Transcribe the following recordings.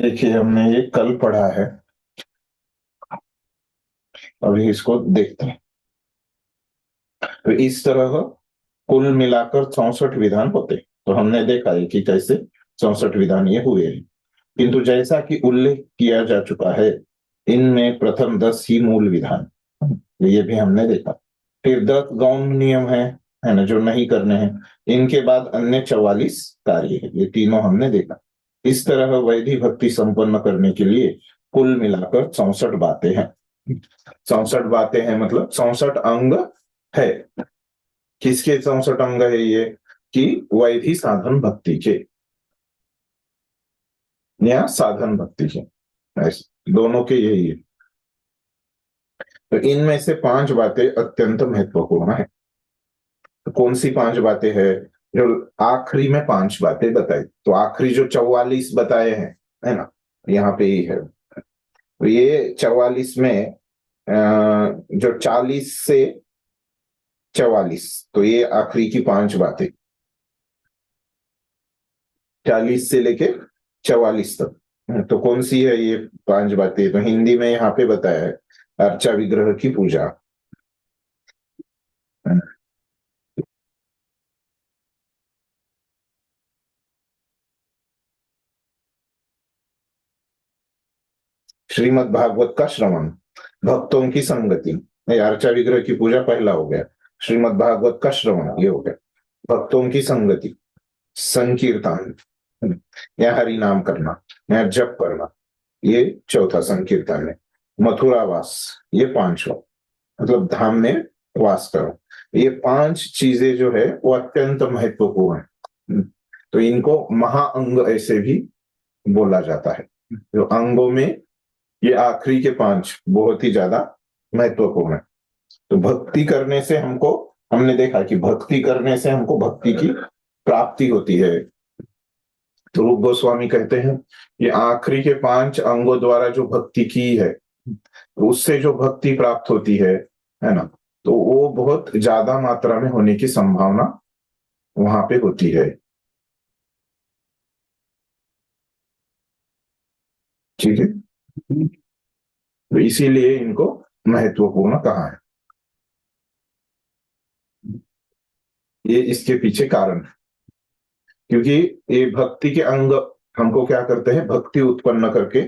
देखिए, हमने ये कल पढ़ा है। अभी इसको देखते हैं। तो इस तरह कुल मिलाकर 64 विधान होते। तो हमने देखा है कि कैसे 64 विधान ये हुए हैं। किंतु जैसा कि उल्लेख किया जा चुका है, इनमें प्रथम 10 ही मूल विधान, ये भी हमने देखा। फिर 10 गौण नियम है ना, जो नहीं करने हैं। इनके बाद अन्य 44 कार्य है, ये तीनों हमने देखा। इस तरह वैदिक भक्ति संपन्न करने के लिए कुल मिलाकर 64 बातें हैं। 64 बातें हैं मतलब 64 अंग है। किसके 64 अंग है ये? कि वैधि साधन भक्ति के या साधन भक्ति के, ऐसे दोनों के यही है। तो इनमें से 5 बातें अत्यंत महत्वपूर्ण है। तो कौन सी 5 बातें हैं? जो आखिरी में 5 बातें बताई, तो आखिरी जो 44 बताए हैं, है ना, यहाँ पे ही है। तो ये 44 में जो 40 से 44, तो ये आखिरी की 5 बातें, 40 से लेके 44 तक। तो कौन सी है ये 5 बातें? तो हिंदी में यहाँ पे बताया है, अर्चा विग्रह की पूजा। श्रीमद् भागवत का श्रवण, भक्तों की संगति। ये अर्चा विग्रह की पूजा पहला हो गया। श्रीमद् भागवत का श्रवण ये हो गया। भक्तों की संगति, संकीर्तन या हरि नाम करना या जप करना, ये चौथा संकीर्तन है। मथुरावास, ये 5वां, मतलब धाम में वास करो। ये 5 चीजें जो है वो अत्यंत महत्वपूर्ण है। तो इनको महाअंग ऐसे भी बोला जाता है। जो अंगों में ये आखिरी के 5 बहुत ही ज्यादा महत्वपूर्ण है। तो भक्ति करने से हमको, हमने देखा कि भक्ति करने से हमको भक्ति की प्राप्ति होती है। तो रूप गोस्वामी कहते हैं कि आखिरी के 5 अंगों द्वारा जो भक्ति की है, तो उससे जो भक्ति प्राप्त होती है ना, तो वो बहुत ज्यादा मात्रा में होने की संभावना वहां पे होती है। ठीक है, तो इसीलिए इनको महत्वपूर्ण कहा है। ये इसके पीछे कारण है, क्योंकि ये भक्ति के अंग हमको क्या करते हैं, भक्ति उत्पन्न करके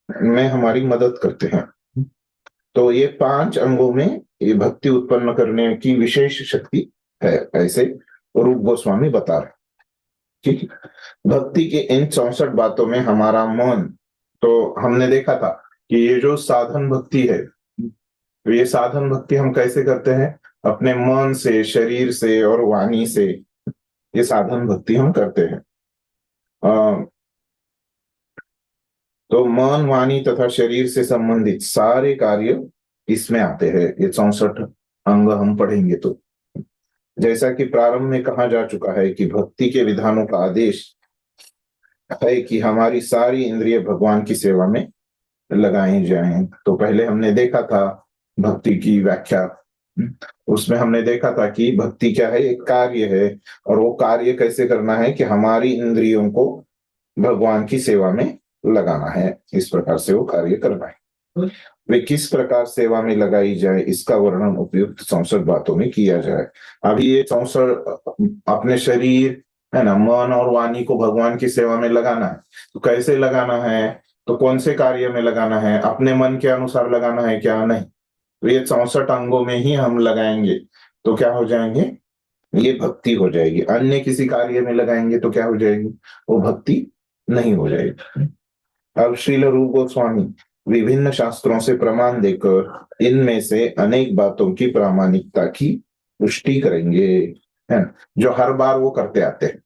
में हमारी मदद करते हैं। तो ये 5 अंगों में ये भक्ति उत्पन्न करने की विशेष शक्ति है, ऐसे रूप गोस्वामी बता रहे हैं। ठीक है, भक्ति के इन 64 बातों में हमारा मन, तो हमने देखा था कि ये जो साधन भक्ति है, तो ये साधन भक्ति हम कैसे करते हैं? अपने मन से, शरीर से और वाणी से ये साधन भक्ति हम करते हैं। तो मन, वाणी तथा शरीर से संबंधित सारे कार्य इसमें आते हैं। ये 64 अंग हम पढ़ेंगे तो, जैसा कि प्रारंभ में कहा जा चुका है कि भक्ति के विधानों का आदेश है कि हमारी सारी इंद्रिय भगवान की सेवा में लगाई जाएं। तो पहले हमने देखा था भक्ति की व्याख्या। उसमें हमने देखा था कि भक्ति क्या है, एक कार्य है, और वो कार्य कैसे करना है कि हमारी इंद्रियों को भगवान की सेवा में लगाना है। इस प्रकार से वो कार्य करना है। वे किस प्रकार सेवा में लगाई जाए, इसका वर्णन उपयुक्त 64 बातों में किया जाए। अभी ये 64 अपने शरीर, है ना, मन और वाणी को भगवान की सेवा में लगाना है। तो कैसे लगाना है? तो कौन से कार्य में लगाना है? अपने मन के अनुसार लगाना है क्या? नहीं। तो ये 64 अंगों में ही हम लगाएंगे तो क्या हो जाएंगे? ये भक्ति हो जाएगी। अन्य किसी कार्य में लगाएंगे तो क्या हो जाएगी? वो भक्ति नहीं हो जाएगी। अब श्रील रूप गोस्वामी विभिन्न शास्त्रों से प्रमाण देकर इनमें से अनेक बातों की प्रामाणिकता की पुष्टि करेंगे, है ना, जो हर बार वो करते आते हैं।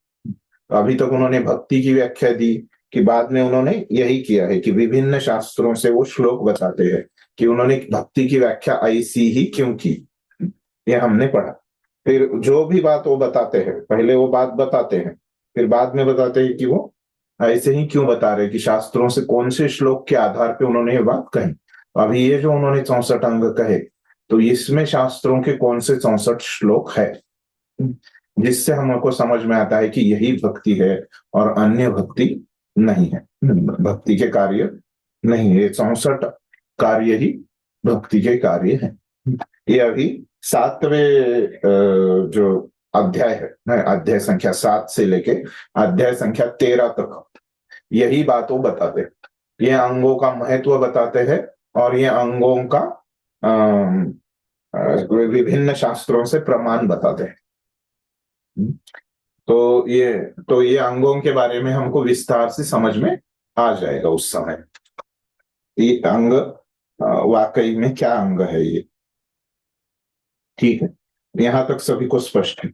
तो अभी तक उन्होंने भक्ति की व्याख्या दी, कि बाद में उन्होंने यही किया है कि विभिन्न शास्त्रों से वो श्लोक बताते हैं कि उन्होंने भक्ति की व्याख्या ऐसी ही क्यों की। ये हमने पढ़ा। फिर जो भी बात वो बताते हैं, पहले वो बात बताते हैं, फिर बाद में बताते हैं कि वो ऐसे ही क्यों बता रहे, कि शास्त्रों से कौन से श्लोक के आधार पे उन्होंने ये बात कही। अभी ये जो उन्होंने 64 अंग कहे, तो इसमें शास्त्रों के कौन से 64 श्लोक है, जिससे हमको समझ में आता है कि यही भक्ति है और अन्य भक्ति नहीं है, भक्ति के कार्य नहीं है। ये 64 कार्य ही भक्ति के कार्य हैं। ये अभी 7वें जो अध्याय है, अध्याय संख्या 7 से लेके अध्याय संख्या 13 तक यही बात वो बताते हैं। ये अंगों का महत्व बताते हैं और ये अंगों का विभिन्न शास्त्रों से प्रमाण बताते हैं। तो ये अंगों के बारे में हमको विस्तार से समझ में आ जाएगा उस समय। ये अंग वाकई में क्या अंग है ये, ठीक है, यहां तक सभी को स्पष्ट है।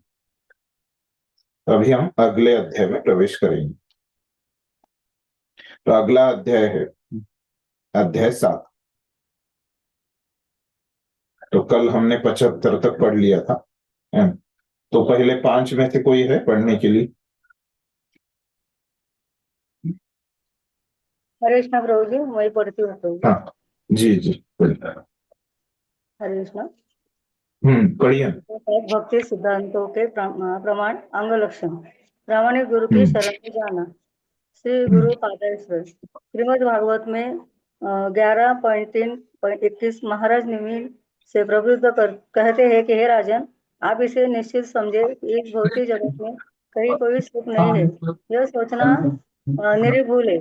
अभी हम अगले अध्याय में प्रवेश करेंगे। तो अगला अध्याय है अध्याय 7। तो कल हमने 75 तक पढ़ लिया था, है? तो पहले 5 में से कोई है पढ़ने के लिए? हरे कृष्णा प्रभु जी, वही पढ़ती हूँ प्रभु। हाँ जी जी, हरे कृष्णा। पढ़िए। भक्ति सिद्धांतों के प्रमाण अंग लक्षण। प्रामाणिक गुरु की शरण में जाना। श्री गुरु पादाश्रय। श्रीमद् भागवत में 11.3.21 महाराज निमिल से प्रवृत्त कहते हैं कि हे राजन, आप इसे निश्चित समझे, इस भौतिक जगत में कहीं कोई सुख नहीं है। यह सोचना निर्भूल है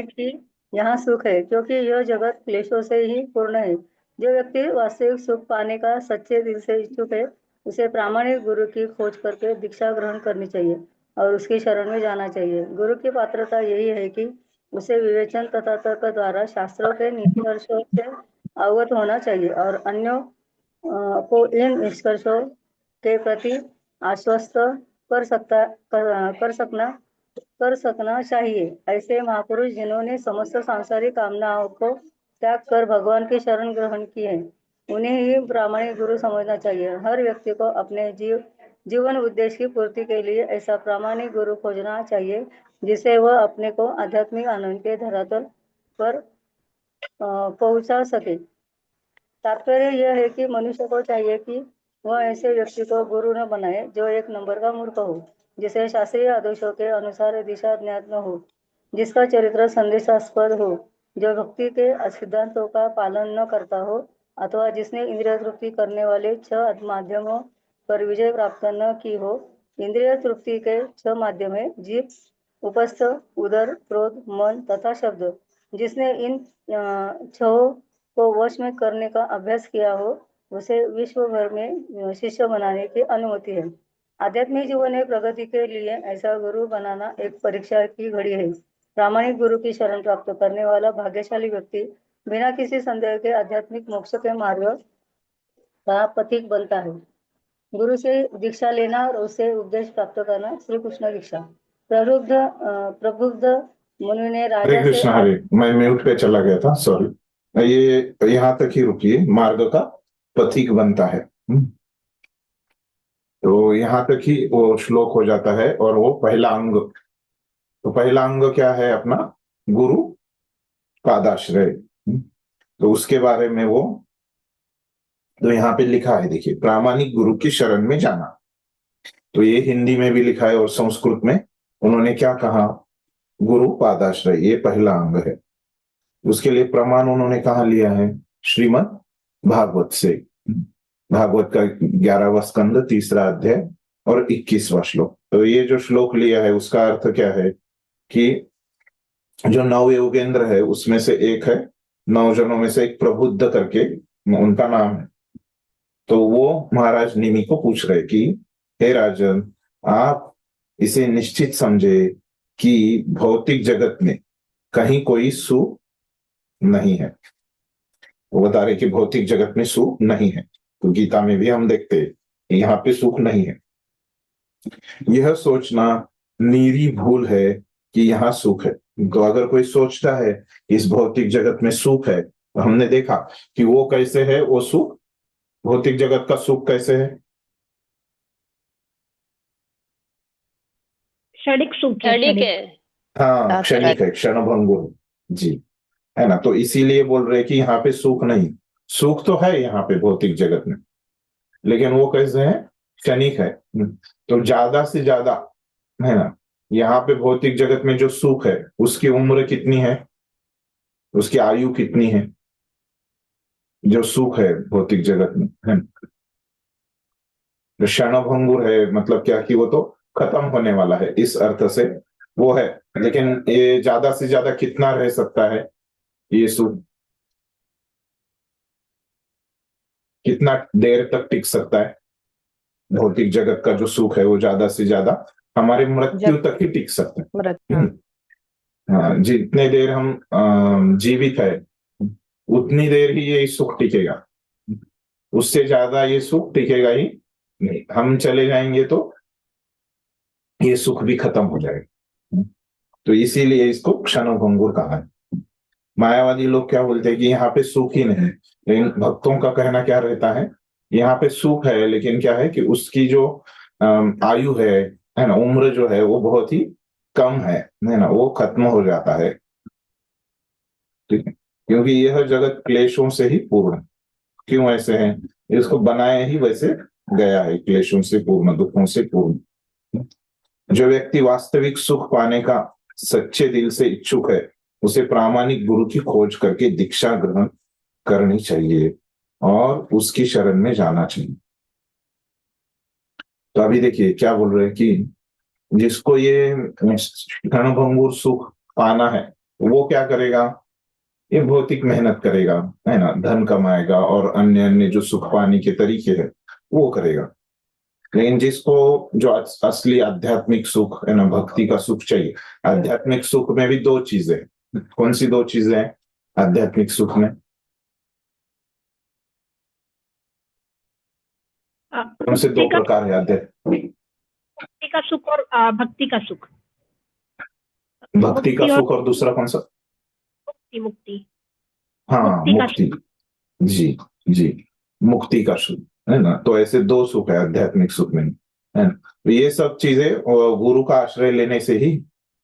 कि यहाँ सुख है, क्योंकि यह जगत क्लेशों से ही पूर्ण है। जो व्यक्ति वास्तविक सुख पाने का सच्चे दिल से इच्छुक है, उसे प्रामाणिक गुरु की खोज करके दीक्षा ग्रहण करनी चाहिए और उसकी शरण में जाना चाहिए। गुरु की पात्रता यही है कि उसे विवेचन तथा तर्क द्वारा शास्त्रों के निष्कर्षों से अवगत होना चाहिए और अन्यों को इन निष्कर्षों के प्रति आश्वस्त कर सकना चाहिए। ऐसे महापुरुष जिन्होंने समस्त सांसारिक कामनाओं को त्याग कर भगवान की शरण ग्रहण की है, उन्हें ही प्रामाणिक गुरु समझना चाहिए। हर व्यक्ति को अपने जीवन उद्देश्य की पूर्ति के लिए ऐसा प्रामाणिक गुरु खोजना चाहिए जिसे वह अपने को आध्यात्मिक आनंद के धरातल पर पहुंचा सके। तात्पर्य यह है कि मनुष्य को चाहिए कि वह ऐसे व्यक्ति को गुरु न बनाए जो एक नंबर का मूर्ख हो, जिसे शास्त्रीय आदेशों के अनुसार दिशा ज्ञात न हो, जिसका चरित्र संदेशास्पद हो, जो भक्ति के सिद्धांतों का पालन न करता हो, अथवा जिसने इंद्रिय तृप्ति करने वाले 6 माध्यमों पर विजय प्राप्त न की हो। इंद्रिय तृप्ति के 6 माध्यम है: जीभ, उपस्थ, उदर, क्रोध, मन तथा शब्द। जिसने इन 6 को वश में करने का अभ्यास किया हो, उसे विश्व भर में शिष्य बनाने की अनुमति है। आध्यात्मिक जीवन में प्रगति के लिए ऐसा गुरु बनाना एक परीक्षा की घड़ी है। प्रामाणिक गुरु की शरण प्राप्त करने वाला भाग्यशाली व्यक्ति बिना किसी संदेह के आध्यात्मिक मोक्ष के मार्ग का पथिक बनता है। गुरु से दीक्षा लेना और उससे उपदेश प्राप्त करना। श्री कृष्ण दीक्षा। प्रबुद्ध मुनि ने हरे राजा से कृष्ण। हरे, मैं म्यूट पे चला गया था, सॉरी। ये यहाँ तक ही रुकिए, मार्ग का पथिक बनता है। तो यहाँ तक ही वो श्लोक हो जाता है और वो पहला अंग। तो पहला अंग क्या है अपना? गुरु पादाश्रय। तो उसके बारे में वो तो यहाँ पे लिखा है, देखिए, प्रामाणिक गुरु की शरण में जाना। तो ये हिंदी में भी लिखा है और संस्कृत में उन्होंने क्या कहा? गुरु पादाश्रय, ये पहला अंग है। उसके लिए प्रमाण उन्होंने कहा लिया है? श्रीमद् भागवत से। भागवत का 11वां स्कंद 3रा अध्याय और 21वां श्लोक। तो ये जो श्लोक लिया है उसका अर्थ क्या है कि जो 9 योगेंद्र है उसमें से एक है, 9 जनों में से एक प्रबुद्ध करके उनका नाम है। तो वो महाराज निमि को पूछ रहे कि हे राजन, आप इसे निश्चित समझे कि भौतिक जगत में कहीं कोई सुख नहीं है। वो बता रहे कि भौतिक जगत में सुख नहीं है। तो गीता में भी हम देखते हैं यहाँ पे सुख नहीं है। यह सोचना नीरी भूल है कि यहाँ सुख है। तो अगर कोई सोचता है कि इस भौतिक जगत में सुख है, तो हमने देखा कि वो कैसे है, वो सुख, भौतिक जगत का सुख कैसे है? क्षणिक सुख है, क्षणिक है। हाँ, क्षणिक है, क्षणभंगुर जी, है ना। तो इसीलिए बोल रहे कि यहाँ पे सुख नहीं। सुख तो है यहाँ पे भौतिक जगत में, लेकिन वो कैसे है? क्षणिक है। तो ज्यादा से ज्यादा, है ना, यहाँ पे भौतिक जगत में जो सुख है उसकी उम्र कितनी है, उसकी आयु कितनी है, जो सुख है भौतिक जगत में है, जो क्षणभंगुर है, मतलब क्या कि वो तो खत्म होने वाला है इस अर्थ से वो है, लेकिन ये ज्यादा से ज्यादा कितना रह सकता है, ये सुख कितना देर तक टिक सकता है। भौतिक जगत का जो सुख है वो ज्यादा से ज्यादा हमारे मृत्यु तक ही टिक सकता है। हाँ, जितने देर हम जीवित है उतनी देर ही ये सुख टिकेगा, उससे ज्यादा ये सुख टिकेगा ही नहीं। हम चले जाएंगे तो ये सुख भी खत्म हो जाएगा, तो इसीलिए इसको क्षणभंगुर कहा है। मायावादी लोग क्या बोलते हैं कि यहाँ पे सुख ही नहीं, लेकिन भक्तों का कहना क्या रहता है, यहाँ पे सुख है लेकिन क्या है कि उसकी जो आयु है ना, उम्र जो है वो बहुत ही कम है ना, वो खत्म हो जाता है। ठीक है, क्योंकि यह जगत क्लेशों से ही पूर्ण है। क्यों ऐसे है, इसको बनाया ही वैसे गया है, क्लेशों से पूर्ण, दुखों से पूर्ण। जो व्यक्ति वास्तविक सुख पाने का सच्चे दिल से इच्छुक है उसे प्रामाणिक गुरु की खोज करके दीक्षा ग्रहण करनी चाहिए और उसकी शरण में जाना चाहिए। तो अभी देखिए क्या बोल रहे हैं कि जिसको ये क्षणभंगुर सुख पाना है वो क्या करेगा, ये भौतिक मेहनत करेगा, है ना, धन कमाएगा और अन्य अन्य जो सुख पाने के तरीके हैं वो करेगा। लेकिन जिसको जो असली आध्यात्मिक सुख है ना, भक्ति का सुख चाहिए, आध्यात्मिक सुख में भी दो चीजें, कौन सी दो चीजें हैं आध्यात्मिक सुख में, कौन से दो प्रकार है आध्यात्मिक? भक्ति का सुख और भक्ति का सुख। भक्ति का सुख और दूसरा कौन सा? मुक्ति। हाँ, मुक्ति। जी जी, मुक्ति का सुख है ना। तो ऐसे दो सुख है आध्यात्मिक सुख में, है ना। तो ये सब चीजें गुरु का आश्रय लेने से ही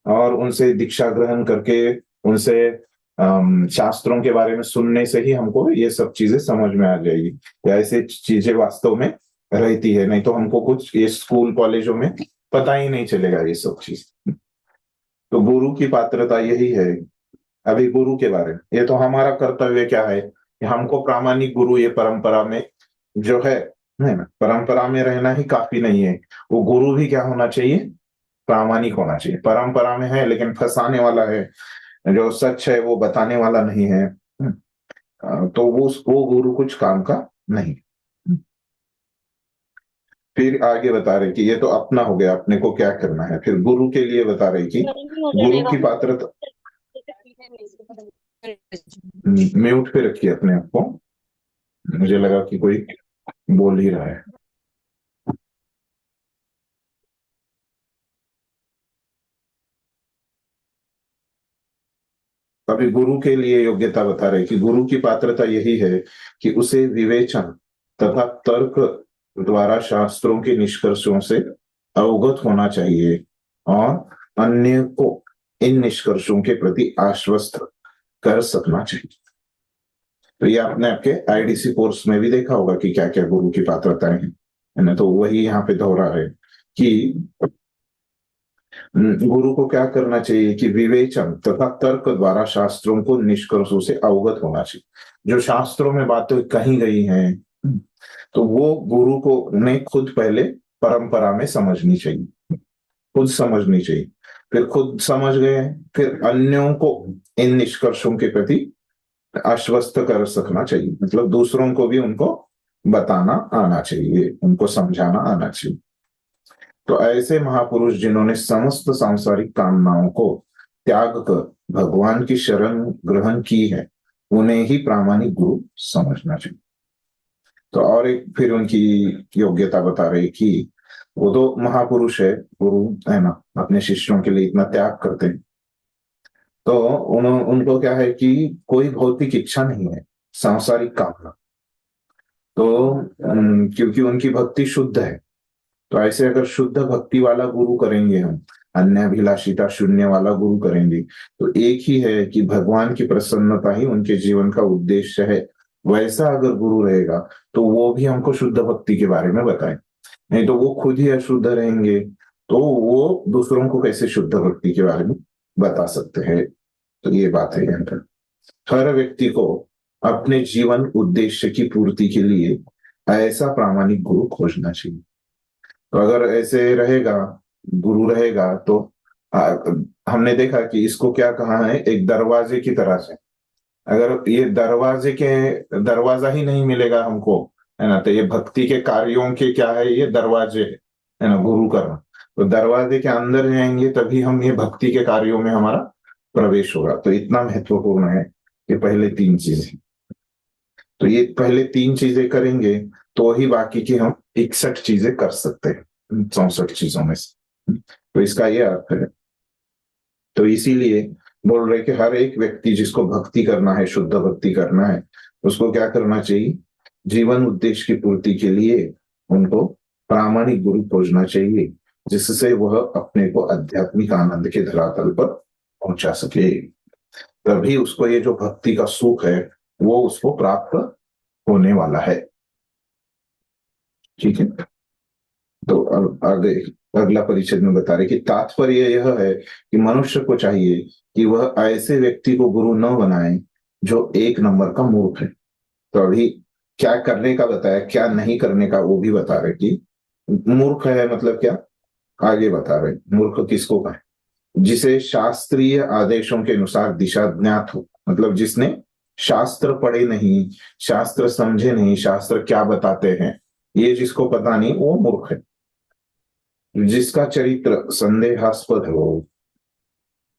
और उनसे दीक्षा ग्रहण करके उनसे शास्त्रों के बारे में सुनने से ही हमको ये सब चीजें समझ में आ जाएगी, ऐसे चीजें वास्तव में रहती है। नहीं तो हमको कुछ ये स्कूल कॉलेजों में पता ही नहीं चलेगा ये सब चीज। तो गुरु की पात्रता यही है। अभी गुरु के बारे में, ये तो हमारा कर्तव्य क्या है कि हमको प्रामाणिक गुरु, ये परंपरा में जो है ना, परंपरा में रहना ही काफी नहीं है, वो गुरु भी क्या होना चाहिए, प्रामाणिक होना चाहिए। परंपरा में है लेकिन फंसाने वाला है, जो सच है वो बताने वाला नहीं है, तो वो गुरु कुछ काम का नहीं। फिर आगे बता रहे कि ये तो अपना हो गया, अपने को क्या करना है। फिर गुरु के लिए बता रहे कि गुरु की पात्रता, म्यूट पे रखिए अपने आप को, मुझे लगा कि कोई बोल ही रहा है। अभी गुरु के लिए योग्यता बता रहे कि गुरु की पात्रता यही है कि उसे विवेचन तथा तर्क द्वारा शास्त्रों के निष्कर्षों से अवगत होना चाहिए और अन्य को इन निष्कर्षों के प्रति आश्वस्त कर सकना चाहिए। तो ये आपने आपके आईडीसी कोर्स में भी देखा होगा कि क्या क्या गुरु की पात्रताएं हैं, है ना। तो वही यहाँ पे दोहरा है कि गुरु को क्या करना चाहिए कि विवेचन तथा तर्क द्वारा शास्त्रों को निष्कर्षों से अवगत होना चाहिए। जो शास्त्रों में बातें कही गई हैं तो वो गुरु को ने खुद पहले परंपरा में समझनी चाहिए, खुद समझनी चाहिए। फिर खुद समझ गए, फिर अन्यों को इन निष्कर्षों के प्रति आश्वस्त कर सकना चाहिए, मतलब दूसरों को भी उनको बताना आना चाहिए, उनको समझाना आना चाहिए। तो ऐसे महापुरुष जिन्होंने समस्त सांसारिक कामनाओं को त्याग कर भगवान की शरण ग्रहण की है उन्हें ही प्रामाणिक गुरु समझना चाहिए। तो और एक फिर उनकी योग्यता बता रहे कि वो तो महापुरुष है, गुरु है ना, अपने शिष्यों के लिए इतना त्याग करते हैं, तो उनको क्या है कि कोई भौतिक इच्छा नहीं है, सांसारिक कामना। तो क्योंकि उनकी भक्ति शुद्ध है, तो ऐसे अगर शुद्ध भक्ति वाला गुरु करेंगे, हम अन्याभिलाषिता शून्य वाला गुरु करेंगे, तो एक ही है कि भगवान की प्रसन्नता ही उनके जीवन का उद्देश्य है। वैसा अगर गुरु रहेगा तो वो भी हमको शुद्ध भक्ति के बारे में बताए, नहीं तो वो खुद ही अशुद्ध रहेंगे तो वो दूसरों को कैसे शुद्ध भक्ति के बारे में बता सकते हैं। तो ये बात है यहाँ पर। हर व्यक्ति को अपने जीवन उद्देश्य की पूर्ति के लिए ऐसा प्रामाणिक गुरु खोजना चाहिए। तो अगर ऐसे रहेगा, गुरु रहेगा, तो आ, हमने देखा कि इसको क्या कहा है, एक दरवाजे की तरह से। अगर ये दरवाजा ही नहीं मिलेगा हमको, है ना, तो ये भक्ति के कार्यों के क्या है, ये दरवाजे है ना, गुरु करना। तो दरवाजे के अंदर जाएंगे तभी हम ये भक्ति के कार्यों में हमारा प्रवेश होगा। तो इतना महत्वपूर्ण है कि पहले 3 चीजें, तो ये पहले 3 चीजें करेंगे तो ही बाकी की हम 61 चीजें कर सकते हैं 64 चीजों में से। तो इसका ये अर्थ है। तो इसीलिए बोल रहे कि हर एक व्यक्ति जिसको भक्ति करना है, शुद्ध भक्ति करना है, उसको क्या करना चाहिए, जीवन उद्देश्य की पूर्ति के लिए उनको प्रामाणिक गुरु खोजना चाहिए, जिससे वह अपने को आध्यात्मिक आनंद के धरातल पर पहुंचा सके। तभी उसको ये जो भक्ति का सुख है वो उसको प्राप्त होने वाला है। ठीक है। तो अब आगे अगला परिच्छेद में बता रहे कि तात्पर्य यह है कि मनुष्य को चाहिए कि वह ऐसे व्यक्ति को गुरु न बनाए जो 1 नंबर का मूर्ख है। तो अभी क्या करने का बताया, क्या नहीं करने का वो भी बता रहे कि मूर्ख है मतलब क्या, आगे बता रहे मूर्ख किसको कहे, जिसे शास्त्रीय आदेशों के अनुसार दिशा ज्ञात हो। मतलब जिसने शास्त्र पढ़े नहीं, शास्त्र समझे नहीं, शास्त्र क्या बताते हैं ये जिसको पता नहीं, वो मूर्ख है। जिसका चरित्र संदेहास्पद हो,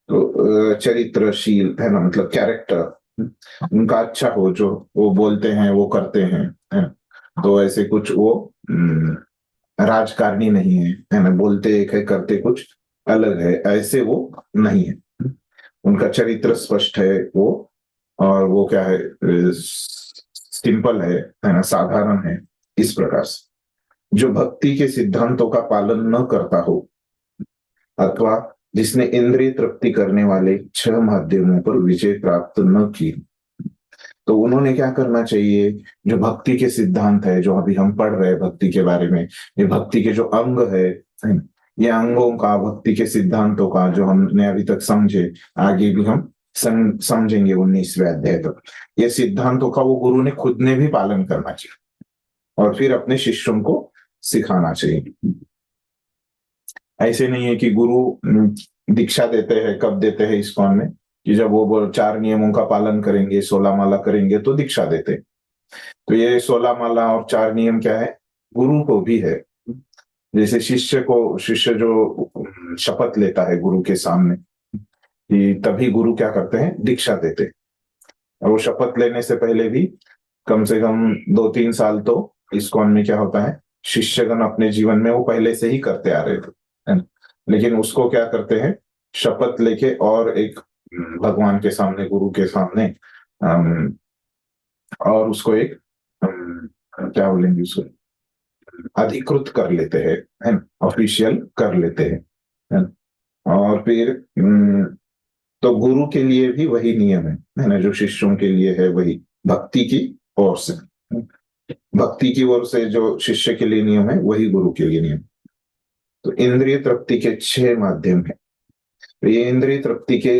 तो चरित्रशील है ना, मतलब कैरेक्टर उनका अच्छा हो, जो वो बोलते हैं वो करते हैं, है ना? तो ऐसे कुछ वो राजकारणी नहीं है ना, बोलते एक है करते कुछ अलग है, ऐसे वो नहीं है। उनका चरित्र स्पष्ट है वो, और वो क्या है, सिंपल है ना, साधारण है। इस प्रकार से जो भक्ति के सिद्धांतों का पालन न करता हो, अथवा जिसने इंद्रिय तृप्ति करने वाले 6 माध्यमों पर विजय प्राप्त न की, तो उन्होंने क्या करना चाहिए, जो भक्ति के सिद्धांत है, जो अभी हम पढ़ रहे हैं भक्ति के बारे में, ये भक्ति के जो अंग है, ये अंगों का, भक्ति के सिद्धांतों का जो हमने अभी तक समझे, आगे भी हम समझेंगे 19वें अध्याय तक, ये सिद्धांतों का वो गुरु ने खुद ने भी पालन करना चाहिए और फिर अपने शिष्यों को सिखाना चाहिए। ऐसे नहीं है कि गुरु दीक्षा देते हैं, कब देते हैं इस्कॉन में, कि जब वो 4 नियमों का पालन करेंगे, 16 माला करेंगे तो दीक्षा देते। तो ये 16 माला और 4 नियम क्या है, गुरु को भी है। जैसे शिष्य जो शपथ लेता है गुरु के सामने, कि तभी गुरु क्या करते हैं, दीक्षा देते। और वो शपथ लेने से पहले भी कम से कम 2-3 साल तो इस्कॉन में क्या होता है, शिष्यगण अपने जीवन में वो पहले से ही करते आ रहे थे, लेकिन उसको क्या करते हैं, शपथ लेके और एक भगवान के सामने, गुरु के सामने, और उसको एक क्या बोलेंगे, उसको अधिकृत कर लेते हैं, है ना, ऑफिशियल कर लेते हैं, है ना। और फिर तो गुरु के लिए भी वही नियम है ना, जो शिष्यों के लिए है वही भक्ति की ओर से, भक्ति की ओर से जो शिष्य के लिए नियम है वही गुरु के लिए नियम। तो इंद्रिय तृप्ति के 6 माध्यम है। तो ये इंद्रिय तृप्ति के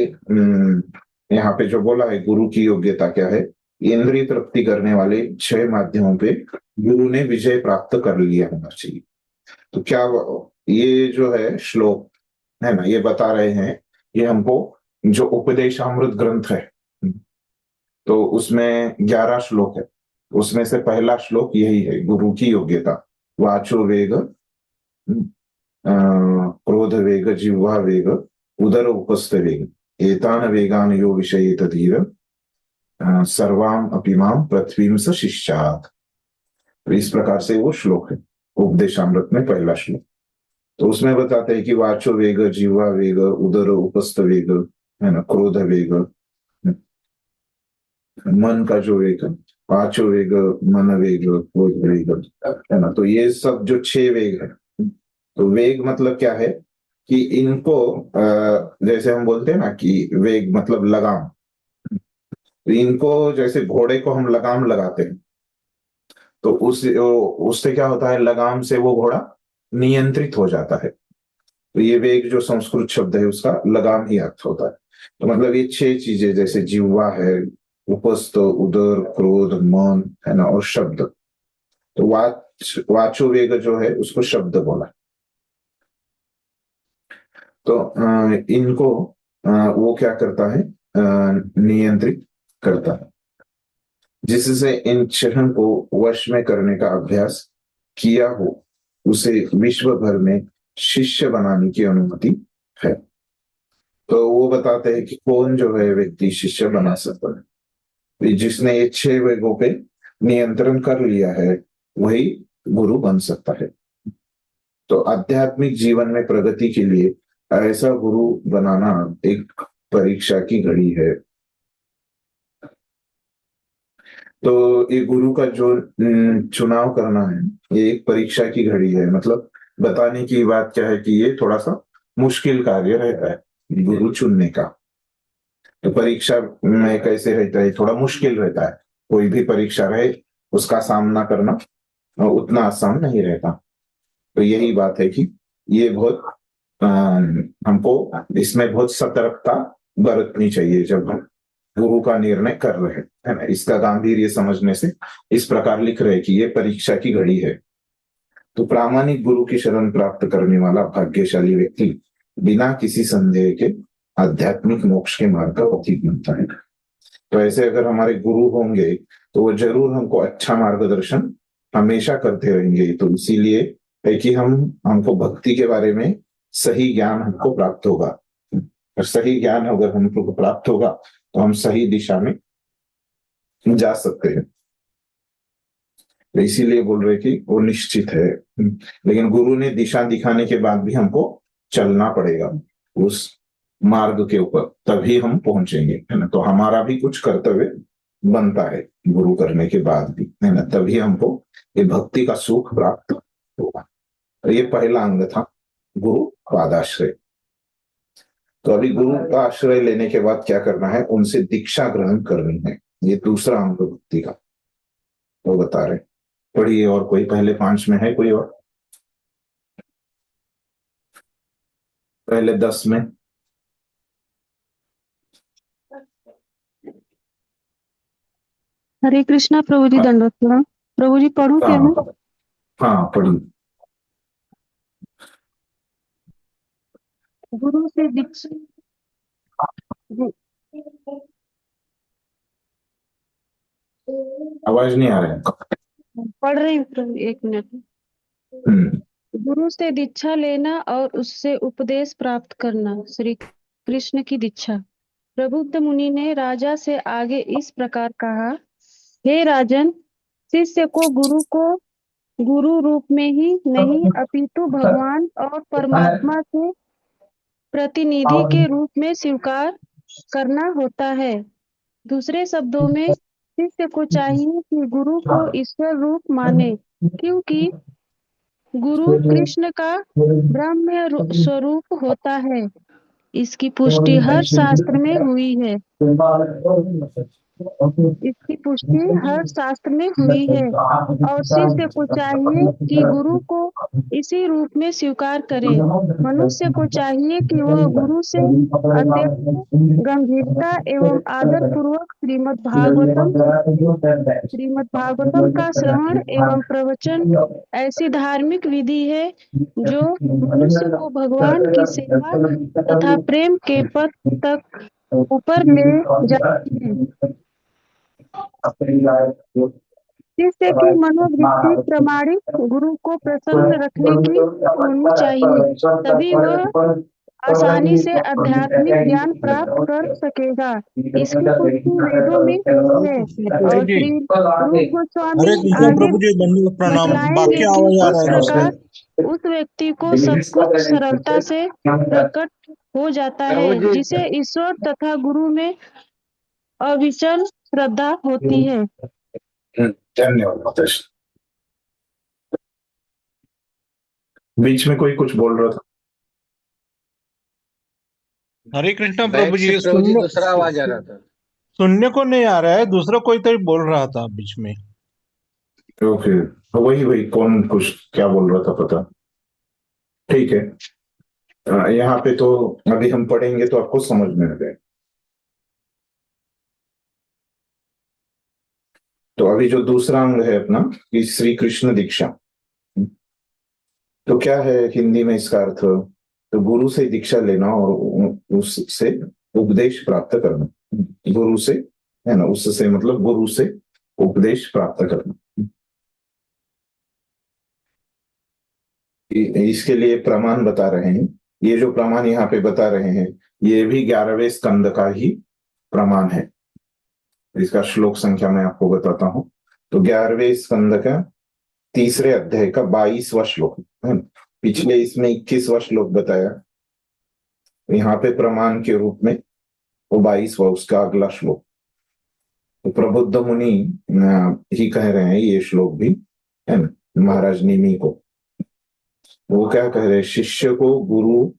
यहाँ पे जो बोला है, गुरु की योग्यता क्या है, इंद्रिय तृप्ति करने वाले 6 माध्यमों पे गुरु ने विजय प्राप्त कर लिया होना चाहिए। तो क्या ये जो है श्लोक है ना, ये बता रहे हैं, ये हमको जो उपदेशामृत ग्रंथ है, तो उसमें 11 श्लोक है, उसमें से पहला श्लोक यही है, गुरु की योग्यता। वाचो वेग, क्रोध वेग, जिह्वा वेग, उदर उपस्थ वेग, एतान वेगान यो विषयेत धीर सर्वाम अपिमाम पृथ्वीम स शिष्यात्। तो इस प्रकार से वो श्लोक है उपदेशामृत में पहला श्लोक। तो उसमें बताते हैं कि वाचो वेग, जिह्वा वेग, उदर उपस्थ वेग, है ना, क्रोध वेग, मन का जो वेग, वाचो वेग, मन वेग, क्रोध वेग, है ना। तो ये सब जो 6 वेग है, तो वेग मतलब क्या है कि इनको जैसे हम बोलते हैं ना कि वेग मतलब लगाम, तो इनको जैसे घोड़े को हम लगाम लगाते हैं, तो उससे क्या होता है, लगाम से वो घोड़ा नियंत्रित हो जाता है। तो ये वेग जो संस्कृत शब्द है उसका लगाम ही अर्थ होता है। तो मतलब ये 6 चीजें जैसे जिह्वा है, उपस्थ, उदर, क्रोध, मन है ना, और शब्द। तो वाचो वेग जो है उसको शब्द बोला। तो इनको वो क्या करता है, नियंत्रित करता है, जिससे इन 6 को वश में करने का अभ्यास किया हो उसे विश्व भर में शिष्य बनाने की अनुमति है। तो वो बताते हैं कि कौन जो है व्यक्ति शिष्य बना सकता है, जिसने ये 6 वेगों पे नियंत्रण कर लिया है वही गुरु बन सकता है। तो आध्यात्मिक जीवन में प्रगति के लिए ऐसा गुरु बनाना एक परीक्षा की घड़ी है। तो ये गुरु का जो चुनाव करना है ये एक परीक्षा की घड़ी है। मतलब बताने की बात क्या है कि ये थोड़ा सा मुश्किल कार्य रहता है गुरु चुनने का। तो परीक्षा में कैसे रहता है, थोड़ा मुश्किल रहता है। कोई भी परीक्षा रहे उसका सामना करना उतना आसान नहीं रहता। तो यही बात है कि ये बहुत हमको इसमें बहुत सतर्कता बरतनी चाहिए जब हम गुरु का निर्णय कर रहे हैं, है ना। इसका गांभीर्य समझने से इस प्रकार लिख रहे हैं कि ये परीक्षा की घड़ी है। तो प्रामाणिक गुरु की शरण प्राप्त करने वाला भाग्यशाली व्यक्ति बिना किसी संदेह के आध्यात्मिक मोक्ष के मार्ग का पथिक बनता है। तो ऐसे अगर हमारे गुरु होंगे तो वो जरूर हमको अच्छा मार्गदर्शन हमेशा करते रहेंगे। तो इसीलिए है कि हमको भक्ति के बारे में सही ज्ञान हमको प्राप्त होगा, और सही ज्ञान अगर हमको प्राप्त होगा तो हम सही दिशा में जा सकते हैं। तो इसीलिए बोल रहे कि वो निश्चित है, लेकिन गुरु ने दिशा दिखाने के बाद भी हमको चलना पड़ेगा उस मार्ग के ऊपर, तभी हम पहुंचेंगे, है ना। तो हमारा भी कुछ कर्तव्य बनता है गुरु करने के बाद भी, है ना, तभी हमको ये भक्ति का सुख प्राप्त होगा। तो ये पहला अंग था गुरु पादाश्रय। तो अभी गुरु का आश्रय लेने के बाद क्या करना है, उनसे दीक्षा ग्रहण करनी है। ये दूसरा अंग भक्ति का वो बता रहे। पढ़िए, और कोई पहले 5 में है कोई और? पहले 10 में हरे कृष्णा प्रभु जी, दंडवत प्रणाम। प्रभु जी पढ़ूं क्या मैं? हाँ पढ़िए। गुरु से दीक्षा आवाज नहीं आ रहा है। पढ़ रही हूँ प्रभु, 1 मिनट। गुरु से दीक्षा लेना और उससे उपदेश प्राप्त करना। श्री कृष्ण की दीक्षा। प्रबुद्ध मुनि ने राजा से आगे इस प्रकार कहा, हे राजन, शिष्य को गुरु रूप में ही नहीं अपितु भगवान और परमात्मा के प्रतिनिधि के रूप में स्वीकार करना होता है। दूसरे शब्दों में, शिष्य को चाहिए कि गुरु को ईश्वर रूप माने, क्योंकि गुरु कृष्ण का ब्रह्म स्वरूप होता है। इसकी पुष्टि हर शास्त्र में हुई है। इसकी पुष्टि हर शास्त्र में हुई है। और शिष्य को चाहिए कि गुरु को इसी रूप में स्वीकार करे। मनुष्य को चाहिए कि वह गुरु से अत्यंत गंभीरता एवं आदर पूर्वक श्रीमद् भागवतम का श्रवण एवं प्रवचन ऐसी धार्मिक विधि है जो मनुष्य को भगवान की सेवा तथा प्रेम के पथ तक ऊपर ले जाती है। शिष्य की मनोवृत्ति प्रमाणिक गुरु को प्रसन्न रखने की होनी चाहिए, तभी वह आसानी से आध्यात्मिक ज्ञान प्राप्त कर सकेगा। इसकी पुष्टि वेदों में हुई है। और श्री रूप गोस्वामी आगे बतलाएंगे कि किस प्रकार उस व्यक्ति को सब कुछ सरलता से प्रकट हो जाता है जिसे ईश्वर तथा गुरु में अविचल श्रद्धा होती है। धन्यवाद। बीच में कोई कुछ बोल रहा था? हरे कृष्णा प्रभु जी, दूसरा आवाज आ रहा था। सुनने को नहीं आ रहा है, दूसरा कोई तो बोल रहा था बीच में। ओके, वही कौन कुछ क्या बोल रहा था पता। ठीक है, यहाँ पे तो अभी हम पढ़ेंगे तो आपको समझ में आ जाए। तो अभी जो दूसरा अंग है अपना कि श्री कृष्ण दीक्षा, तो क्या है हिंदी में इसका अर्थ? तो गुरु से दीक्षा लेना और उससे उपदेश प्राप्त करना। गुरु से, है ना, उससे मतलब गुरु से उपदेश प्राप्त करना। इसके लिए प्रमाण बता रहे हैं। ये जो प्रमाण यहाँ पे बता रहे हैं ये भी 11वें स्कंद का ही प्रमाण है। इसका श्लोक संख्या मैं आपको बताता हूं। तो 11वें स्कंद का तीसरे अध्याय का 22वां श्लोक है। पिछले इसमें 21वां श्लोक बताया, यहाँ पे प्रमाण के रूप में वो 22वां उसका अगला श्लोक। तो प्रबुद्ध मुनि ही कह रहे हैं ये श्लोक भी, है ना, महाराज निमि को। वो क्या कह रहे हैं? शिष्य को गुरु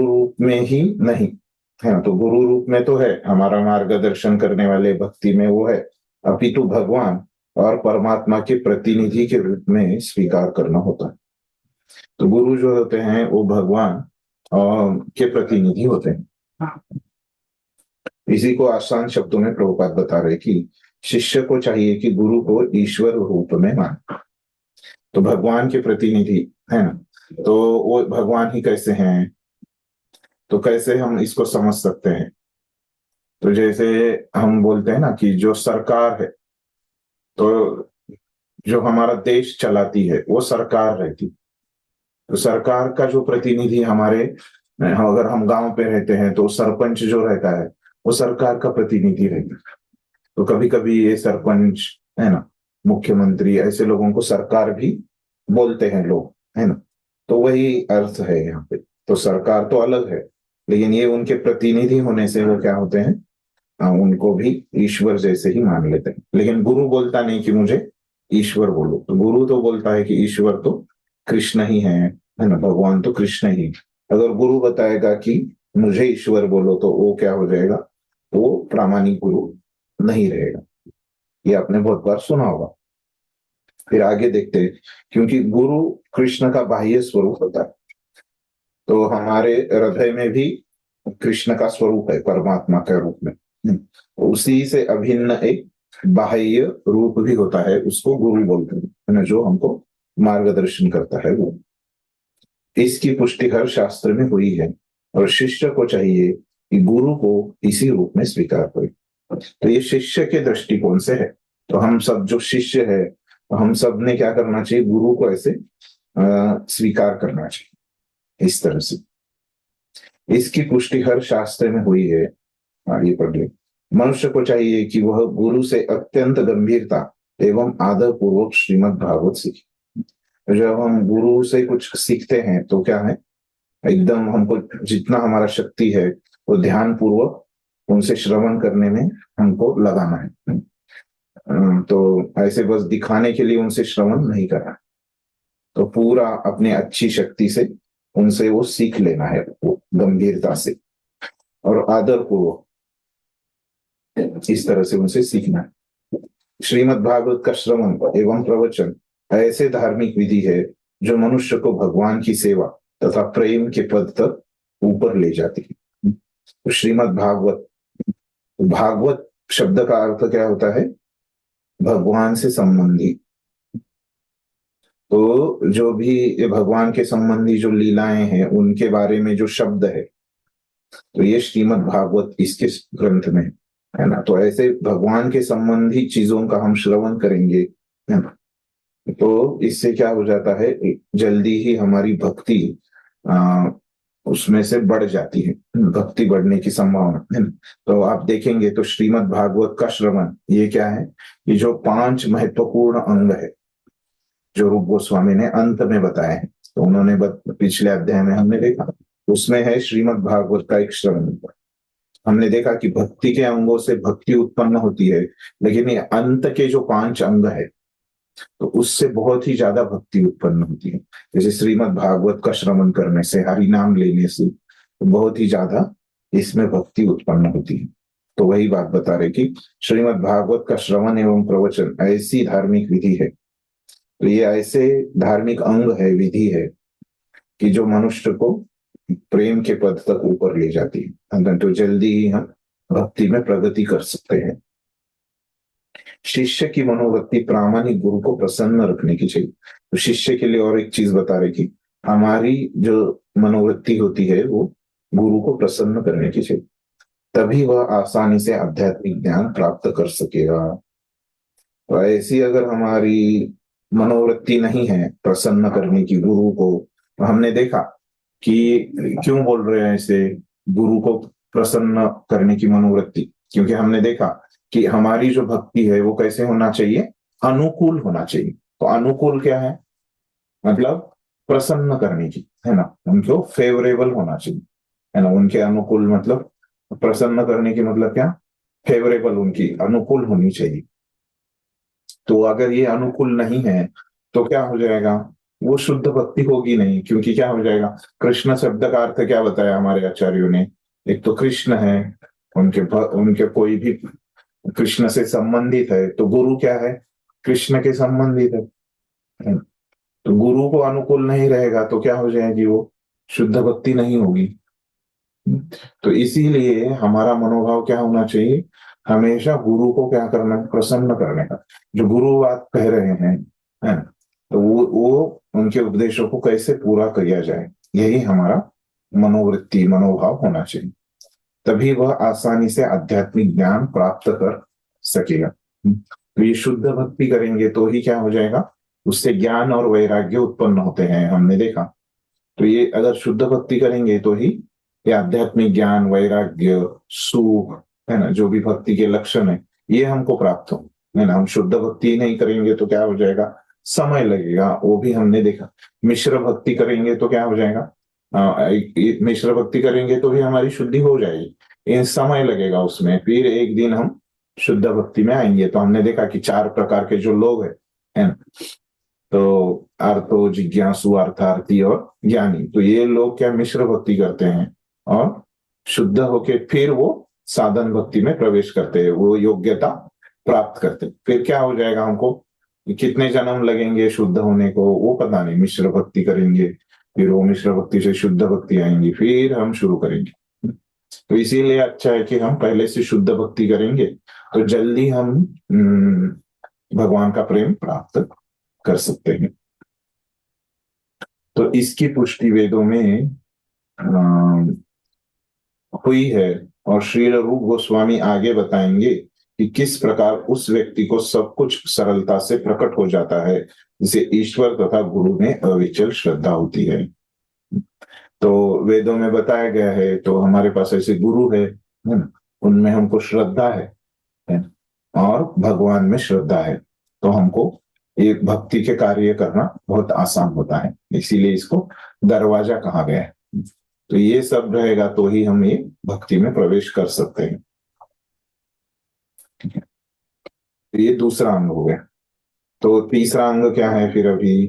रूप में ही नहीं, है ना, तो गुरु रूप में तो है, हमारा मार्गदर्शन करने वाले भक्ति में वो है, अपितु भगवान और परमात्मा के प्रतिनिधि के रूप में स्वीकार करना होता है। तो गुरु जो होते हैं वो भगवान के प्रतिनिधि होते हैं। इसी को आसान शब्दों में प्रभुपाद बता रहे कि शिष्य को चाहिए कि गुरु को ईश्वर रूप में माने। तो भगवान के प्रतिनिधि, है ना, तो वो भगवान ही कैसे हैं? तो कैसे हम इसको समझ सकते हैं? तो जैसे हम बोलते हैं ना कि जो सरकार है, तो जो हमारा देश चलाती है वो सरकार रहती। तो सरकार का जो प्रतिनिधि हमारे, अगर हम गांव पे रहते हैं तो सरपंच जो रहता है वो सरकार का प्रतिनिधि रहता है। तो कभी कभी ये सरपंच, है ना, मुख्यमंत्री, ऐसे लोगों को सरकार भी बोलते हैं लोग, है ना। तो वही अर्थ है यहाँ पे। तो सरकार तो अलग है, लेकिन ये उनके प्रतिनिधि होने से वो क्या होते हैं, उनको भी ईश्वर जैसे ही मान लेते हैं। लेकिन गुरु बोलता नहीं कि मुझे ईश्वर बोलो, तो गुरु तो बोलता है कि ईश्वर तो कृष्ण ही है ना, भगवान तो कृष्ण ही। अगर गुरु बताएगा कि मुझे ईश्वर बोलो तो वो क्या हो जाएगा? वो प्रामाणिक गुरु नहीं रहेगा। ये आपने बहुत बार सुना होगा। फिर आगे देखते हैं, क्योंकि गुरु कृष्ण का बाह्य स्वरूप होता है, तो हमारे हृदय में भी कृष्ण का स्वरूप है परमात्मा के रूप में। उसी से अभिन्न एक बाह्य रूप भी होता है, उसको गुरु बोलते हैं, है ना, जो हमको मार्गदर्शन करता है वो। इसकी पुष्टि हर शास्त्र में हुई है और शिष्य को चाहिए कि गुरु को इसी रूप में स्वीकार करे। तो ये शिष्य के दृष्टिकोण से है। तो हम सब जो शिष्य है, हम सब ने क्या करना चाहिए? गुरु को ऐसे स्वीकार करना चाहिए, इस तरह से। इसकी पुष्टि हर शास्त्र में हुई है। आगे पढ़ ले। मनुष्य को चाहिए कि वह गुरु से अत्यंत गंभीरता एवं आदर पूर्वक श्रीमद् भागवत सीखे। जब हम गुरु से कुछ सीखते हैं तो क्या है, एकदम हमको जितना हमारा शक्ति है वो ध्यान पूर्वक उनसे श्रवण करने में हमको लगाना है। तो ऐसे बस दिखाने के लिए उनसे श्रवण नहीं करना, तो पूरा अपने अच्छी शक्ति से उनसे वो सीख लेना है, वो गंभीरता से और आदर पूर्वक इस तरह से उनसे सीखना है। श्रीमद् भागवत का श्रवण एवं प्रवचन ऐसे धार्मिक विधि है जो मनुष्य को भगवान की सेवा तथा प्रेम के पद तक ऊपर ले जाती है। तो श्रीमद् भागवत, भागवत शब्द का अर्थ क्या होता है? भगवान से संबंधी। तो जो भी भगवान के संबंधी जो लीलाएं हैं उनके बारे में जो शब्द है, तो ये श्रीमद् भागवत इसके ग्रंथ में है ना। तो ऐसे भगवान के संबंधी चीजों का हम श्रवण करेंगे, है ना, तो इससे क्या हो जाता है, जल्दी ही हमारी भक्ति उसमें से बढ़ जाती है, भक्ति बढ़ने की संभावना है। तो आप देखेंगे तो श्रीमद् भागवत का श्रवण ये क्या है, ये जो 5 महत्वपूर्ण अंग है जो रूप गोस्वामी ने अंत में बताए हैं। तो उन्होंने पिछले अध्याय में हमने देखा, उसमें है श्रीमद् भागवत का एक श्रवण। हमने देखा कि भक्ति के अंगों से भक्ति उत्पन्न होती है, लेकिन ये अंत के जो 5 अंग है तो उससे बहुत ही ज्यादा भक्ति उत्पन्न होती है। जैसे श्रीमद् भागवत का श्रवण करने से, हरि नाम लेने से तो बहुत ही ज्यादा इसमें भक्ति उत्पन्न होती है। तो वही बात बता रहे कि श्रीमद् भागवत का श्रवण एवं प्रवचन ऐसी धार्मिक विधि है। तो ये ऐसे धार्मिक अंग है, विधि है कि जो मनुष्य को प्रेम के पद तक ऊपर ले जाती है, तो जल्दी ही हम भक्ति में प्रगति कर सकते हैं। शिष्य की मनोवृत्ति प्रामाणिक गुरु को प्रसन्न रखने की चाहिए। तो शिष्य के लिए और एक चीज बता रहे कि हमारी जो मनोवृत्ति होती है वो गुरु को प्रसन्न करने की चाहिए, तभी वह आसानी से आध्यात्मिक ज्ञान प्राप्त कर सकेगा। तो ऐसी अगर हमारी मनोवृत्ति नहीं है प्रसन्न करने की गुरु को, तो हमने देखा कि क्यों बोल रहे हैं इसे गुरु को प्रसन्न करने की मनोवृत्ति, क्योंकि हमने देखा कि हमारी जो भक्ति है वो कैसे होना चाहिए, अनुकूल होना चाहिए। तो अनुकूल क्या है, मतलब प्रसन्न करने की, है ना, उनको फेवरेबल होना चाहिए, है ना, उनके अनुकूल मतलब प्रसन्न करने की मतलब क्या, फेवरेबल, उनकी अनुकूल होनी चाहिए। तो अगर ये अनुकूल नहीं है तो क्या हो जाएगा, वो शुद्ध भक्ति होगी नहीं, क्योंकि क्या हो जाएगा, कृष्ण शब्द का अर्थ क्या बताया हमारे आचार्यों ने, एक तो कृष्ण है, उनके कोई भी कृष्ण से संबंधित है, तो गुरु क्या है, कृष्ण के संबंधित है। तो गुरु को अनुकूल नहीं रहेगा तो क्या हो जाएगी, वो शुद्ध भक्ति नहीं होगी। तो इसीलिए हमारा मनोभाव क्या होना चाहिए, हमेशा गुरु को क्या करना, प्रसन्न करने का। जो गुरु बात कह रहे हैं, है ना, तो वो उनके उपदेशों को कैसे पूरा किया जाए, यही हमारा मनोवृत्ति मनोभाव होना चाहिए, तभी वह आसानी से आध्यात्मिक ज्ञान प्राप्त कर सकेगा। तो ये शुद्ध भक्ति करेंगे तो ही क्या हो जाएगा, उससे ज्ञान और वैराग्य उत्पन्न होते हैं, हमने देखा। तो ये अगर शुद्ध भक्ति करेंगे तो ही ये आध्यात्मिक ज्ञान, वैराग्य, सुख, है ना, जो भी भक्ति के लक्षण है ये हमको प्राप्त हो, है ना। हम शुद्ध भक्ति नहीं करेंगे तो क्या हो जाएगा, समय लगेगा, वो भी हमने देखा। मिश्र भक्ति करेंगे तो क्या हो जाएगा, मिश्र भक्ति करेंगे तो भी हमारी शुद्धि हो जाएगी, इन समय लगेगा उसमें, फिर एक दिन हम शुद्ध भक्ति में आएंगे। तो हमने देखा कि 4 प्रकार के जो लोग है ना, तो आर्तो, जिज्ञासु, अर्थार्थी और ज्ञानी। तो ये लोग क्या मिश्र भक्ति करते हैं और शुद्ध होके फिर वो साधन भक्ति में प्रवेश करते हैं, वो योग्यता प्राप्त करते हैं। फिर क्या हो जाएगा, हमको कितने जन्म लगेंगे शुद्ध होने को वो पता नहीं, मिश्र भक्ति करेंगे, फिर वो मिश्र भक्ति से शुद्ध भक्ति आएंगी, फिर हम शुरू करेंगे। तो इसीलिए अच्छा है कि हम पहले से शुद्ध भक्ति करेंगे तो जल्दी हम भगवान का प्रेम प्राप्त कर सकते हैं। तो इसकी पुष्टि वेदों में हुई है, और श्री रूप गोस्वामी आगे बताएंगे कि किस प्रकार उस व्यक्ति को सब कुछ सरलता से प्रकट हो जाता है, जिसे ईश्वर तथा गुरु में अविचल श्रद्धा होती है। तो वेदों में बताया गया है, तो हमारे पास ऐसे गुरु है ना, उनमें हमको श्रद्धा है और भगवान में श्रद्धा है, तो हमको ये भक्ति के कार्य करना बहुत आसान होता है, इसीलिए इसको दरवाजा कहा गया है। तो ये सब रहेगा तो ही हम ये भक्ति में प्रवेश कर सकते हैं। तो ये दूसरा अंग हो गया। तो तीसरा अंग क्या है फिर अभी,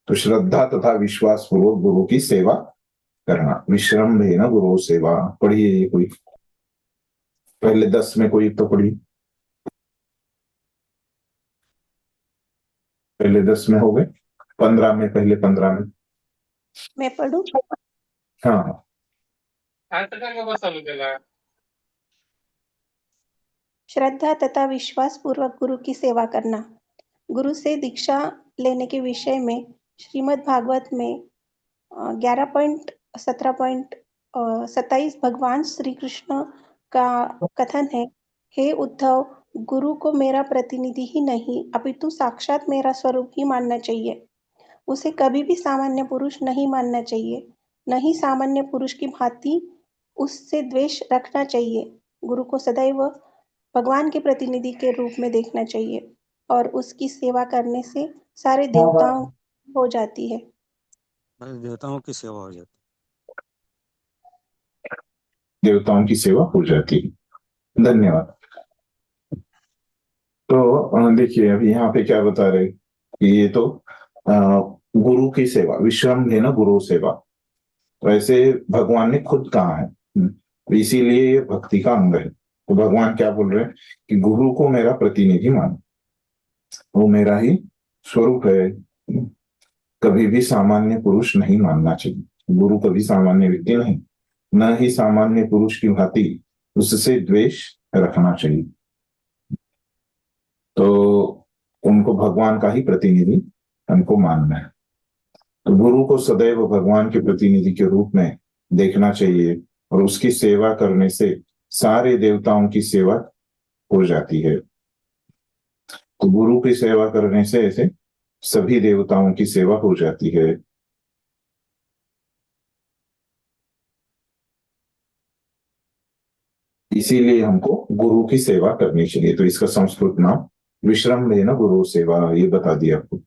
तो श्रद्धा तथा विश्वास पूर्वक गुरु की सेवा करना, विश्रम्भेन गुरु सेवा। पढ़िए ये कोई पहले 10 में कोई तो पढ़िए, पहले 10 में हो गए, 15 में, पहले 15 में। मैं पढ़ूं? हाँ, श्रद्धा तथा विश्वास पूर्वक गुरु की सेवा करना। गुरु से दीक्षा लेने के विषय में श्रीमद् भागवत में 11.17.27 भगवान श्री कृष्ण का कथन है, हे उद्धव, गुरु को मेरा प्रतिनिधि ही नहीं अपितु साक्षात मेरा स्वरूप ही मानना चाहिए। उसे कभी भी सामान्य पुरुष नहीं मानना चाहिए, न ही सामान्य पुरुष की भांति उससे द्वेष रखना चाहिए। गुरु को सदैव भगवान के प्रतिनिधि के रूप में देखना चाहिए और उसकी सेवा करने से सारे देवताओं हो जाती है। देवताओं की सेवा हो जाती है, देवताओं की सेवा हो जाती है। धन्यवाद। तो देखिए अभी यहाँ पे क्या बता रहे कि ये तो गुरु की सेवा, विश्रम्भेन गुरु सेवा, तो ऐसे भगवान ने खुद कहा है, तो इसीलिए ये भक्ति का अंग है। तो भगवान क्या बोल रहे हैं कि गुरु को मेरा प्रतिनिधि मानो, वो मेरा ही स्वरूप है। कभी भी सामान्य पुरुष नहीं मानना चाहिए। गुरु कभी सामान्य व्यक्ति नहीं, न ही सामान्य पुरुष की भांति उससे द्वेष रखना चाहिए। तो उनको भगवान का ही प्रतिनिधि हमको मानना है। तो गुरु को सदैव भगवान के प्रतिनिधि के रूप में देखना चाहिए और उसकी सेवा करने से सारे देवताओं की सेवा हो जाती है। तो गुरु की सेवा करने से ऐसे सभी देवताओं की सेवा हो जाती है। इसीलिए हमको गुरु की सेवा करनी चाहिए। तो इसका संस्कृत नाम विश्रम्भेन गुरु सेवा, ये बता दिया आपको।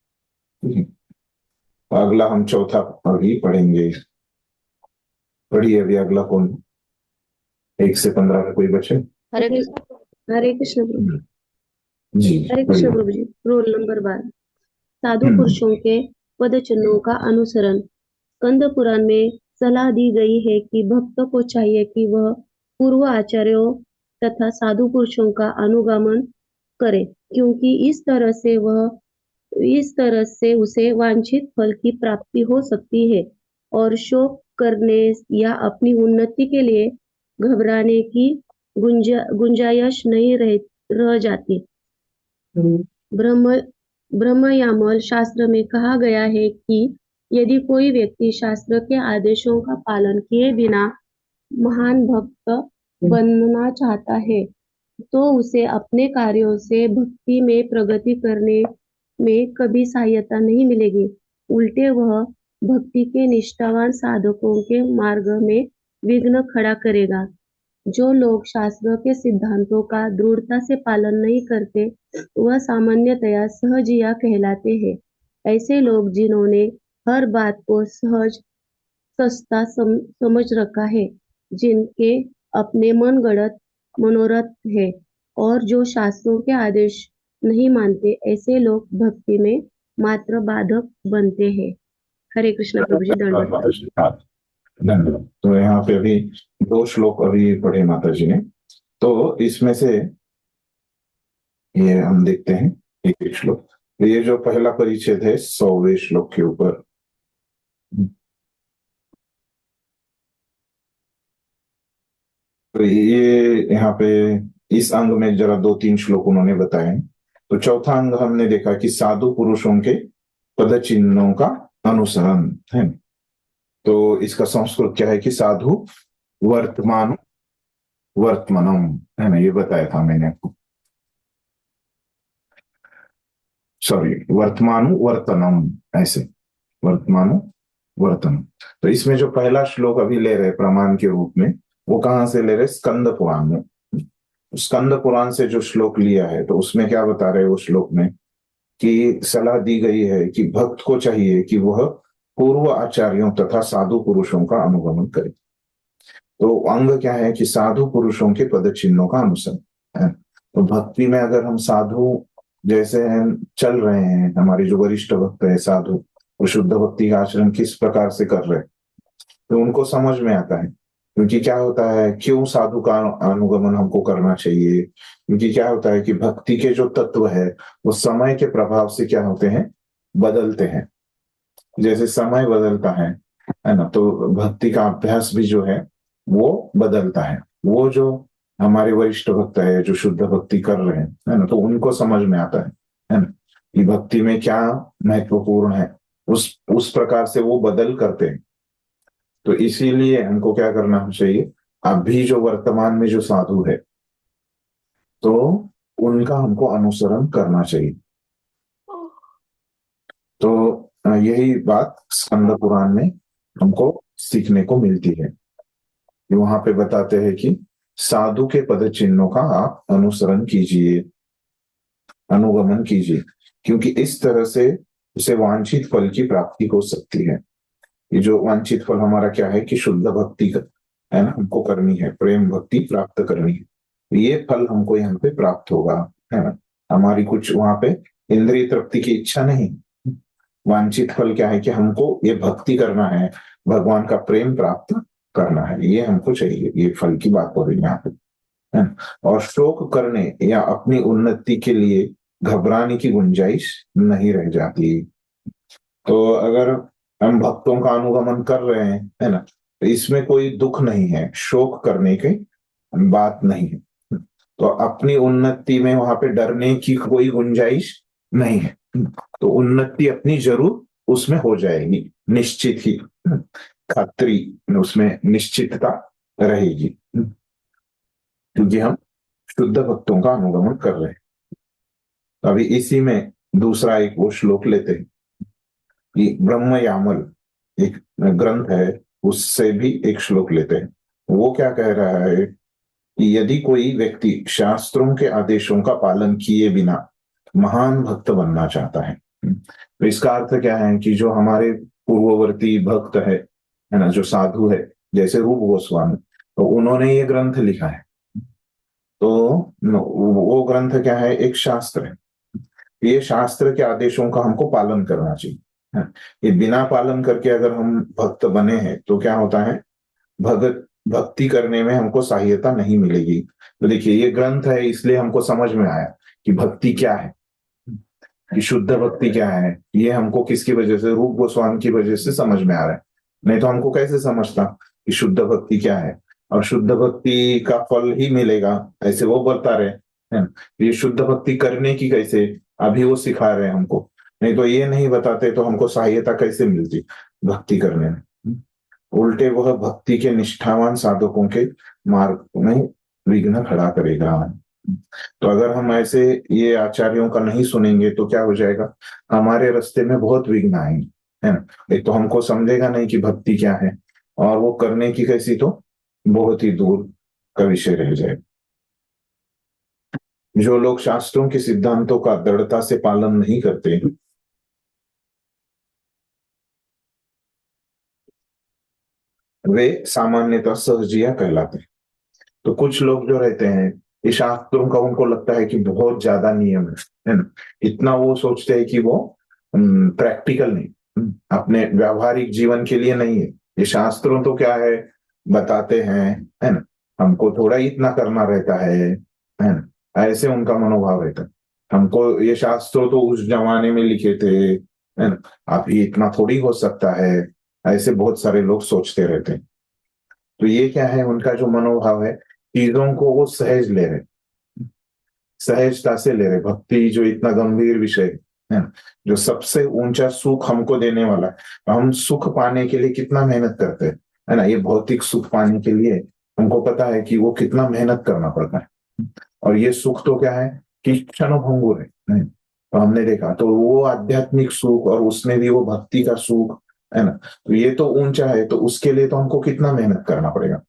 अगला हम चौथा अभी पढ़ेंगे। पढ़िए अभी अगला कौन, 1 से 15 में कोई बचे? हरे कृष्ण प्रभु। जी हरे कृष्ण प्रभु जी। Roll number 12। साधु पुरुषों के पद चिन्हों का अनुसरण। स्कंद पुराण में सलाह दी गई है कि भक्त को चाहिए कि वह पूर्व आचार्यों तथा साधु पुरुषों का अनुगमन करे, क्योंकि इस तरह से उसे वांछित फल की प्राप्ति हो सकती है और शोक करने या अपनी उन्नति के लिए घबराने की गुंजाइश नहीं रह जाती। ब्रह्मयामल शास्त्र में कहा गया है कि यदि कोई व्यक्ति शास्त्र के आदेशों का पालन किए बिना महान भक्त बनना चाहता है तो उसे अपने कार्यों से भक्ति में प्रगति करने में कभी सहायता नहीं मिलेगी। उल्टे वह भक्ति के निष्ठावान साधकों के मार्ग में विघ्न खड़ा करेगा। जो लोग शास्त्र के सिद्धांतों का दृढ़ता से पालन नहीं करते वह सामान्यतया सहजिया कहलाते हैं। ऐसे लोग जिन्होंने हर बात को सहज सस्ता समझ रखा है, जिनके अपने मनगढ़ंत मनोरथ है और जो शास्त्रों के आदेश नहीं मानते, ऐसे लोग भक्ति में मात्र बाधक बनते हैं। हरे कृष्ण प्रभु जी। धन्यवाद। तो यहाँ पे अभी 2 श्लोक अभी पढ़े माता जी ने, तो इसमें से ये हम देखते हैं एक श्लोक। ये जो पहला परिच्छेद है 100वें श्लोक के ऊपर, तो ये यहाँ पे इस अंग में जरा 2-3 श्लोक उन्होंने बताए। तो चौथा अंग हमने देखा कि साधु पुरुषों के पद चिन्हों का अनुसरण है। तो इसका संस्कृत क्या है कि साधु वर्तमानम है ना, ये बताया था मैंने आपको। सॉरी, वर्तनम, ऐसे वर्तनम। तो इसमें जो पहला श्लोक अभी ले रहे प्रमाण के रूप में, वो कहाँ से ले रहे? स्कंद पुराण में। स्कंद पुराण से जो श्लोक लिया है, तो उसमें क्या बता रहे वो श्लोक में कि सलाह दी गई है कि भक्त को चाहिए कि वह पूर्व आचार्यों तथा साधु पुरुषों का अनुगमन करे। तो अंग क्या है कि साधु पुरुषों के पद चिन्हों का अनुसरण है। तो भक्ति में अगर हम साधु जैसे चल रहे हैं, हमारे जो वरिष्ठ भक्त है साधु, वो शुद्ध भक्ति का आचरण किस प्रकार से कर रहे हैं, तो उनको समझ में आता है। क्योंकि क्या होता है, क्यों साधु का अनुगमन हमको करना चाहिए? क्योंकि क्या होता है कि भक्ति के जो तत्व है वो समय के प्रभाव से क्या होते हैं, बदलते हैं। जैसे समय बदलता है ना, तो भक्ति का अभ्यास भी जो है वो बदलता है। वो जो हमारे वरिष्ठ भक्त है, जो शुद्ध भक्ति कर रहे हैं, है ना, तो उनको समझ में आता है ना, कि भक्ति में क्या महत्वपूर्ण है, उस प्रकार से वो बदल करते हैं। तो इसीलिए हमको क्या करना चाहिए, अभी जो वर्तमान में जो साधु है तो उनका हमको अनुसरण करना चाहिए। तो यही बात स्कंद पुराण में हमको सीखने को मिलती है। वहां पे बताते हैं कि साधु के पद चिन्हों का आप अनुसरण कीजिए, अनुगमन कीजिए, क्योंकि इस तरह से उसे वांछित फल की प्राप्ति हो सकती है। ये जो वांछित फल हमारा क्या है कि शुद्ध भक्ति का है ना, हमको करनी है, प्रेम भक्ति प्राप्त करनी है। ये फल हमको यहाँ पे प्राप्त होगा, है ना। हमारी कुछ वहां पे इंद्रिय तृप्ति की इच्छा नहीं, वांछित फल क्या है कि हमको ये भक्ति करना है, भगवान का प्रेम प्राप्त करना है, ये हमको चाहिए। ये फल की बात हो रही है यहाँ पे, है ना। और शोक करने या अपनी उन्नति के लिए घबराने की गुंजाइश नहीं रह जाती। तो अगर हम भक्तों का अनुगमन कर रहे हैं, है ना, तो इसमें कोई दुख नहीं है, शोक करने की बात नहीं है। तो अपनी उन्नति में वहां पे डरने की कोई गुंजाइश नहीं है। तो उन्नति अपनी जरूर उसमें हो जाएगी, निश्चित ही। खात्री उसमें निश्चितता रहेगी, क्योंकि हम शुद्ध भक्तों का अनुगमन कर रहे हैं। तो अभी इसी में दूसरा एक वो श्लोक लेते हैं कि ब्रह्म यामल एक ग्रंथ है, उससे भी एक श्लोक लेते हैं। वो क्या कह रहा है कि यदि कोई व्यक्ति शास्त्रों के आदेशों का पालन किए बिना महान भक्त बनना चाहता है, तो इसका अर्थ क्या है कि जो हमारे पूर्ववर्ती भक्त है ना, जो साधु है, जैसे रूप गोस्वामी, तो उन्होंने ये ग्रंथ लिखा है। तो वो ग्रंथ क्या है, एक शास्त्र है। ये शास्त्र के आदेशों का हमको पालन करना चाहिए, है। ये बिना पालन करके अगर हम भक्त बने हैं तो क्या होता है, भक्ति करने में हमको सहायता नहीं मिलेगी। तो देखिए, ये ग्रंथ है, इसलिए हमको समझ में आया कि भक्ति क्या है, कि शुद्ध भक्ति क्या है। ये हमको किसकी वजह से, रूप गोस्वामी की वजह से समझ में आ रहा है। नहीं तो हमको कैसे समझता कि शुद्ध भक्ति क्या है, और शुद्ध भक्ति का फल ही मिलेगा, ऐसे वो बता रहे हैं। ये शुद्ध भक्ति करने की कैसे, अभी वो सिखा रहे हैं हमको। नहीं तो ये नहीं बताते तो हमको सहायता कैसे मिलती भक्ति करने में। उल्टे वह भक्ति के निष्ठावान साधकों के मार्ग में विघ्न खड़ा करेगा। तो अगर हम ऐसे ये आचार्यों का नहीं सुनेंगे तो क्या हो जाएगा, हमारे रास्ते में बहुत विघ्न आएंगे, है ना। एक तो हमको समझेगा नहीं कि भक्ति क्या है, और वो करने की कैसी तो बहुत ही दूर का विषय रह जाए। जो लोग शास्त्रों के सिद्धांतों का दृढ़ता से पालन नहीं करते, वे सामान्यतः सहजिया कहलाते हैं। तो कुछ लोग जो रहते हैं, ये शास्त्रों का उनको लगता है कि बहुत ज्यादा नियम है ना, इतना वो सोचते हैं कि वो प्रैक्टिकल नहीं, अपने व्यावहारिक जीवन के लिए नहीं है। ये शास्त्रों तो क्या है, बताते हैं, है ना, हमको थोड़ा ही इतना करना रहता है ना, ऐसे उनका मनोभाव रहता है। हमको ये शास्त्रों तो उस जमाने में लिखे थे, है ना, अभी इतना थोड़ी हो सकता है, ऐसे बहुत सारे लोग सोचते रहते हैं। तो ये क्या है, उनका जो मनोभाव है, चीजों को वो सहज ले रहे, सहजता से ले रहे। भक्ति जो इतना गंभीर विषय है ना, जो सबसे ऊंचा सुख हमको देने वाला है, हम सुख पाने के लिए कितना मेहनत करते हैं, है ना। ये भौतिक सुख पाने के लिए हमको पता है कि वो कितना मेहनत करना पड़ता है, और ये सुख तो क्या है कि क्षणभंगुर है, नहीं? तो हमने देखा, तो वो आध्यात्मिक सुख और उसमें भी वो भक्ति का सुख, है ना, तो ये तो ऊंचा है, तो उसके लिए तो हमको कितना मेहनत करना पड़ेगा।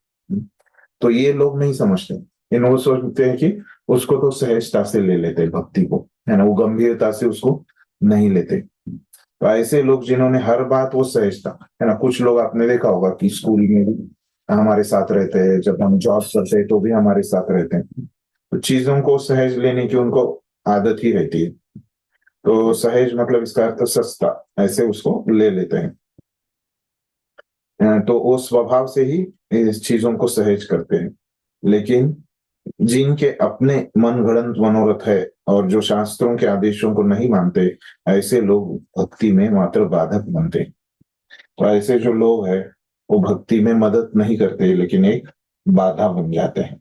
तो ये लोग नहीं समझते, इन वो सोचते हैं कि उसको तो सहजता से ले लेते भक्ति को, है ना, वो गंभीरता से उसको नहीं लेते। तो ऐसे लोग जिन्होंने हर बात वो सहजता, है ना, कुछ लोग आपने देखा होगा कि स्कूल में भी हमारे साथ रहते हैं, जब हम जॉब करते हैं तो भी हमारे साथ रहते हैं। तो चीजों को सहज लेने की उनको आदत ही रहती है। तो सहज मतलब इसका अर्थ सस्ता, ऐसे उसको ले लेते हैं। तो वो स्वभाव से ही इस चीजों को सहज करते हैं। लेकिन जिनके अपने मनगढ़ंत मनोरथ है और जो शास्त्रों के आदेशों को नहीं मानते, ऐसे लोग भक्ति में मात्र बाधक बनते। तो ऐसे जो लोग हैं वो भक्ति में मदद नहीं करते, लेकिन एक बाधा बन जाते हैं।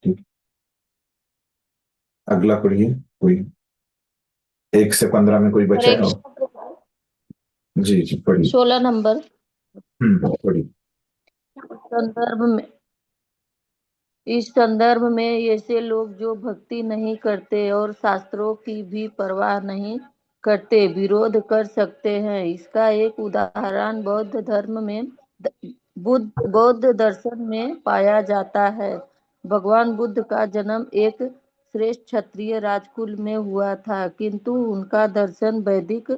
ठीक, अगला पढ़िए। कोई 1 से 15 में कोई बचा हरे है? कृष्ण प्रभु। जी जी पढ़िए। 16 नंबर पढ़िए। संदर्भ में, इस संदर्भ में ऐसे लोग जो भक्ति नहीं करते और शास्त्रों की भी परवाह नहीं करते विरोध कर सकते हैं। इसका एक उदाहरण बौद्ध धर्म में बौद्ध दर्शन में पाया जाता है। भगवान बुद्ध का जन्म एक श्रेष्ठ क्षत्रिय राजकुल में हुआ था, किंतु उनका दर्शन वैदिक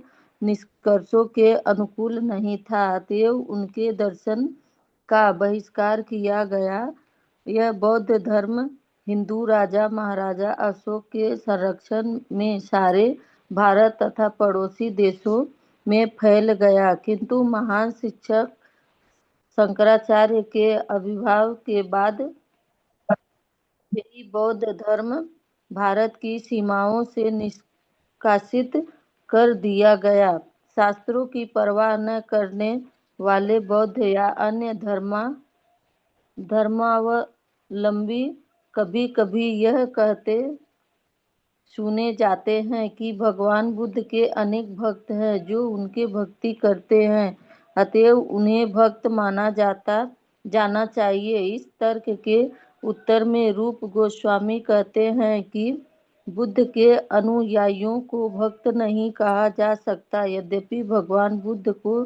निष्कर्षों के अनुकूल नहीं था, अतएव उनके दर्शन का बहिष्कार किया गया। यह बौद्ध धर्म हिंदू राजा महाराजा अशोक के संरक्षण में सारे भारत तथा पड़ोसी देशों में फैल गया, किंतु महान शिक्षक शंकराचार्य के आविर्भाव के बाद यही बौद्ध धर्म भारत की सीमाओं से निष्कासित कर दिया गया। शास्त्रों की परवाह न करने वाले बौद्ध या अन्य धर्मावलंबी कभी कभी यह कहते सुने जाते हैं कि भगवान बुद्ध के अनेक भक्त हैं जो उनके भक्ति करते हैं, अतएव उन्हें भक्त माना जाना चाहिए। इस तर्क के उत्तर में रूप गोस्वामी कहते हैं कि बुद्ध के अनुयायियों को भक्त नहीं कहा जा सकता। यद्यपि भगवान बुद्ध को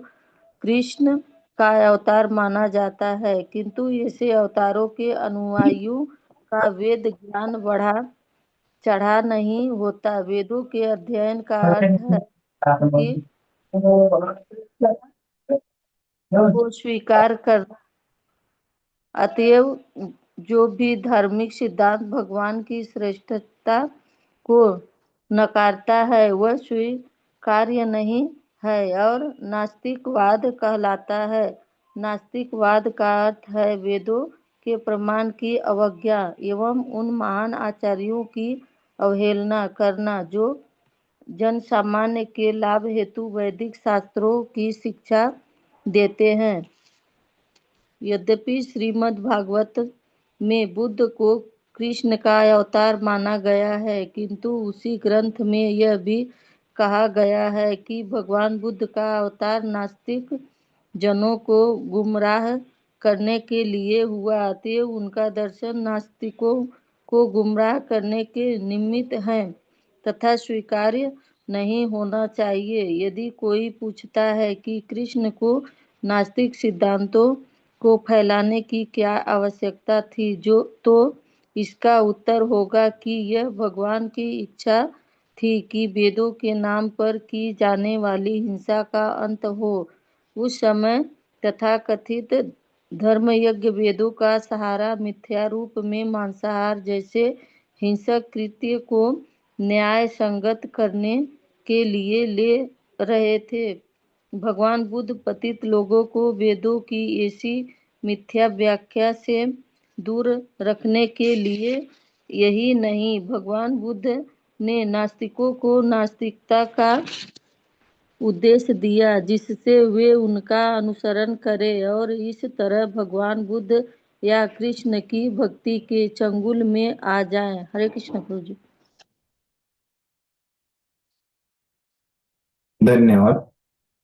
कृष्ण का अवतार माना जाता है, किंतु ऐसे अवतारों के अनुयायियों का वेद ज्ञान बढ़ा चढ़ा नहीं होता। वेदों के अध्ययन का अर्थ है कि को स्वीकार करना। अतएव जो भी धार्मिक सिद्धांत भगवान की श्रेष्ठता को नकारता है वह स्वीकार्य नहीं है और नास्तिकवाद कहलाता है। नास्तिकवाद का अर्थ है वेदों के प्रमाण की अवज्ञा एवं उन महान आचार्यों की अवहेलना करना जो जनसामान्य के लाभ हेतु वैदिक शास्त्रों की शिक्षा देते हैं। यद्यपि श्रीमद् भागवत में बुद्ध को कृष्ण का अवतार माना गया है, किंतु उसी ग्रंथ में यह भी कहा गया है कि भगवान बुद्ध का अवतार नास्तिक जनों को गुमराह करने के लिए हुआ। अतएव उनका दर्शन नास्तिकों को गुमराह करने के निमित्त है तथा स्वीकार्य नहीं होना चाहिए। यदि कोई पूछता है कि कृष्ण को नास्तिक सिद्धांतों को फैलाने की क्या आवश्यकता थी, तो इसका उत्तर होगा कि यह भगवान की इच्छा थी कि वेदों के नाम पर की जाने वाली हिंसा का अंत हो। उस समय तथाकथित धर्मयज्ञ वेदों का सहारा मिथ्या रूप में मांसाहार जैसे हिंसक कृत्य को न्याय संगत करने के लिए ले रहे थे। भगवान बुद्ध पतित लोगों को वेदों की ऐसी मिथ्या व्याख्या से दूर रखने के लिए यही नहीं, भगवान बुद्ध ने नास्तिकों को नास्तिकता का उद्देश्य दिया जिससे वे उनका अनुसरण करें और इस तरह भगवान बुद्ध या कृष्ण की भक्ति के चंगुल में आ जाएं। हरे कृष्ण प्रभु जी। धन्यवाद।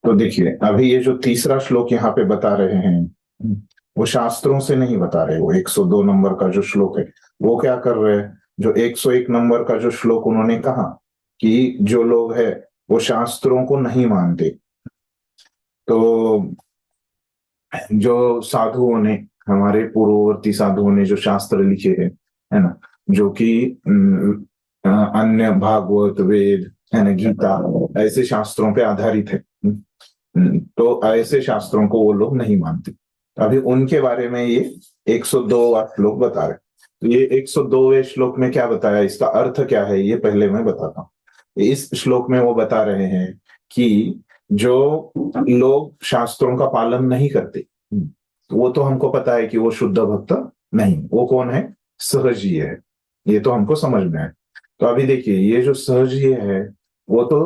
तो देखिए, अभी ये जो तीसरा श्लोक यहाँ पे बता रहे हैं वो शास्त्रों से नहीं बता रहे। वो 102 नंबर का जो श्लोक है वो क्या कर रहे हैं, जो 101 नंबर का जो श्लोक उन्होंने कहा कि जो लोग है वो शास्त्रों को नहीं मानते, तो जो साधुओं ने, हमारे पूर्ववर्ती साधुओं ने जो शास्त्र लिखे हैं, है ना, जो कि अन्य भागवत, वेद, है ना, गीता, ऐसे शास्त्रों पे आधारित है, तो ऐसे शास्त्रों को वो लोग नहीं मानते। अभी उनके बारे में ये 102वां श्लोक बता रहे। तो ये 102वें श्लोक में क्या बताया, इसका अर्थ क्या है, ये पहले मैं बताता हूँ। इस श्लोक में वो बता रहे हैं कि जो लोग शास्त्रों का पालन नहीं करते, वो तो हमको पता है कि वो शुद्ध भक्त नहीं। वो कौन है? सहजीय है। ये तो हमको समझ में आए। तो अभी देखिए, ये जो सहजीय है वो तो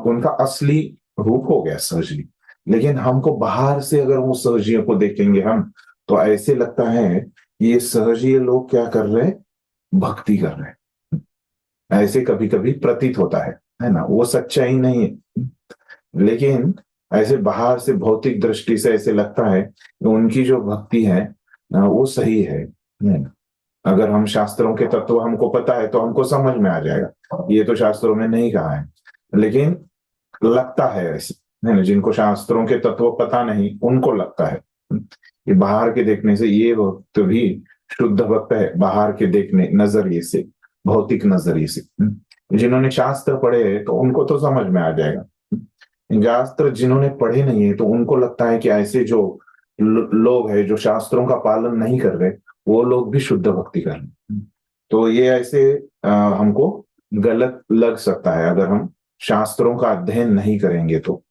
उनका असली रूप हो गया सहजीय, लेकिन हमको बाहर से अगर वो सहजीय को देखेंगे हम, तो ऐसे लगता है कि ये सहजीय लोग क्या कर रहे हैं, भक्ति कर रहे हैं, ऐसे कभी कभी प्रतीत होता है ना। वो सच्चाई नहीं है, लेकिन ऐसे बाहर से भौतिक दृष्टि से ऐसे लगता है कि उनकी जो भक्ति है वो सही है ना। अगर हम शास्त्रों के तत्व हमको पता है तो हमको समझ में आ जाएगा, ये तो शास्त्रों में नहीं कहा है, लेकिन लगता है ऐसे, है ना। जिनको शास्त्रों के तत्व पता नहीं उनको लगता है कि बाहर के देखने से ये भक्त भी शुद्ध भक्त है, बाहर के देखने नजरिए से, भौतिक नजरिए से। जिन्होंने शास्त्र पढ़े हैं तो उनको तो समझ में आ जाएगा। शास्त्र जिन्होंने पढ़े नहीं है तो उनको लगता है कि ऐसे जो लोग हैं जो शास्त्रों का पालन नहीं कर रहे, वो लोग भी शुद्ध भक्ति कर रहे। तो ये ऐसे हमको गलत लग सकता है अगर हम शास्त्रों का अध्ययन नहीं करेंगे तो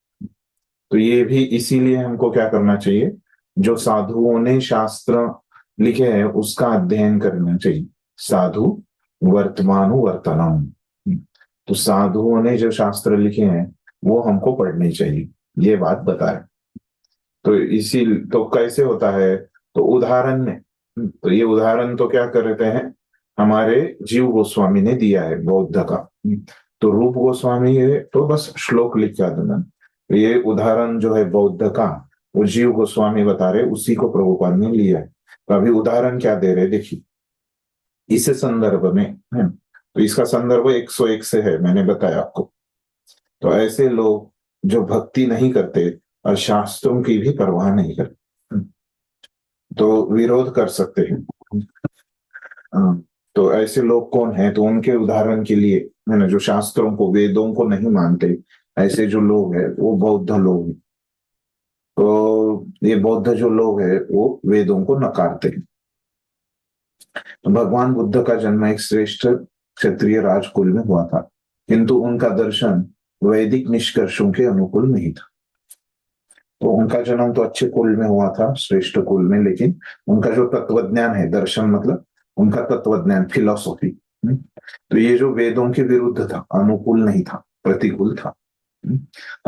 ये भी इसीलिए हमको क्या करना चाहिए, जो साधुओं ने शास्त्र लिखे हैं उसका अध्ययन करना चाहिए। साधु वर्तमानु वर्तनम, तो साधुओं ने जो शास्त्र लिखे हैं वो हमको पढ़ने चाहिए, ये बात बताए। तो इसी तो कैसे होता है, तो उदाहरण में, तो ये उदाहरण तो क्या करते हैं, हमारे जीव गोस्वामी ने दिया है बौद्ध का। तो रूप गोस्वामी है तो बस श्लोक लिख कर देना, ये उदाहरण जो है बौद्ध का वो जीव गोस्वामी बता रहे, उसी को प्रभुपाद ने लिया है। तो अभी उदाहरण क्या दे रहे देखिए इस संदर्भ में है। तो इसका संदर्भ 101 से है, मैंने बताया आपको। तो ऐसे लोग जो भक्ति नहीं करते और शास्त्रों की भी परवाह नहीं करते तो विरोध कर सकते हैं। तो ऐसे लोग कौन हैं, तो उनके उदाहरण के लिए है ना, जो शास्त्रों को वेदों को नहीं मानते, ऐसे जो लोग हैं वो बौद्ध लोग हैं। तो ये बौद्ध जो लोग हैं वो वेदों को नकारते हैं। तो भगवान बुद्ध का जन्म एक श्रेष्ठ क्षत्रिय राजकुल में हुआ था, किंतु उनका दर्शन वैदिक निष्कर्षों के अनुकूल नहीं था। तो उनका जन्म तो अच्छे कुल में हुआ था, श्रेष्ठ कुल में, लेकिन उनका जो तत्वज्ञान है, दर्शन मतलब उनका तत्वज्ञान, फिलॉसफी, तो ये जो वेदों के विरुद्ध था, अनुकूल नहीं था, प्रतिकूल था।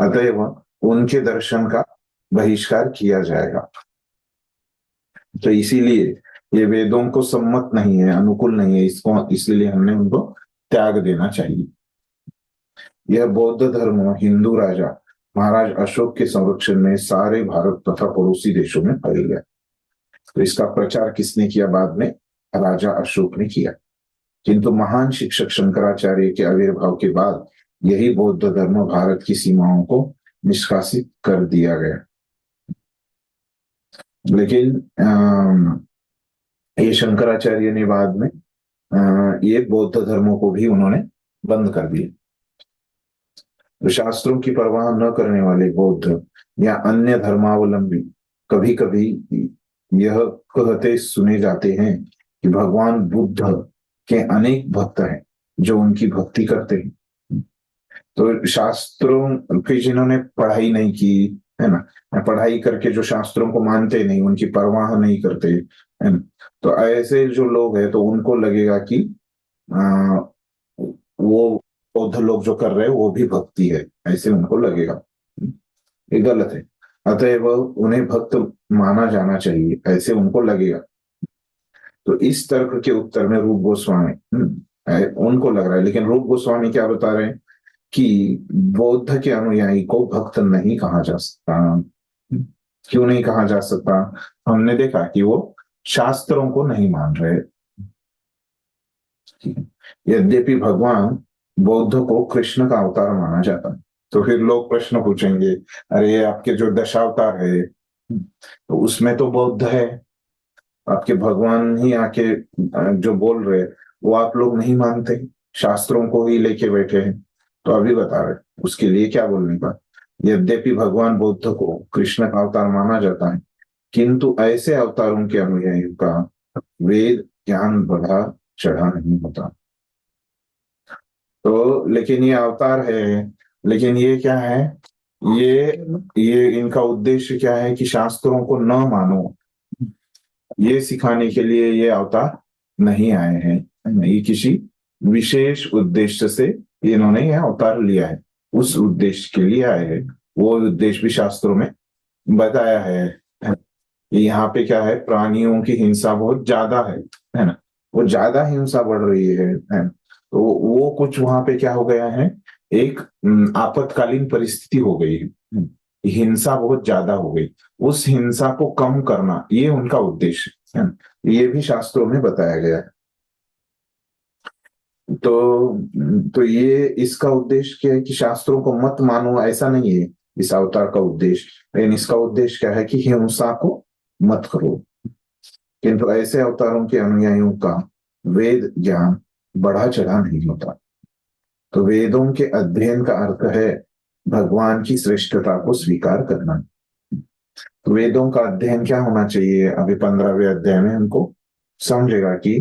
अतएव उनके दर्शन का बहिष्कार किया जाएगा। तो इसीलिए ये वेदों को सम्मत नहीं है, अनुकूल नहीं है, इसको इसलिए हमने उनको त्याग देना चाहिए। यह बौद्ध धर्म हिंदू राजा महाराज अशोक के संरक्षण में सारे भारत तथा पड़ोसी देशों में फैल गया। तो इसका प्रचार किसने किया, बाद में राजा अशोक ने किया। किंतु महान शिक्षक शंकराचार्य के आविर्भाव के बाद यही बौद्ध धर्म भारत की सीमाओं को निष्कासित कर दिया गया। लेकिन ये शंकराचार्य ने बाद में ये बौद्ध धर्मों को भी उन्होंने बंद कर दिया। तो शास्त्रों की परवाह न करने वाले बौद्ध या अन्य धर्मावलंबी कभी कभी यह कहते सुने जाते हैं कि भगवान बुद्ध के अनेक भक्त हैं जो उनकी भक्ति करते हैं। तो शास्त्रों की जिन्होंने पढ़ाई नहीं की है ना, पढ़ाई करके जो शास्त्रों को मानते नहीं, उनकी परवाह नहीं करते है ना, तो ऐसे जो लोग हैं तो उनको लगेगा कि वो बौद्ध लोग जो कर रहे हैं वो भी भक्ति है, ऐसे उनको लगेगा। ये गलत है। अतएव उन्हें भक्त माना जाना चाहिए, ऐसे उनको लगेगा। तो इस तर्क के उत्तर में रूप गोस्वामी उनको लग रहा है, लेकिन रूप गोस्वामी क्या बता रहे हैं कि बौद्ध के अनुयायी को भक्त नहीं कहा जा सकता। क्यों नहीं कहा जा सकता? हमने देखा कि वो शास्त्रों को नहीं मान रहे। यद्यपि भगवान बौद्ध को कृष्ण का अवतार माना जाता है, तो फिर लोग प्रश्न पूछेंगे, अरे आपके जो दशावतार है तो उसमें तो बौद्ध है, आपके भगवान ही आके जो बोल रहे वो आप लोग नहीं मानते, शास्त्रों को ही लेके बैठे हैं। तो अभी बता रहे उसके लिए क्या बोलने का। यद्यपि भगवान बुद्ध को कृष्ण का अवतार माना जाता है, किंतु ऐसे अवतारों के अनुयायियों का वेद ज्ञान बढ़ा चढ़ा नहीं होता। तो लेकिन ये अवतार है, लेकिन ये क्या है, ये इनका उद्देश्य क्या है कि शास्त्रों को न मानो, ये सिखाने के लिए ये अवतार नहीं आए हैं। ये किसी विशेष उद्देश्य से इन्होंने यह अवतार लिया है, उस उद्देश्य के लिए आए हैं। वो उद्देश्य भी शास्त्रों में बताया है। यहाँ पे क्या है, प्राणियों की हिंसा बहुत ज्यादा है ना, वो ज्यादा हिंसा बढ़ रही है। तो वो कुछ वहां पे क्या हो गया है, एक आपातकालीन परिस्थिति हो गई है, हिंसा बहुत ज्यादा हो गई, उस हिंसा को कम करना ये उनका उद्देश्य है। ये भी शास्त्रों में बताया गया है। तो ये इसका उद्देश्य क्या है कि शास्त्रों को मत मानो, ऐसा नहीं है इस अवतार का उद्देश्य, लेकिन इसका उद्देश्य क्या है कि हिंसा को मत करो। किंतु ऐसे अवतारों के अनुयायियों का वेद ज्ञान बढ़ा चढ़ा नहीं होता। तो वेदों के अध्ययन का अर्थ है भगवान की श्रेष्ठता को स्वीकार करना। तो वेदों का अध्ययन क्या होना चाहिए, अभी 15वें अध्याय में हमको समझेगा कि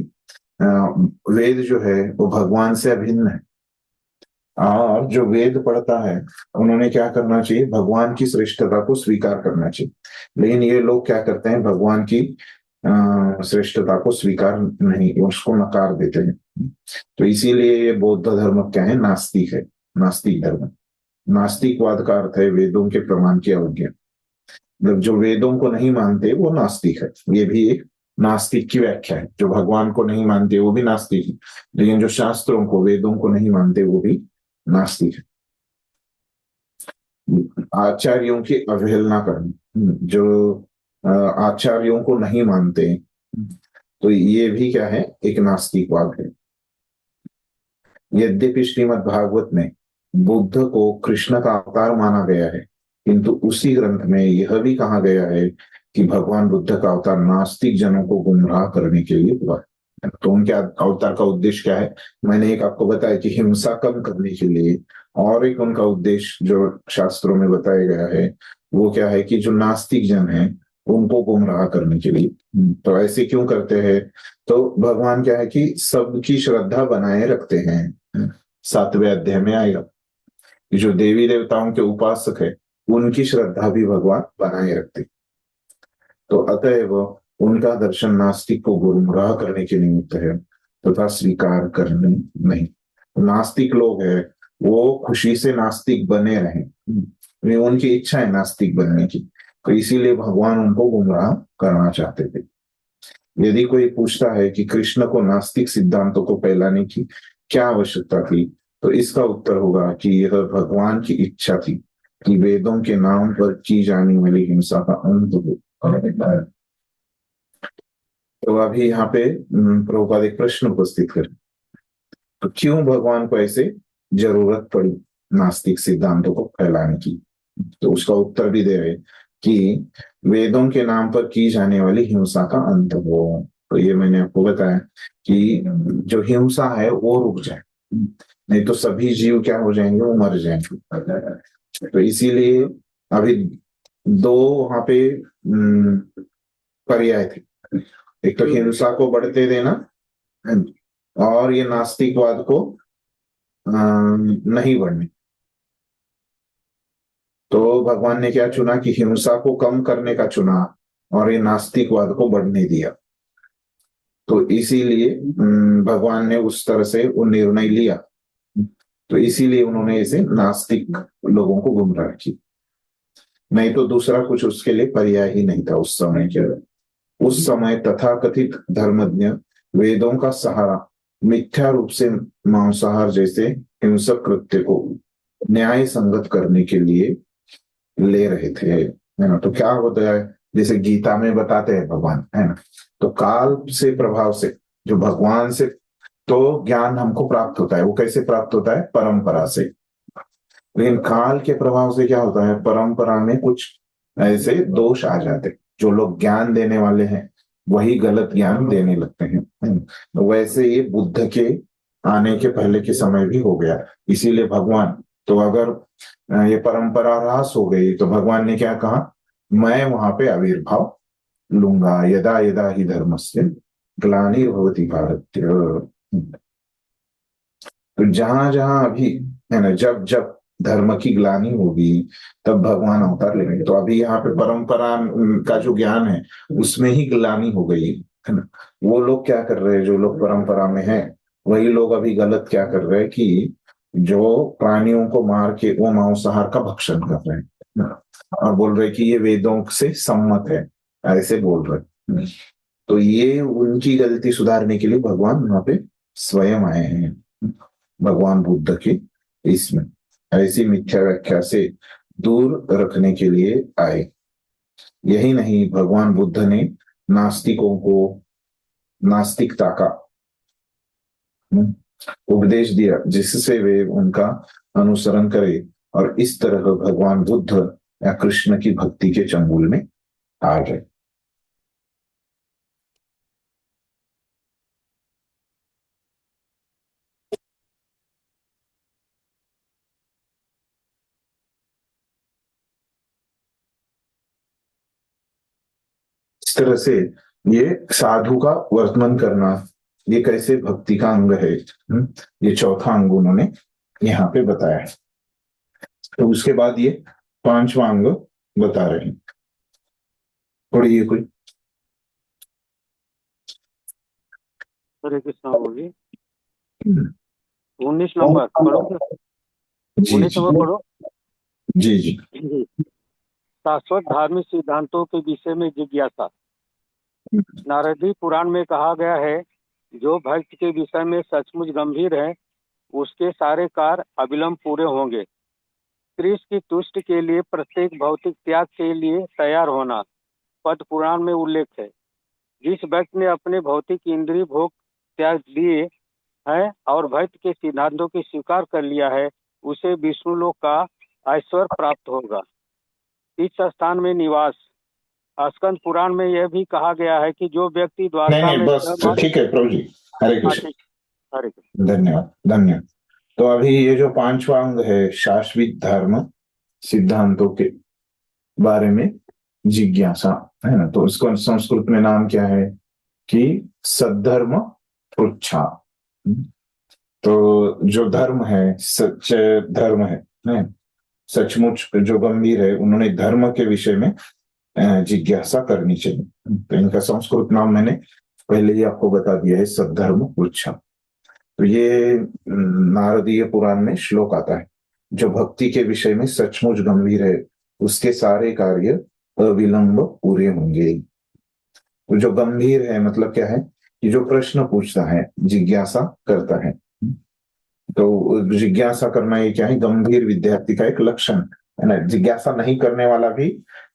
वेद जो है वो भगवान से अभिन्न है, और जो वेद पढ़ता है उन्होंने क्या करना चाहिए, भगवान की श्रेष्ठता को स्वीकार करना चाहिए। लेकिन ये लोग क्या करते हैं, भगवान की श्रेष्ठता को स्वीकार नहीं, उसको नकार देते हैं। तो इसीलिए ये बौद्ध धर्म क्या है, नास्तिक है, नास्तिक धर्म। नास्तिकवाद का अर्थ है वेदों के प्रमाण की अवज्ञा। मतलब जो वेदों को नहीं मानते वो नास्तिक है। ये भी एक नास्तिक की व्याख्या है। जो भगवान को नहीं मानते वो भी नास्तिक है, लेकिन जो शास्त्रों को, वेदों को नहीं मानते वो भी नास्तिक है। आचार्यों की अवहेलना करना, जो आचार्यों को नहीं मानते, तो ये भी क्या है, एक नास्तिकवाद है। यद्यपि श्रीमद् भागवत में बुद्ध को कृष्ण का अवतार माना गया है, किंतु उसी ग्रंथ में यह भी कहा गया है कि भगवान बुद्ध का अवतार नास्तिक जनों को गुमराह करने के लिए हुआ। तो उनके अवतार का उद्देश्य क्या है? मैंने एक आपको बताया कि हिंसा कम करने के लिए, और एक उनका उद्देश्य जो शास्त्रों में बताया गया है वो क्या है कि जो नास्तिक जन है उनको गुमराह करने के लिए। तो ऐसे क्यों करते हैं? तो भगवान क्या है कि सबकी श्रद्धा बनाए रखते हैं। 7वें अध्याय में आएगा कि जो देवी देवताओं के उपासक है उनकी श्रद्धा भी भगवान बनाए रखते। तो अतएव उनका दर्शन नास्तिक को गुमराह करने के निमित्त है तथा स्वीकार करने नहीं। नास्तिक लोग हैं वो खुशी से नास्तिक बने रहें, उनकी इच्छा है नास्तिक बनने की, तो इसीलिए भगवान उनको गुमराह करना चाहते थे। यदि कोई पूछता है कि कृष्ण को नास्तिक सिद्धांतों को फैलाने की क्या आवश्यकता थी, तो इसका उत्तर होगा कि यह भगवान की इच्छा थी कि वेदों के नाम पर की जाने वाली हिंसा का अंत हो। तो अभी यहाँ पे प्रभुपाद एक प्रश्न उपस्थित करें, तो क्यों भगवान को ऐसे जरूरत पड़ी नास्तिक सिद्धांतों को फैलाने की? तो उसका उत्तर भी दे रहे कि वेदों के नाम पर की जाने वाली हिंसा का अंत हो। तो ये मैंने आपको बताया कि जो हिंसा है वो रुक जाए, नहीं तो सभी जीव क्या हो जाएंगे, वो मर जाएंगे। तो इसीलिए अभी दो वहां पे पर्याय थे, एक तो हिंसा को बढ़ते देना और ये नास्तिकवाद को नहीं बढ़ने। तो भगवान ने क्या चुना कि हिंसा को कम करने का चुना और ये नास्तिकवाद को बढ़ने दिया। तो इसीलिए भगवान ने उस तरह से वो निर्णय लिया। तो इसीलिए उन्होंने इसे नास्तिक लोगों को गुमराह किया, नहीं तो दूसरा कुछ उसके लिए पर्याय ही नहीं था उस समय के। उस समय तथाकथित धर्मज्ञ वेदों का सहारा मिथ्या रूप से मांसाहार जैसे हिंसक कृत्य को न्याय संगत करने के लिए ले रहे थे, है ना। तो क्या होता है, जैसे गीता में बताते हैं भगवान, है ना, तो काल से प्रभाव से, जो भगवान से तो ज्ञान हमको प्राप्त होता है, वो कैसे प्राप्त होता है? परंपरा से। लेकिन काल के प्रभाव से क्या होता है, परंपरा में कुछ ऐसे दोष आ जाते, जो लोग ज्ञान देने वाले हैं वही गलत ज्ञान देने लगते हैं। तो वैसे ये बुद्ध के आने के पहले के समय भी हो गया। इसीलिए भगवान, तो अगर ये परंपरा ह्रास हो गई तो भगवान ने क्या कहा, मैं वहां पे आविर्भाव लूंगा, यदा यदा ही धर्मस्य ग्लानिर्भवति भारत। तो जहां जहां अभी, है ना, जब जब धर्म की ग्लानि होगी तब भगवान अवतार लेंगे। तो अभी यहाँ पे परंपरा का जो ज्ञान है उसमें ही ग्लानि हो गई, है ना। वो लोग क्या कर रहे हैं, जो लोग परंपरा में हैं वही लोग अभी गलत क्या कर रहे हैं कि जो प्राणियों को मार के वो मांसाहार का भक्षण कर रहे हैं और बोल रहे कि ये वेदों से सम्मत है, ऐसे बोल रहे। तो ये उनकी गलती सुधारने के लिए भगवान वहां पे स्वयं आए हैं, भगवान बुद्ध के इसमें ऐसी मिथ्या व्याख्या से दूर रखने के लिए आए। यही नहीं, भगवान बुद्ध ने नास्तिकों को नास्तिकता का उपदेश दिया जिससे वे उनका अनुसरण करें और इस तरह भगवान बुद्ध या कृष्ण की भक्ति के चंगुल में आ गए। इस तरह से ये साधु का वर्तमान करना, ये कैसे भक्ति का अंग है, ये चौथा अंग उन्होंने यहाँ पे बताया है। तो उसके बाद ये 5वां अंग बता रहे हैं। पढ़िए कोई। हरे कृष्णा बोलिए। 19 नंबर पढ़ो, जी 19 जी नंबर पढ़ो। जी जी। शाश्वत धार्मिक सिद्धांतों के विषय में जिज्ञासा। नारदी पुराण में कहा गया है, जो भक्त के विषय में सचमुच गंभीर है उसके सारे कार्य अविलंब पूरे होंगे। कृष्ण की तुष्टि के लिए प्रत्येक भौतिक त्याग के लिए तैयार होना पद्म पुराण में उल्लेख है। जिस व्यक्ति ने अपने भौतिक इंद्रिय भोग त्याग दिए हैं और भक्त के सिद्धांतों की स्वीकार कर लिया है, उसे विष्णु लोक का ऐश्वर्य प्राप्त होगा। इस स्थान में निवास। स्कंद पुराण में यह भी कहा गया है कि जो व्यक्ति नहीं द्वारका नहीं में बस ठीक है प्रभु जी। हरे हाँ, कृष्ण। ठीक। हरे कृष्ण। धन्यवाद धन्यवाद। तो अभी ये जो पांचवा अंग है शाश्वत धर्म सिद्धांतों के बारे में जिज्ञासा, है ना, तो इसको संस्कृत में नाम क्या है कि सद्धर्म पृच्छा। तो जो धर्म है, सच धर्म है, सचमुच जो गंभीर है, उन्होंने धर्म के विषय में जिज्ञासा करनी चाहिए। तो इनका संस्कृत नाम मैंने पहले ही आपको बता दिया है, सद्धर्म पृच्छा। तो ये नारदीय पुराण में श्लोक आता है, जो भक्ति के विषय में सचमुच गंभीर है उसके सारे कार्य अविलंब पूरे होंगे। तो जो गंभीर है मतलब क्या है कि जो प्रश्न पूछता है, जिज्ञासा करता है। तो जिज्ञासा करना ये क्या है, गंभीर विद्यार्थी का एक लक्षण है ना। जिज्ञासा नहीं करने वाला भी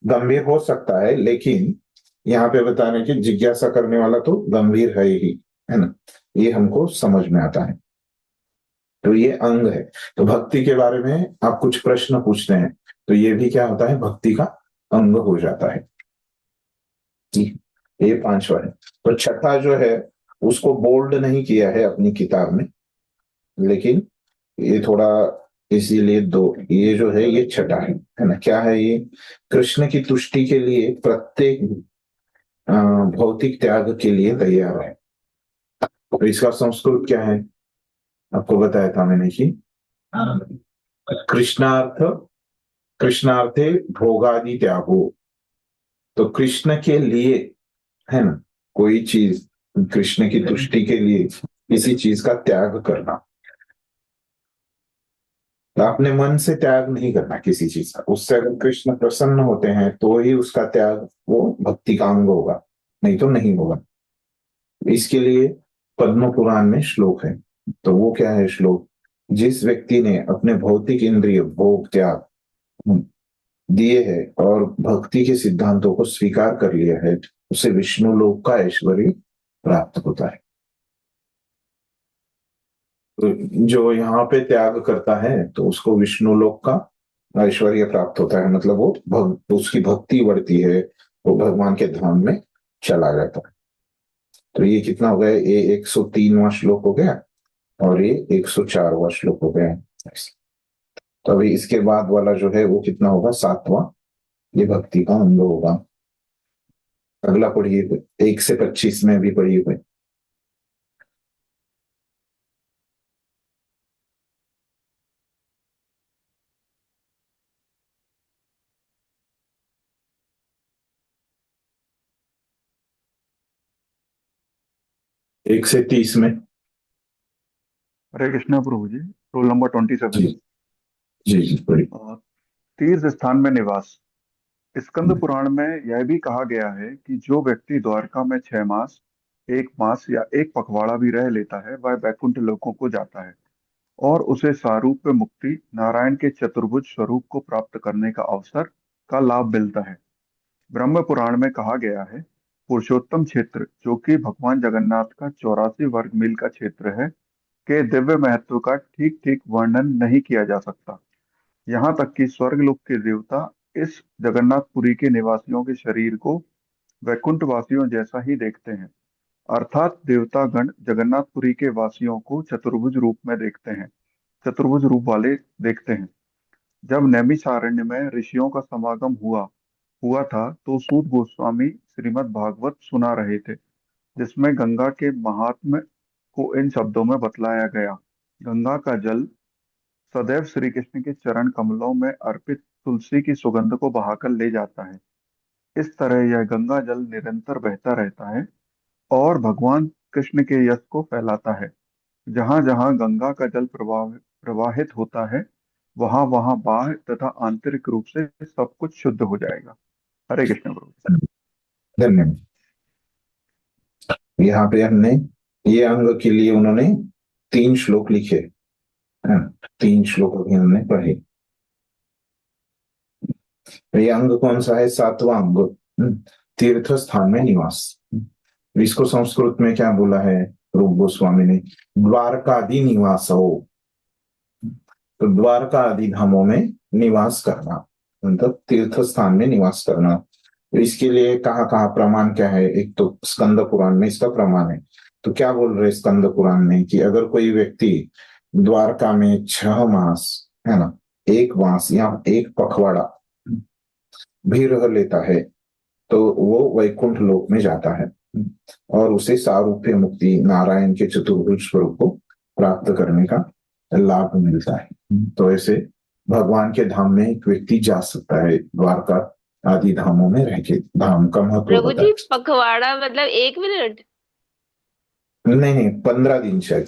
गंभीर हो सकता है, लेकिन यहाँ पे बता रहे कि जिज्ञासा करने वाला तो गंभीर है ही, है ना, ये हमको समझ में आता है। तो ये अंग है। तो भक्ति के बारे में आप कुछ प्रश्न पूछते हैं तो ये भी क्या होता है, भक्ति का अंग हो जाता है जी। ये पांचवा है। तो छठा जो है उसको बोल्ड नहीं किया है अपनी किताब में, लेकिन ये थोड़ा इसीलिए दो, ये जो है ये छठा है ना। क्या है ये, कृष्ण की तुष्टि के लिए प्रत्येक भौतिक त्याग के लिए तैयार है। तो इसका संस्कृत क्या है आपको बताया था मैंने कि कृष्णार्थ कृष्णार्थे भोगादि त्यागो। तो कृष्ण के लिए, है ना, कोई चीज, कृष्ण की तुष्टि के लिए किसी चीज का त्याग करना। तो अपने मन से त्याग नहीं करना किसी चीज का। उससे अगर कृष्ण प्रसन्न होते हैं तो ही उसका त्याग वो भक्ति का अंग होगा, नहीं तो नहीं होगा। इसके लिए पद्म पुराण में श्लोक है। तो वो क्या है श्लोक, जिस व्यक्ति ने अपने भौतिक इंद्रिय भोग त्याग दिए हैं और भक्ति के सिद्धांतों को स्वीकार कर लिया है, उसे विष्णु लोक का ऐश्वर्य प्राप्त होता है। तो जो यहाँ पे त्याग करता है तो उसको विष्णु लोक का ऐश्वर्य प्राप्त होता है, मतलब वो उसकी भक्ति बढ़ती है, वो भगवान के धाम में चला जाता है। तो ये कितना हो गया, ये 103वां श्लोक हो गया और ये 104वां श्लोक हो गया। तो अभी इसके बाद वाला जो है वो कितना होगा, 7वां, ये भक्ति का अंग होगा। अगला पढ़िए, 1 से 25 में भी पढ़िए कोई। एक से 30 में। हरे कृष्णा प्रभु जी। Roll number 27। जी जी जी पढ़िए। तीर्थ स्थान में निवास। स्कंद पुराण में यह भी कहा गया है कि जो व्यक्ति द्वारका में 6 मास, 1 मास या 1 पखवाड़ा भी रह लेता है, वह वैकुंठ लोकों को जाता है और उसे सारूप मुक्ति, नारायण के चतुर्भुज स्वरूप को प्राप्त करने का अवसर का लाभ मिलता है। ब्रह्म पुराण में कहा गया है, पुरुषोत्तम क्षेत्र, जो कि भगवान जगन्नाथ का 84 वर्ग मील का क्षेत्र है, के दिव्य महत्व का ठीक ठीक वर्णन नहीं किया जा सकता। यहाँ तक कि स्वर्गलोक के देवता इस जगन्नाथपुरी के निवासियों के शरीर को वैकुंठ वासियों जैसा ही देखते हैं। अर्थात देवतागण जगन्नाथपुरी के वासियों को चतुर्भुज रूप में देखते हैं, चतुर्भुज रूप वाले देखते हैं। जब नैमिषारण्य में ऋषियों का समागम हुआ था तो सूत गोस्वामी श्रीमद् भागवत सुना रहे थे, जिसमें गंगा के महात्म्य को इन शब्दों में बतलाया गया। गंगा का जल सदैव श्री कृष्ण के चरण कमलों में अर्पित तुलसी की सुगंध को बहाकर ले जाता है। इस तरह यह गंगा जल निरंतर बहता रहता है और भगवान कृष्ण के यश को फैलाता है। जहां जहां गंगा का जल प्रवाहित होता है वहां वहां बाह्य तथा आंतरिक रूप से सब कुछ शुद्ध हो जाएगा। हरे कृष्ण प्रभु। धन्यवाद। यहाँ पे हमने ये अंग के लिए उन्होंने 3 श्लोक लिखे। हाँ, 3 श्लोक अभी हमने पढ़े। ये अंग कौन सा है? 7वां अंग, तीर्थ स्थान में निवास। इसको संस्कृत में क्या बोला है रूप गोस्वामी ने? द्वारकादि निवास हो। तो द्वारका आदि धामों में निवास करना मतलब तीर्थ स्थान में निवास करना। तो इसके लिए कहाँ कहाँ प्रमाण क्या है? एक तो स्कंद पुराण में इसका प्रमाण है। तो क्या बोल रहे स्कंद पुराण में कि अगर कोई व्यक्ति द्वारका में 6 मास, है ना, 1 मास या 1 पखवाड़ा भी रह लेता है तो वो वैकुंठ लोक में जाता है और उसे सारूप्य मुक्ति नारायण के चतुर्भुज स्वरूप को प्राप्त करने का लाभ मिलता है। तो ऐसे भगवान के धाम में एक व्यक्ति जा सकता है द्वारका आदि धामों में रह के। धाम का महत्व प्रभु होता जी, है। पखवाड़ा मतलब 1 मिनट? नहीं नहीं, 15 दिन शायद।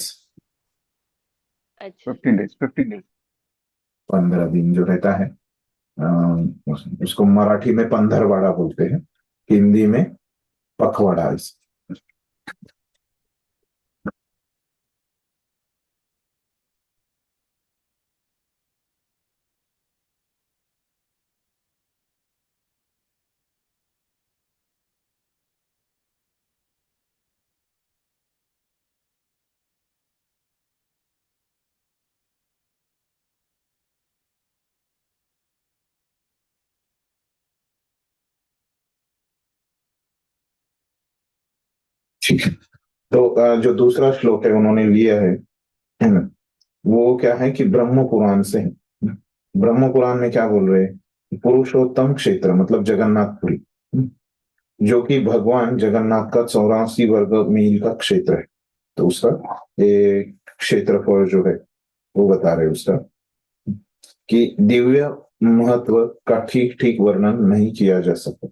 अच्छा। 15 डेज 15 डेज। 15 दिन जो रहता है उसको मराठी में पंधरवाड़ा बोलते हैं, हिंदी में पखवाड़ा। ठीक है। तो जो दूसरा श्लोक है उन्होंने लिया है ना, वो क्या है कि ब्रह्म पुराण से है। ब्रह्म पुराण में क्या बोल रहे हैं? पुरुषोत्तम क्षेत्र मतलब जगन्नाथपुरी, जो कि भगवान जगन्नाथ का 84 वर्ग मील का क्षेत्र है। तो उसका ये क्षेत्रफल जो है वो बता रहे उसका कि दिव्य महत्व का ठीक ठीक वर्णन नहीं किया जा सकता।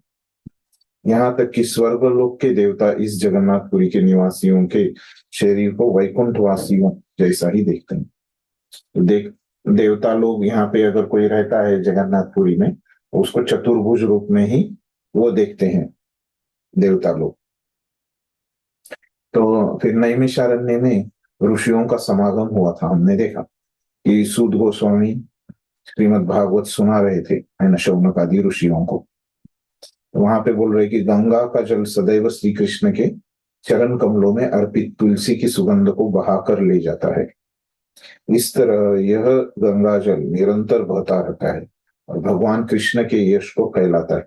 यहाँ तक कि स्वर्गलोक के देवता इस जगन्नाथपुरी के निवासियों के शरीर को वैकुंठ वासियों जैसा ही देखते हैं। तो देवता लोग यहाँ पे अगर कोई रहता है जगन्नाथपुरी में, उसको चतुर्भुज रूप में ही वो देखते हैं देवता लोग। तो फिर नैमिषारण्य में ऋषियों का समागम हुआ था। हमने देखा कि सूत गोस्वामी श्रीमद् भागवत सुना रहे थे, है ना, शौनक आदि ऋषियों को। तो वहां पे बोल रहे कि गंगा का जल सदैव श्री कृष्ण के चरण कमलों में अर्पित तुलसी की सुगंध को बहाकर ले जाता है। इस तरह यह गंगा जल निरंतर बहता रहता है और भगवान कृष्ण के यश को फैलाता है।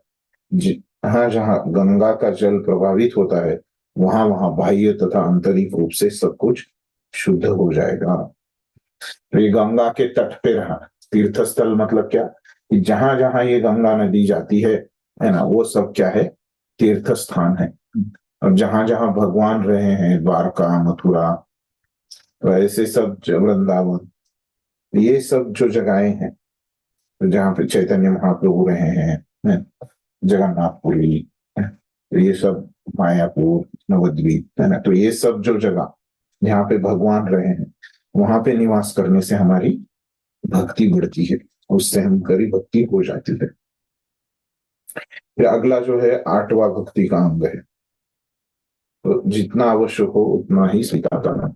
जहां जहां गंगा का जल प्रभावित होता है वहां वहां बाह्य तथा आंतरिक रूप से सब कुछ शुद्ध हो जाएगा। तो ये गंगा के तट पे रहा तीर्थ स्थल मतलब क्या कि जहां जहां ये गंगा नदी जाती है ना, वो सब क्या है? तीर्थ स्थान है। और जहां जहां भगवान रहे हैं, द्वारका, मथुरा, तो ऐसे सब वृंदावन, ये सब जो जगहें हैं जहाँ पे चैतन्य महाप्रभु रहे हैं, जगन्नाथपुरी, तो ये सब मायापुर, नवद्वीप, है ना, तो ये सब जो जगह जहाँ पे भगवान रहे हैं वहां पे निवास करने से हमारी भक्ति बढ़ती है, उससे हम करीब भक्ति हो जाती है। फिर अगला जो है 8वां भक्ति का अंग है। तो जितना आवश्यक हो उतना ही स्वीकार करना।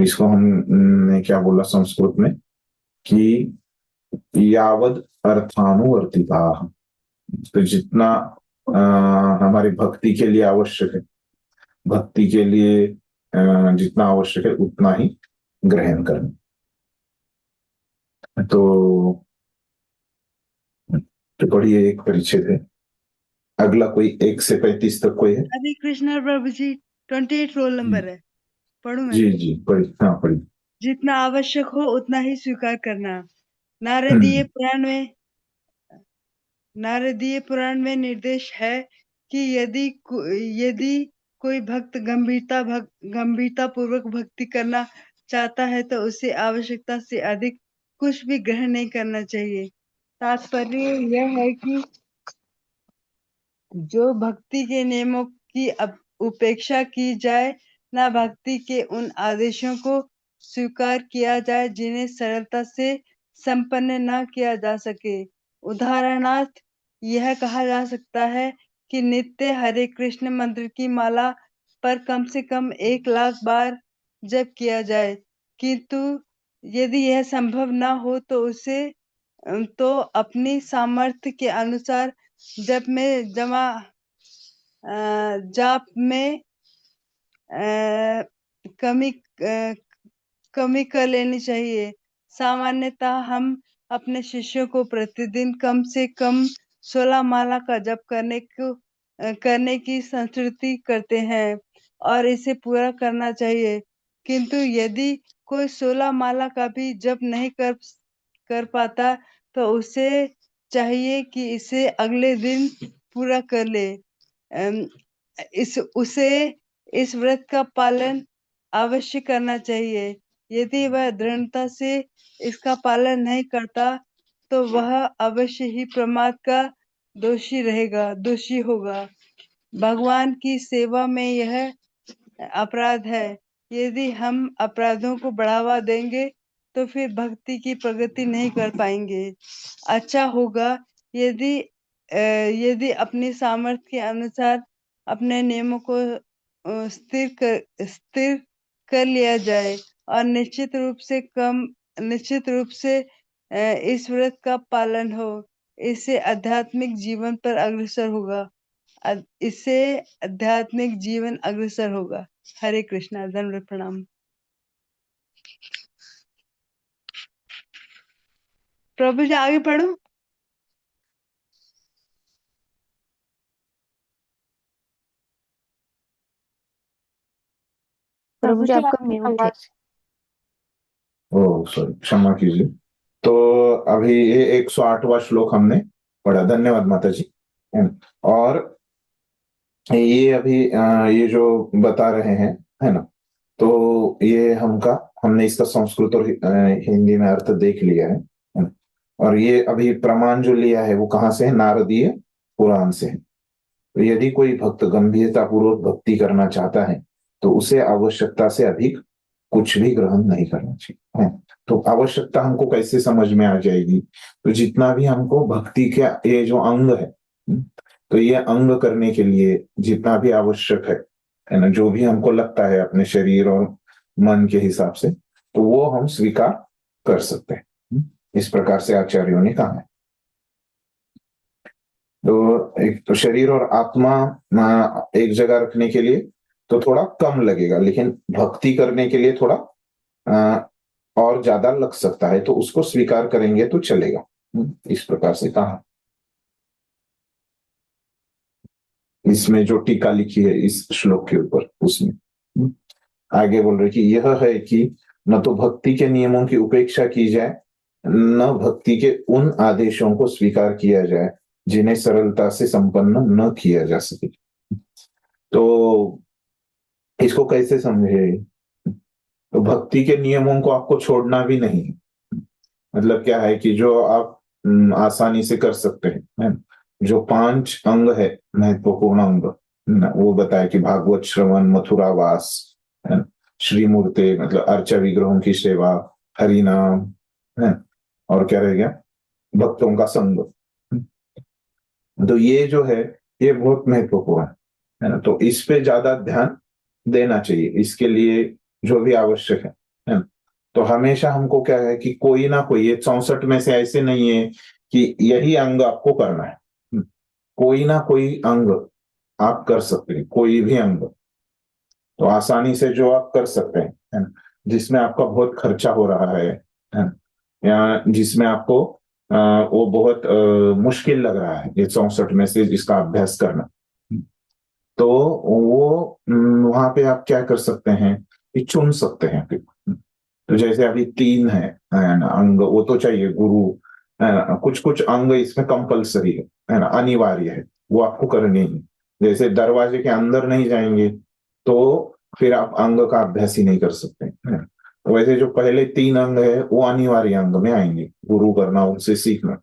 इसको हमने क्या बोला संस्कृत में कि यावद अर्थानुवर्तिता। तो जितना हमारी भक्ति के लिए आवश्यक है, भक्ति के लिए जितना आवश्यक है उतना ही ग्रहण करना। तो पढ़िए, एक परिच्छेद है। अगला कोई 1 से 35 तक कोई है? हरे कृष्णा प्रभु जी, 28 रोल नंबर है। पढ़ू मैं? जी पढ़ी, हाँ पढ़ी। जितना आवश्यक हो उतना ही स्वीकार करना। नारदीय पुराण में निर्देश है कि यदि कोई भक्त गंभीरता पूर्वक भक्ति करना चाहता है तो उसे आवश्यकता से अधिक कुछ भी ग्रहण नहीं करना चाहिए। तात्पर्य यह है कि जो भक्ति के नियमों की उपेक्षा की जाए न भक्ति के उन आदेशों को स्वीकार किया जाए जिन्हें सरलता से संपन्न न किया जा सके। उदाहरणार्थ यह कहा जा सकता है कि नित्य हरे कृष्ण मंत्र की माला पर कम से कम 1,00,000 बार जप किया जाए, किंतु यदि यह संभव न हो तो अपनी सामर्थ्य के अनुसार जाप में कमी कमी कर लेनी चाहिए। सामान्यतः हम अपने शिष्यों को प्रतिदिन कम से कम 16 माला का जप करने की संस्तुति करते हैं और इसे पूरा करना चाहिए। किंतु यदि कोई 16 माला का भी जप नहीं कर पाता तो उसे चाहिए कि इसे अगले दिन पूरा कर ले। उसे इस व्रत का पालन अवश्य करना चाहिए। यदि वह दृढ़ता से इसका पालन नहीं करता तो वह अवश्य ही प्रमाद का दोषी होगा। भगवान की सेवा में यह अपराध है। यदि हम अपराधों को बढ़ावा देंगे तो फिर भक्ति की प्रगति नहीं कर पाएंगे। अच्छा होगा यदि अपनी सामर्थ्य के अनुसार अपने नियमों को स्थिर कर लिया जाए और निश्चित रूप से इस व्रत का पालन हो। इससे आध्यात्मिक जीवन अग्रसर होगा। हरे कृष्णा। धन्यवाद। प्रणाम। प्रभु जी आगे पढ़ो। प्रभु जी आपका म्यूट है। ओ सॉरी, क्षमा कीजिए। तो अभी ये 108वां श्लोक हमने पढ़ा। धन्यवाद माता जी। और ये अभी ये जो बता रहे हैं, है ना, तो ये हमने इसका संस्कृत और हिंदी में अर्थ देख लिया है ना? और ये अभी प्रमाण जो लिया है वो कहाँ से है? नारदीय पुराण से है। तो यदि कोई भक्त गंभीरता पूर्वक भक्ति करना चाहता है तो उसे आवश्यकता से अधिक कुछ भी ग्रहण नहीं करना चाहिए, है। तो आवश्यकता हमको कैसे समझ में आ जाएगी? तो जितना भी हमको भक्ति के ये जो अंग है, तो ये अंग करने के लिए जितना भी आवश्यक है ना, जो भी हमको लगता है अपने शरीर और मन के हिसाब से, तो वो हम स्वीकार कर सकते हैं। इस प्रकार से आचार्यों ने कहा है। तो एक तो शरीर और आत्मा एक जगह रखने के लिए तो थोड़ा कम लगेगा, लेकिन भक्ति करने के लिए थोड़ा और ज्यादा लग सकता है, तो उसको स्वीकार करेंगे तो चलेगा। इस प्रकार से कहा। इसमें जो टीका लिखी है इस श्लोक के ऊपर, उसमें आगे बोल रहे कि यह है कि न तो भक्ति के नियमों की उपेक्षा की जाए, न भक्ति के उन आदेशों को स्वीकार किया जाए जिन्हें सरलता से संपन्न न किया जा सके। तो इसको कैसे समझे? तो भक्ति के नियमों को आपको छोड़ना भी नहीं है। मतलब क्या है कि जो आप आसानी से कर सकते हैं, जो 5 अंग है, महत्वपूर्ण अंग, वो बताया कि भागवत श्रवण, मथुरावास, श्रीमूर्ते मतलब अर्चा विग्रहों की सेवा, हरि नाम, है, और क्या रह गया? भक्तों का संग। तो ये जो है ये बहुत महत्वपूर्ण है ना। तो इस पे ज्यादा ध्यान देना चाहिए। इसके लिए जो भी आवश्यक है ना। तो हमेशा हमको क्या है कि कोई ना कोई, ये 64 में से ऐसे नहीं है कि यही अंग आपको करना है। कोई ना कोई अंग आप कर सकते हैं, कोई भी अंग। तो आसानी से जो आप कर सकते हैं, है ना, जिसमें आपका बहुत खर्चा हो रहा है ना, या जिसमें आपको वो बहुत मुश्किल लग रहा है, ये 64 में से जिसका अभ्यास करना, तो वो वहां पे आप क्या कर सकते हैं कि चुन सकते हैं। तो जैसे अभी 3 है ना अंग, वो तो चाहिए गुरु। कुछ कुछ अंग इसमें कंपलसरी है ना, अनिवार्य है, वो आपको करने ही। जैसे दरवाजे के अंदर नहीं जाएंगे तो फिर आप अंग का अभ्यास ही नहीं कर सकते, है ना। तो वैसे जो पहले 3 अंग है वो अनिवार्य अंग में आएंगे, गुरु करना, उनसे सीखना।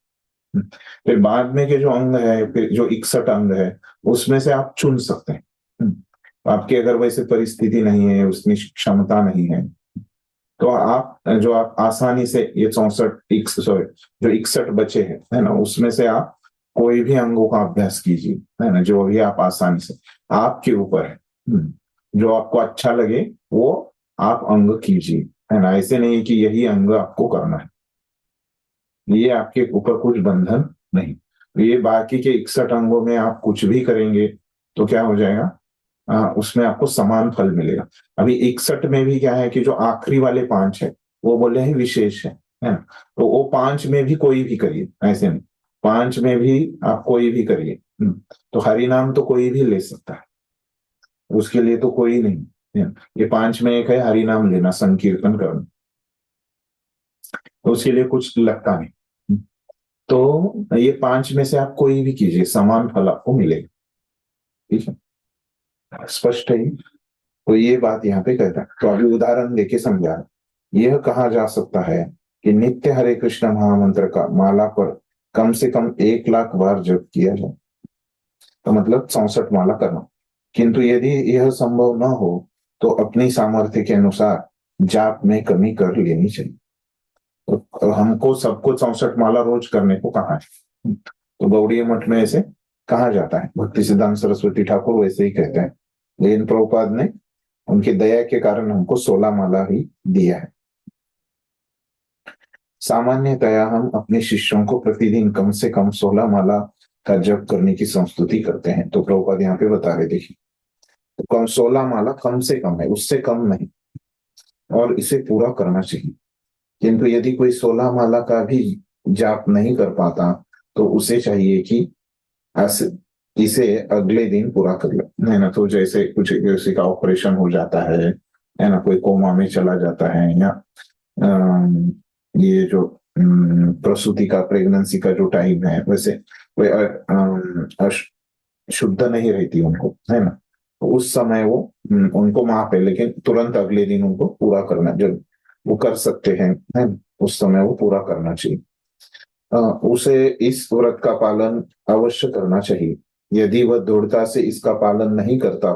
फिर बाद में के जो अंग है, फिर जो 61 अंग है, उसमें से आप चुन सकते हैं। आपकी अगर वैसे परिस्थिति नहीं है, उसकी क्षमता नहीं है, तो आप आसानी से ये 64 जो 61 बचे हैं, है ना, उसमें से आप कोई भी अंगों का अभ्यास कीजिए, है ना, जो भी आप आसानी से, आपके ऊपर है। जो आपको अच्छा लगे वो आप अंग कीजिए, है ना। ऐसे नहीं कि यही अंग आपको करना है, ये आपके ऊपर कुछ बंधन नहीं। ये बाकी के 61 अंगों में आप कुछ भी करेंगे तो क्या हो जाएगा, उसमें आपको समान फल मिलेगा। अभी 61 में भी क्या है कि जो आखिरी वाले 5 है वो बोले हैं विशेष है ना। तो वो 5 में भी कोई भी करिए, ऐसे नहीं, 5 में भी आप कोई भी करिए। तो हरि नाम तो कोई भी ले सकता है, उसके लिए तो कोई नहीं है। ये 5 में एक है हरि नाम लेना, संकीर्तन करना, तो उसके लिए कुछ लगता नहीं। तो ये 5 में से आप कोई भी कीजिए, समान फल आपको मिलेगा। ठीक है, स्पष्ट है। तो ये बात यहाँ पे कहता है, तो अभी उदाहरण लेके समझा। यह कहा जा सकता है कि नित्य हरे कृष्ण महामंत्र का माला पर कम से कम 1,00,000 बार जप किया जाए, तो मतलब 64 माला करना। किंतु यदि यह संभव न हो तो अपनी सामर्थ्य के अनुसार जाप में कमी कर लेनी चाहिए। तो हमको सबको 64 माला रोज करने को कहा है, तो गौड़ीय मठ में ऐसे कहा जाता है। भक्ति सिद्धांत सरस्वती ठाकुर वैसे ही कहते हैं, लेकिन प्रभुपाद ने उनकी दया के कारण हमको 16 माला ही दिया है। सामान्यतया हम अपने शिष्यों को प्रतिदिन कम से कम 16 माला का जप करने की संस्तुति करते हैं। तो प्रभुपाद यहाँ पे बता रहे, देखिए, तो कम 16 माला कम से कम है, उससे कम नहीं, और इसे पूरा करना चाहिए। किंतु यदि कोई 16 माला का भी जाप नहीं कर पाता तो उसे चाहिए कि इसे अगले दिन पूरा कर ले, है ना। तो जैसे कुछ किसी का ऑपरेशन हो जाता है ना, कोई कोमा में चला जाता है, या ये जो प्रसूति का, प्रेगनेंसी का जो टाइम है, वैसे कोई शुद्ध नहीं रहती उनको, है ना, तो उस समय वो उनको माफ है, लेकिन तुरंत अगले दिन उनको पूरा करना, जब वो कर सकते हैं, है ना, उस समय वो पूरा करना चाहिए। उसे इस व्रत का पालन अवश्य करना चाहिए। यदि वह दृढ़ता से इसका पालन नहीं करता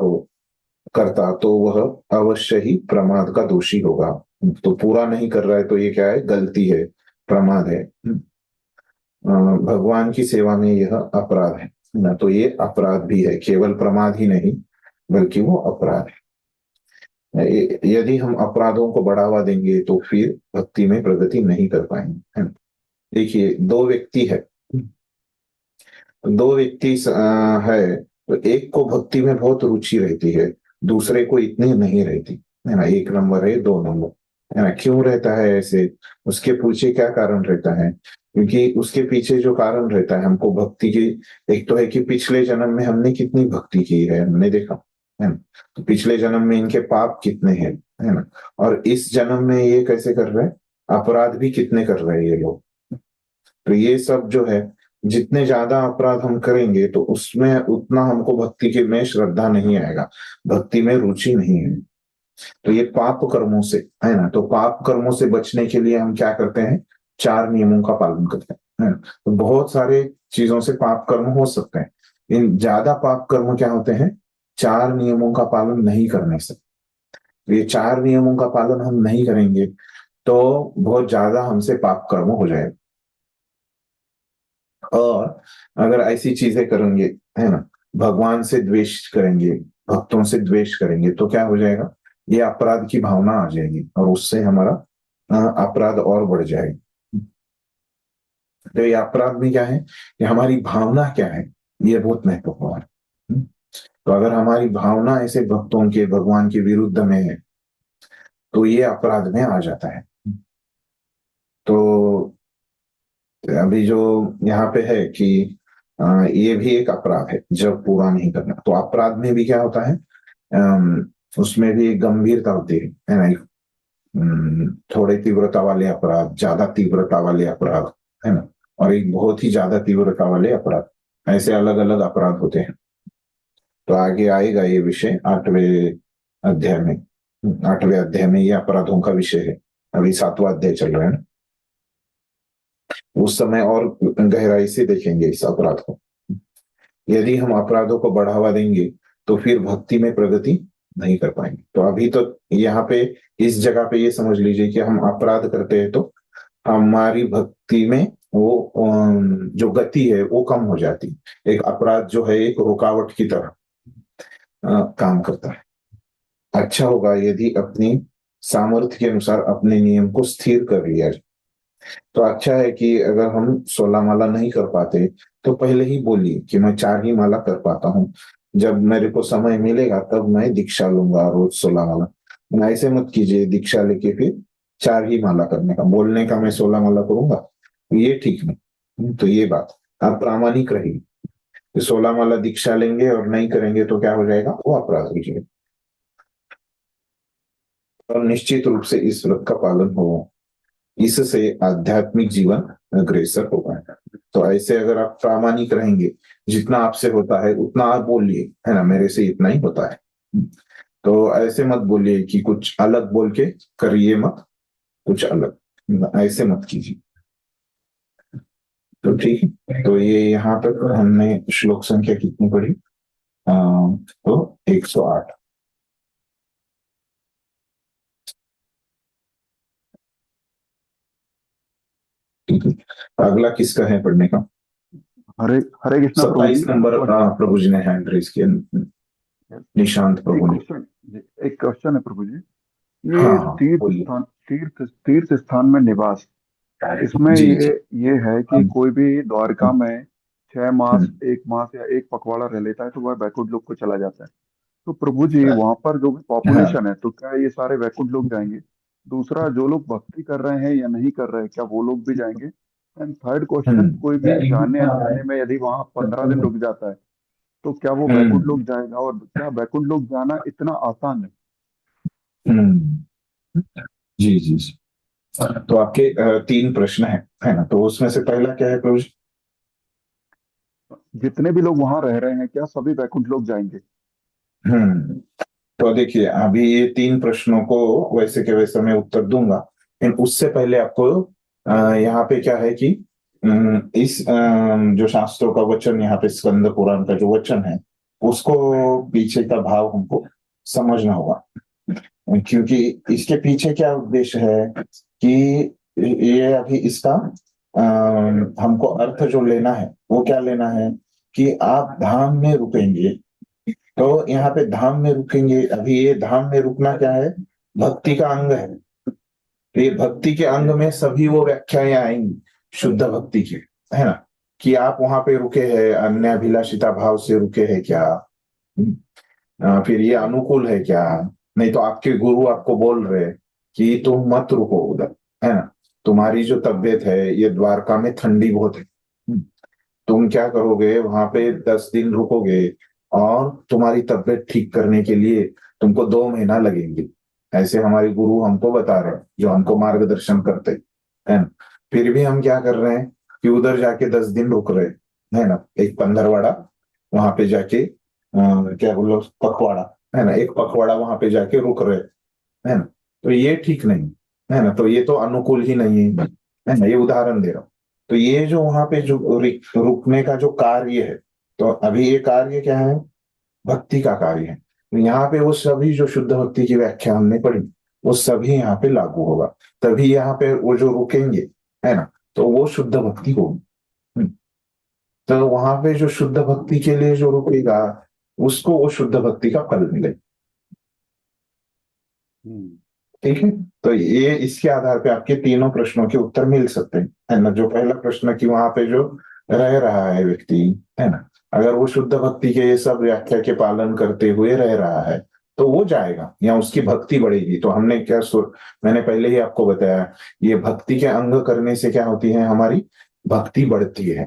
तो वह अवश्य ही प्रमाद का दोषी होगा। तो पूरा नहीं कर रहा है तो ये क्या है, गलती है, प्रमाद है। भगवान की सेवा में यह अपराध है ना, तो ये अपराध भी है, केवल प्रमाद ही नहीं बल्कि वो अपराध है। यदि हम अपराधों को बढ़ावा देंगे तो फिर भक्ति में प्रगति नहीं कर पाएंगे, है ना। देखिए, दो व्यक्ति है है, तो एक को भक्ति में बहुत रुचि रहती है, दूसरे को इतनी नहीं रहती, है ना। 1 नंबर है, 2 नंबर, है ना। क्यों रहता है ऐसे, उसके पीछे क्या कारण रहता है? क्योंकि उसके पीछे जो कारण रहता है, हमको भक्ति की, एक तो है कि पिछले जन्म में हमने कितनी भक्ति की है, हमने देखा, है ना। तो पिछले जन्म में इनके पाप कितने हैं, है ना, और इस जन्म में ये कैसे कर रहे हैं, अपराध भी कितने कर रहे हैं ये लोग। तो ये सब जो है, जितने ज्यादा अपराध हम करेंगे तो उसमें उतना हमको भक्ति के में श्रद्धा नहीं आएगा, भक्ति में रुचि नहीं है। तो ये पाप कर्मों से, है ना, तो पाप कर्मों से बचने के लिए हम क्या करते हैं, 4 नियमों का पालन करते हैं, है ना। तो बहुत सारे चीजों से पाप कर्म हो सकते हैं, इन ज्यादा पाप कर्म क्या होते हैं, 4 नियमों का पालन नहीं करने से। तो ये 4 नियमों का पालन हम नहीं करेंगे तो बहुत ज्यादा हमसे पाप कर्म हो जाएगा। और अगर ऐसी चीजें करेंगे, है ना, भगवान से द्वेष करेंगे, भक्तों से द्वेष करेंगे, तो क्या हो जाएगा, ये अपराध की भावना आ जाएगी और उससे हमारा अपराध और बढ़ जाएगा। तो ये अपराध में क्या है कि हमारी भावना क्या है, ये बहुत महत्वपूर्ण है। तो अगर हमारी भावना ऐसे भक्तों के, भगवान के विरुद्ध में है तो ये अपराध में आ जाता है। तो अभी जो यहाँ पे है कि ये भी एक अपराध है जब पूरा नहीं करना। तो अपराध में भी क्या होता है, उसमें भी एक गंभीरता होती है ना। थोड़े तीव्रता वाले अपराध, ज्यादा तीव्रता वाले अपराध, है ना, और एक बहुत ही ज्यादा तीव्रता वाले अपराध, ऐसे अलग अलग अपराध होते हैं। तो आगे आएगा ये विषय 8वें अध्याय में ये अपराधों का विषय है। अभी 7वां अध्याय चल रहा है ना, उस समय और गहराई से देखेंगे इस अपराध को। यदि हम अपराधों को बढ़ावा देंगे तो फिर भक्ति में प्रगति नहीं कर पाएंगे। तो अभी तो यहाँ पे इस जगह पे ये समझ लीजिए कि हम अपराध करते हैं तो हमारी भक्ति में वो जो गति है वो कम हो जाती है। एक अपराध जो है एक रुकावट की तरह काम करता है। अच्छा होगा यदि अपनी सामर्थ्य के अनुसार अपने नियम को स्थिर कर लिया जाए। तो अच्छा है कि अगर हम 16 माला नहीं कर पाते तो पहले ही बोलिए कि मैं 4 ही माला कर पाता हूँ, जब मेरे को समय मिलेगा तब मैं दीक्षा लूंगा रोज 16 माला। ऐसे मत कीजिए दीक्षा लेके फिर 4 ही माला करने का, बोलने का मैं 16 माला करूंगा, ये ठीक नहीं। तो ये बात आप प्रामाणिक रहिए। 16 माला दीक्षा लेंगे और नहीं करेंगे तो क्या हो जाएगा, वो अपराध हो जाएगा। और निश्चित रूप से इस व्रत का पालन हो, इससे आध्यात्मिक जीवन अग्रसर होगा। तो ऐसे अगर आप प्रामाणिक रहेंगे, जितना आपसे होता है उतना आप बोलिए, है ना, मेरे से इतना ही होता है। तो ऐसे मत बोलिए कि कुछ अलग बोल के करिए मत, कुछ अलग, ऐसे मत कीजिए। तो ठीक है, तो ये यहाँ तक हमने श्लोक संख्या कितनी पढ़ी, तो 108। ठीक है, अगला किसका है पढ़ने का? हरे हरे कृष्णा प्रभु जी। 27 नंबर प्रभु जी ने हैंड रेज किया, निशांत प्रभु ने। एक क्वेश्चन है प्रभु जी, ये हाँ, तीर्थ स्थान में निवास, इसमें जी, ये है कि कोई भी द्वारका में 6 मास 1 मास या 1 पखवाड़ा रह लेता है तो वह वैकुंठ लोक को चला जाता है। तो प्रभु जी वहां पर जो भी पॉपुलेशन है तो क्या ये सारे वैकुंठ लोग जाएंगे? दूसरा, जो लोग भक्ति कर रहे हैं या नहीं कर रहे हैं क्या वो लोग भी जाएंगे? एंड थर्ड क्वेश्चन, कोई भी जाने आने में यदि वहां 15 दिन रुक जाता है तो क्या वो वैकुंठ लोक जाएगा? और क्या वैकुंठ लोक जाना इतना आसान है? जी जी जी। तो आपके 3 प्रश्न है ना, तो उसमें से पहला क्या है प्रभु जी? जितने भी लोग वहां रह रहे हैं क्या सभी वैकुंठ लोक जाएंगे? तो देखिए अभी ये 3 प्रश्नों को वैसे के वैसे मैं उत्तर दूंगा, लेकिन उससे पहले आपको यहाँ पे क्या है कि इस जो शास्त्रों का वचन, यहाँ पे स्कंद पुराण का जो वचन है उसको पीछे का भाव हमको समझना होगा, क्योंकि इसके पीछे क्या उद्देश्य है कि ये अभी इसका हमको अर्थ जो लेना है वो क्या लेना है कि आप धाम में रुकेंगे। तो यहाँ पे धाम में रुकेंगे, अभी ये धाम में रुकना क्या है, भक्ति का अंग है। तो ये भक्ति के अंग में सभी वो व्याख्याएं आएंगी शुद्ध भक्ति की, है ना, कि आप वहां पे रुके हैं अन्य अभिलाषिता भाव से रुके हैं क्या, फिर ये अनुकूल है क्या, नहीं तो आपके गुरु आपको बोल रहे कि तुम मत रुको उधर, है ना, तुम्हारी जो तबीयत है ये द्वारका में ठंडी बहुत है, तुम क्या करोगे वहां पे 10 दिन रुकोगे और तुम्हारी तबीयत ठीक करने के लिए तुमको 2 महीना लगेंगे। ऐसे हमारे गुरु हमको बता रहे हैं जो हमको मार्गदर्शन करते है ना। फिर भी हम क्या कर रहे हैं कि उधर जाके 10 दिन रुक रहे है ना, एक पंधरवाड़ा वहां पे जाके क्या बोलो पखवाड़ा, है ना, एक पखवाड़ा वहां पे जाके रुक रहे है ना। तो ये ठीक नहीं है ना, तो ये तो अनुकूल ही नहीं है ना, ये उदाहरण दे रहा हूँ। तो ये जो वहां पे जो रुकने का जो कार्य है, तो अभी ये कार्य क्या है, भक्ति का कार्य है। तो यहाँ पे वो सभी जो शुद्ध भक्ति की व्याख्या हमने पढ़ी वो सभी यहाँ पे लागू होगा, तभी यहाँ पे वो जो रुकेंगे है ना, तो वो शुद्ध भक्ति होगी। तो वहां पे जो शुद्ध भक्ति के लिए जो रुकेगा उसको वो शुद्ध भक्ति का फल मिलेगा। ठीक है, तो ये इसके आधार पे आपके तीनों प्रश्नों के उत्तर मिल सकते हैं, है ना। जो पहला प्रश्न कि वहां पे जो रह रहा है व्यक्ति, है ना, अगर वो शुद्ध भक्ति के ये सब व्याख्या के पालन करते हुए रह रहा है तो वो जाएगा या उसकी भक्ति बढ़ेगी। तो हमने क्या मैंने पहले ही आपको बताया, ये भक्ति के अंग करने से क्या होती है, हमारी भक्ति बढ़ती है।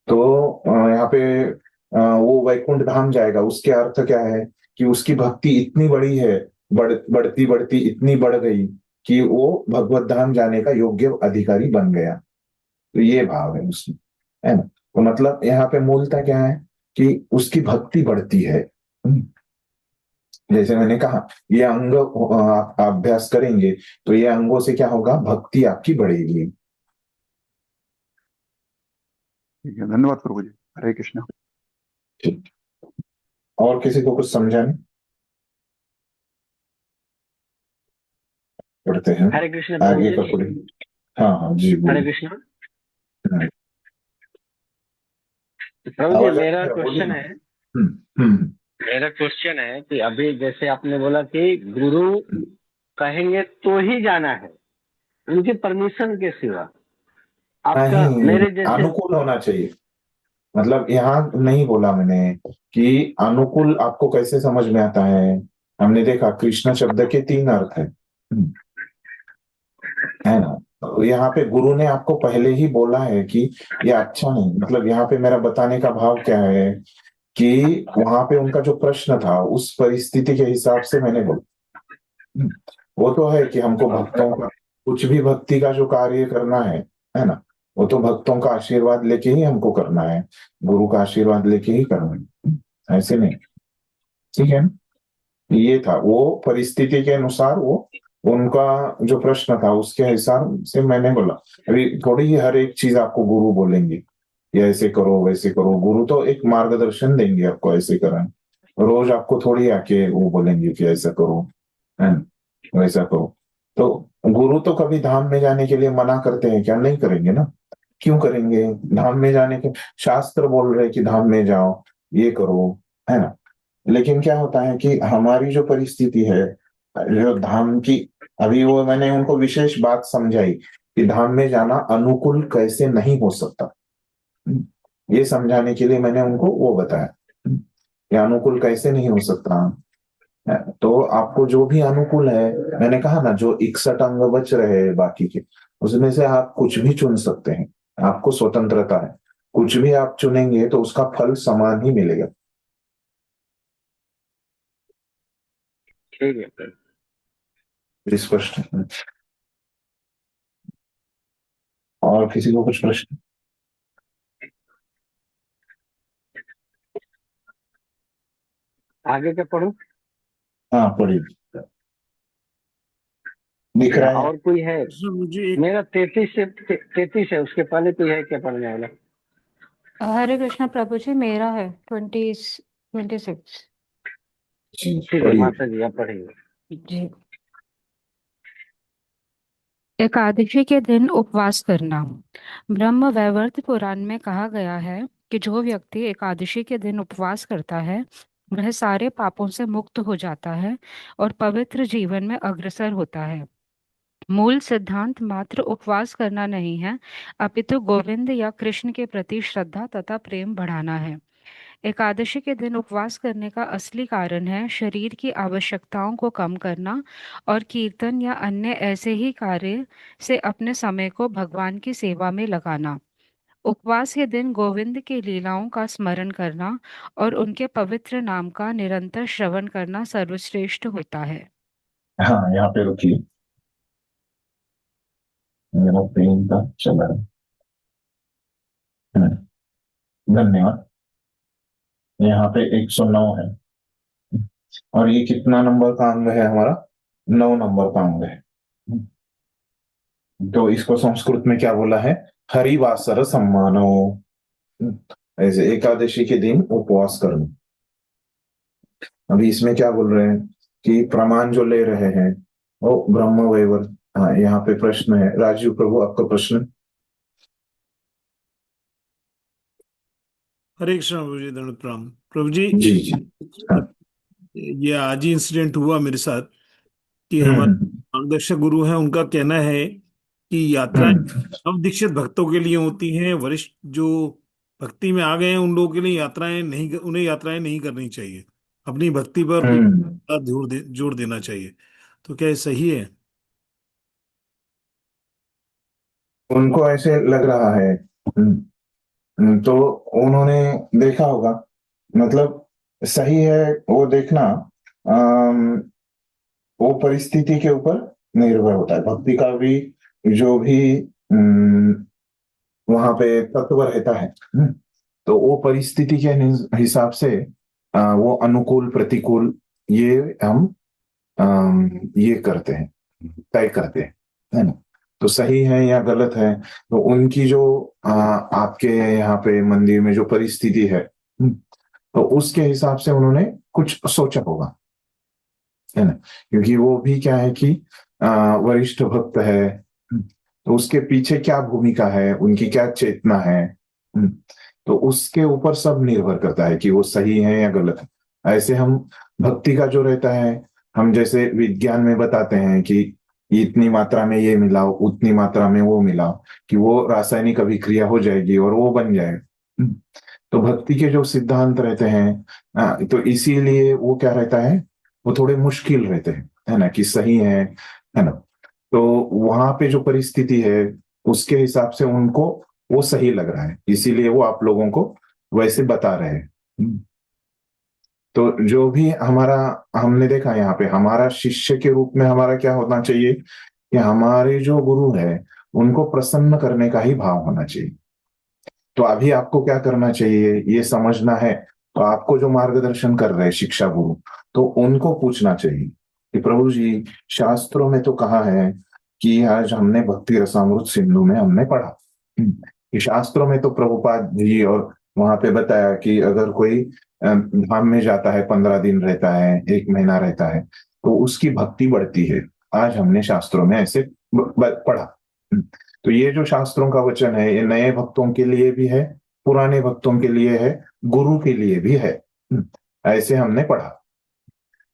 तो यहाँ पे वो वैकुंठ धाम जाएगा, उसके अर्थ क्या है कि उसकी भक्ति इतनी बड़ी है, बढ़ती बढ़ती इतनी बढ़ गई कि वो भगवत धाम जाने का योग्य अधिकारी बन गया। तो ये भाव है उसमें, है ना। तो मतलब यहाँ पे मूलता क्या है कि उसकी भक्ति बढ़ती है। जैसे मैंने कहा ये अंग आप अभ्यास करेंगे तो ये अंगों से क्या होगा, भक्ति आपकी बढ़ेगी। ठीक है, धन्यवाद प्रभु जी। हरे कृष्णा। ठीक। और किसी को कुछ समझा नहीं? पढ़ते हैं हरे कृष्ण प्रभु आगे जी। का पढ़े। हाँ हाँ जी हरे बोलिए। कृष्ण हम्म, प्रभु जी, आवाज आ मेरा रही है? बोलिए क्वेश्चन ना। है हम्म। मेरा क्वेश्चन है कि अभी जैसे आपने बोला कि गुरु कहेंगे तो ही जाना है, उनकी परमिशन के सिवा। आपका नहीं, मेरे जैसे अनुकूल होना चाहिए। मतलब यहाँ नहीं बोला मैंने कि अनुकूल आपको कैसे समझ में आता है। हमने देखा कृष्ण शब्द के 3 अर्थ है ना। तो यहाँ पे गुरु ने आपको पहले ही बोला है कि ये अच्छा नहीं। मतलब यहाँ पे मेरा बताने का भाव क्या है कि वहां पे उनका जो प्रश्न था उस परिस्थिति के हिसाब से मैंने बोला। वो तो है कि हमको भक्तों का कुछ भी भक्ति का जो कार्य करना है ना, वो तो भक्तों का आशीर्वाद लेके ही हमको करना है, गुरु का आशीर्वाद लेके ही करना है, ऐसे नहीं। ठीक है ना? ये था वो परिस्थिति के अनुसार, वो उनका जो प्रश्न था उसके हिसाब से मैंने बोला। अभी थोड़ी ही हर एक चीज आपको गुरु बोलेंगे ये ऐसे करो वैसे करो। गुरु तो एक मार्गदर्शन देंगे आपको ऐसे करना। रोज आपको थोड़ी आके वो बोलेंगे कि ऐसा करो है ना, वैसा करो। तो गुरु तो कभी धाम में जाने के लिए मना करते हैं क्या? नहीं करेंगे ना। क्यों करेंगे? धाम में जाने के शास्त्र बोल रहे हैं कि धाम में जाओ, ये करो, है ना। लेकिन क्या होता है कि हमारी जो परिस्थिति है, जो धाम की, अभी वो मैंने उनको विशेष बात समझाई कि धाम में जाना अनुकूल कैसे नहीं हो सकता। ये समझाने के लिए मैंने उनको वो बताया कि अनुकूल कैसे नहीं हो सकता। तो आपको जो भी अनुकूल है, मैंने कहा ना, जो 61 अंग बच रहे बाकी के, उसमें से आप कुछ भी चुन सकते हैं। आपको स्वतंत्रता है, कुछ भी आप चुनेंगे तो उसका फल समान ही मिलेगा। ठीक है प्रभु। स्पष्ट है? और किसी को कुछ प्रश्न? आगे क्या पढ़ूं? हाँ पढ़िए, दिख रहा है। और कोई है? मुझे एक मेरा 33 है, उसके पहले कोई है क्या पढ़ने वाला? हरे कृष्ण प्रभु जी, मेरा है 26। जी ठीक है पढ़िए। माता जी, आप पढ़ेंगे। जी। एकादशी के दिन उपवास करना। ब्रह्म वैवर्त पुराण में कहा गया है कि जो व्यक्ति एकादशी के दिन उपवास करता है वह सारे पापों से मुक्त हो जाता है और पवित्र जीवन में अग्रसर होता है। मूल सिद्धांत मात्र उपवास करना नहीं है, अपितु गोविंद या कृष्ण के प्रति श्रद्धा तथा प्रेम बढ़ाना है। एकादशी के दिन उपवास करने का असली कारण है शरीर की आवश्यकताओं को कम करना और कीर्तन या अन्य ऐसे ही कार्य से अपने समय को भगवान की सेवा में लगाना। उपवास के दिन गोविंद की लीलाओं का स्मरण करना और उनके पवित्र नाम का निरंतर श्रवण करना सर्वश्रेष्ठ होता है। हाँ यहाँ पे रुकिए, मेरा पेन का चला है। धन्यवाद। यहाँ पे 109 है और ये कितना नंबर का अंग है हमारा? 9 नंबर का अंग है। तो इसको संस्कृत में क्या बोला है? हरिवासर सम्मानो। ऐसे एकादशी के दिन उपवास करना। अभी इसमें क्या बोल रहे हैं कि प्रमाण जो ले रहे हैं वो ब्रह्म वैवर्त। हाँ यहाँ पे प्रश्न है, राजीव प्रभु आपका प्रश्न। हरे कृष्ण प्रभु जी, दंड प्रणाम प्रभु जी। जी जी। हाँ। ये आज ही इंसिडेंट हुआ मेरे साथ कि हमारे हम्म मार्गदर्शक गुरु हैं, उनका कहना है कि यात्राएं हम्म नवदीक्षित भक्तों के लिए होती हैं, वरिष्ठ जो भक्ति में आ गए हैं उन लोगों के लिए यात्राएं नहीं, उन्हें यात्राएं नहीं करनी चाहिए, अपनी भक्ति पर हम्म। जोर देना चाहिए। तो क्या ये सही है? उनको ऐसे लग रहा है। तो उन्होंने देखा होगा, मतलब सही है वो देखना। अम, वो परिस्थिति के ऊपर निर्भर होता है। भक्ति का भी जो भी वहां पे तत्व रहता है, तो वो परिस्थिति के हिसाब से वो अनुकूल प्रतिकूल ये हम ये करते हैं, तय करते हैं, है ना। तो सही है या गलत है, तो उनकी जो आपके यहाँ पे मंदिर में जो परिस्थिति है, तो उसके हिसाब से उन्होंने कुछ सोचा होगा, है ना, क्योंकि वो भी क्या है कि वरिष्ठ भक्त है, तो उसके पीछे क्या भूमिका है, उनकी क्या चेतना है, तो उसके ऊपर सब निर्भर करता है कि वो सही है या गलत है। ऐसे हम भक्ति का जो रहता है, हम जैसे विज्ञान में बताते हैं कि इतनी मात्रा में ये मिलाओ, उतनी मात्रा में वो मिलाओ, कि वो रासायनिक अभिक्रिया हो जाएगी और वो बन जाएगा। तो भक्ति के जो सिद्धांत रहते हैं, तो इसीलिए वो क्या रहता है, वो थोड़े मुश्किल रहते हैं, है ना, कि सही है ना। तो वहां पे जो परिस्थिति है उसके हिसाब से उनको वो सही लग रहा है, इसीलिए वो आप लोगों को वैसे बता रहे हैं। तो जो भी हमारा, हमने देखा यहाँ पे हमारा शिष्य के रूप में हमारा क्या होना चाहिए, कि हमारे जो गुरु है उनको प्रसन्न करने का ही भाव होना चाहिए। तो अभी आपको क्या करना चाहिए ये समझना है, तो आपको जो मार्गदर्शन कर रहे हैं शिक्षा गुरु, तो उनको पूछना चाहिए कि प्रभु जी, शास्त्रों में तो कहा है कि आज हमने भक्ति रसामृत सिंधु में हमने पढ़ा कि शास्त्रों में तो प्रभुपाद जी और वहां पे बताया कि अगर कोई धाम में जाता है, 15 दिन रहता है, 1 महीना रहता है, तो उसकी भक्ति बढ़ती है। आज हमने शास्त्रों में ऐसे पढ़ा। तो ये जो शास्त्रों का वचन है, ये नए भक्तों के लिए भी है, पुराने भक्तों के लिए है, गुरु के लिए भी है। ऐसे हमने पढ़ा।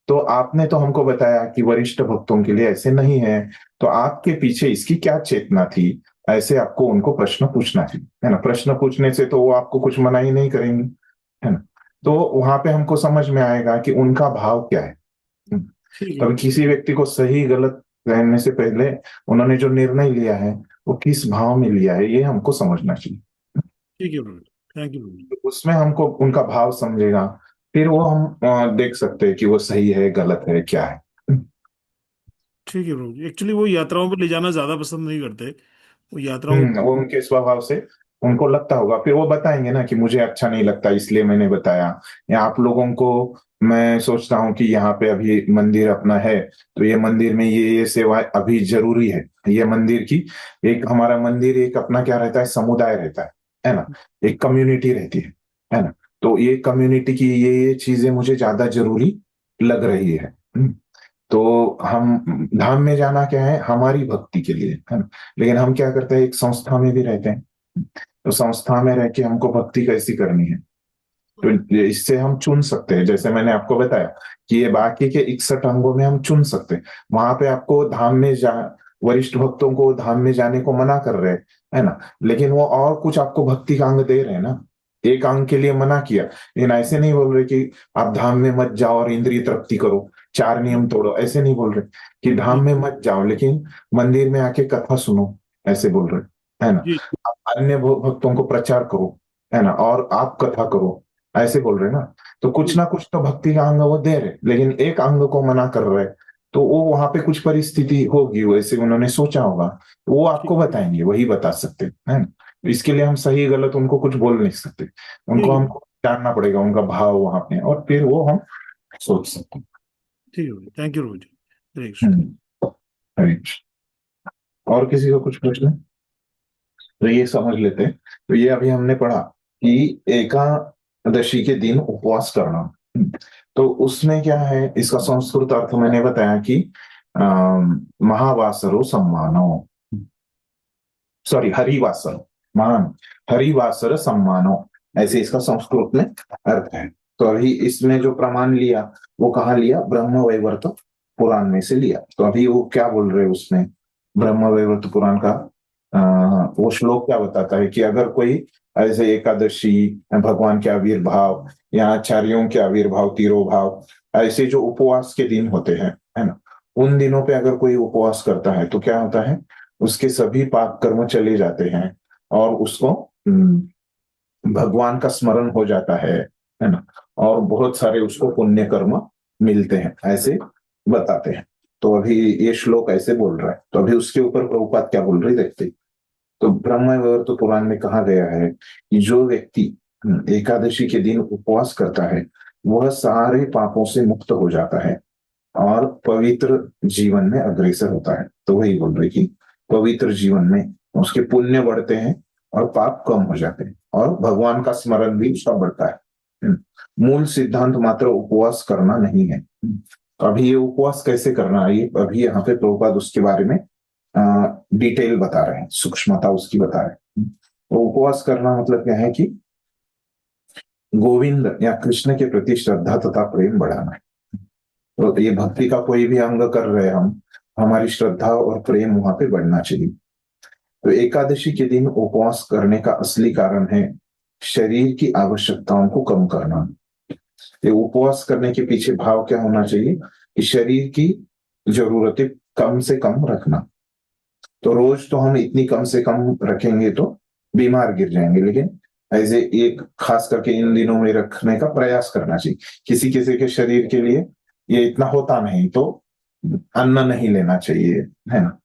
तो आपने तो हमको बताया कि वरिष्ठ भक्तों के लिए ऐसे नहीं है, तो आपके पीछे इसकी क्या चेतना थी, ऐसे आपको उनको प्रश्न पूछना चाहिए, है ना। प्रश्न पूछने से तो वो आपको कुछ मना ही नहीं करेंगे, है ना। तो वहां पे हमको समझ में आएगा कि उनका भाव क्या है। तब किसी व्यक्ति को सही गलत कहने से पहले उन्होंने जो निर्णय लिया है वो किस भाव में लिया है, ये हमको समझना चाहिए। ठीक है ब्रदर, थैंक यू ब्रदर। उसमें हमको उनका भाव समझेगा, फिर वो हम देख सकते हैं कि वो सही है गलत है क्या है। ठीक है ब्रदर। एक्चुअली वो यात्राओं पर ले जाना ज्यादा पसंद नहीं करते, वो यात्राओं वो उनके स्वभाव से उनको लगता होगा, फिर वो बताएंगे ना कि मुझे अच्छा नहीं लगता इसलिए मैंने बताया, या आप लोगों को मैं सोचता हूँ कि यहाँ पे अभी मंदिर अपना है, तो ये मंदिर में ये सेवा अभी जरूरी है। ये मंदिर की एक, हमारा मंदिर एक अपना क्या रहता है, समुदाय रहता है ना, एक कम्युनिटी रहती है ना। तो ये कम्युनिटी की ये चीजें मुझे ज्यादा जरूरी लग रही है। तो हम धाम में जाना क्या है, हमारी भक्ति के लिए, है ना। लेकिन हम क्या करते हैं, एक संस्था में भी रहते हैं, तो संस्था में रह के हमको भक्ति कैसी करनी है, तो इससे हम चुन सकते हैं। जैसे मैंने आपको बताया कि ये बाकी के 61 अंगों में हम चुन सकते हैं। वहां पे आपको धाम में वरिष्ठ भक्तों को धाम में जाने को मना कर रहे हैं, है ना, लेकिन वो और कुछ आपको भक्ति का अंग दे रहे हैं ना। एक अंग के लिए मना किया, लेकिन ऐसे नहीं बोल रहे कि आप धाम में मत जाओ और इंद्रिय तृप्ति करो, 4 नियम तोड़ो, ऐसे नहीं बोल रहे कि धाम में मत जाओ लेकिन मंदिर में आके कथा सुनो, ऐसे बोल रहे, है ना। आप अन्य भक्तों को प्रचार करो, है ना, और आप कथा करो, ऐसे बोल रहे ना। तो कुछ ना कुछ तो भक्ति का अंग वो दे रहे, लेकिन एक अंग को मना कर रहे, तो वो वहां पे कुछ परिस्थिति होगी, वैसे उन्होंने सोचा होगा, तो वो आपको बताएंगे, वही बता सकते हैं ना। इसके लिए हम सही गलत उनको कुछ बोल नहीं सकते, उनको हमको जानना पड़ेगा उनका भाव वहां पे, और फिर वो हम सोच सकते हैं। ठीक है, थैंक यू रोज। हरे कृष्ण। और किसी को कुछ प्रश्न, तो ये समझ लेते हैं। तो ये अभी हमने पढ़ा कि एकादशी के दिन उपवास करना, तो उसमें क्या है, इसका संस्कृत अर्थ मैंने बताया कि महावासरो सम्मानो, सॉरी हरिवासर, महान हरिवासर सम्मानो, ऐसे इसका संस्कृत में अर्थ है। तो अभी इसमें जो प्रमाण लिया वो कहाँ लिया, ब्रह्म वैवर्त पुराण में से लिया। तो अभी वो क्या बोल रहे हैं उसमें, ब्रह्म वैवर्त पुराण का वो श्लोक क्या बताता है कि अगर कोई ऐसे एकादशी, भगवान के आविर्भाव या आचार्यों के आविर्भाव, तिरोभाव, ऐसे जो उपवास के दिन होते हैं, है ना, उन दिनों पे अगर कोई उपवास करता है तो क्या होता है, उसके सभी पाप कर्म चले जाते हैं और उसको भगवान का स्मरण हो जाता है ना, और बहुत सारे उसको पुण्य कर्म मिलते हैं, ऐसे बताते हैं। तो अभी ये श्लोक ऐसे बोल रहा है, तो अभी उसके ऊपर प्रभुपाद क्या बोल रहे देखते। तो ब्रह्म वैवर्त पुराण में कहा गया है कि जो व्यक्ति एकादशी के दिन उपवास करता है वह सारे पापों से मुक्त हो जाता है और पवित्र जीवन में अग्रसर होता है। तो वही बोल रहे कि पवित्र जीवन में उसके पुण्य बढ़ते हैं और पाप कम हो जाते हैं और भगवान का स्मरण भी उसका बढ़ता है। मूल सिद्धांत मात्र उपवास करना नहीं है। अभी ये उपवास कैसे करना है, ये अभी यहाँ पे प्रभुपाद उसके बारे में डिटेल बता रहे हैं, सूक्ष्मता उसकी बता रहे हैं। तो उपवास करना मतलब क्या है कि गोविंद या कृष्ण के प्रति श्रद्धा तथा प्रेम बढ़ाना है। तो ये भक्ति का कोई भी अंग कर रहे हैं हम, हमारी श्रद्धा और प्रेम वहां पे बढ़ना चाहिए। तो एकादशी के दिन उपवास करने का असली कारण है शरीर की आवश्यकताओं को कम करना। ये उपवास करने के पीछे भाव क्या होना चाहिए कि शरीर की जरूरतें कम से कम रखना। तो रोज तो हम इतनी कम से कम रखेंगे तो बीमार गिर जाएंगे, लेकिन ऐसे एक खास करके इन दिनों में रखने का प्रयास करना चाहिए। किसी किसी के शरीर के लिए ये इतना होता नहीं तो अन्न नहीं लेना चाहिए, है ना,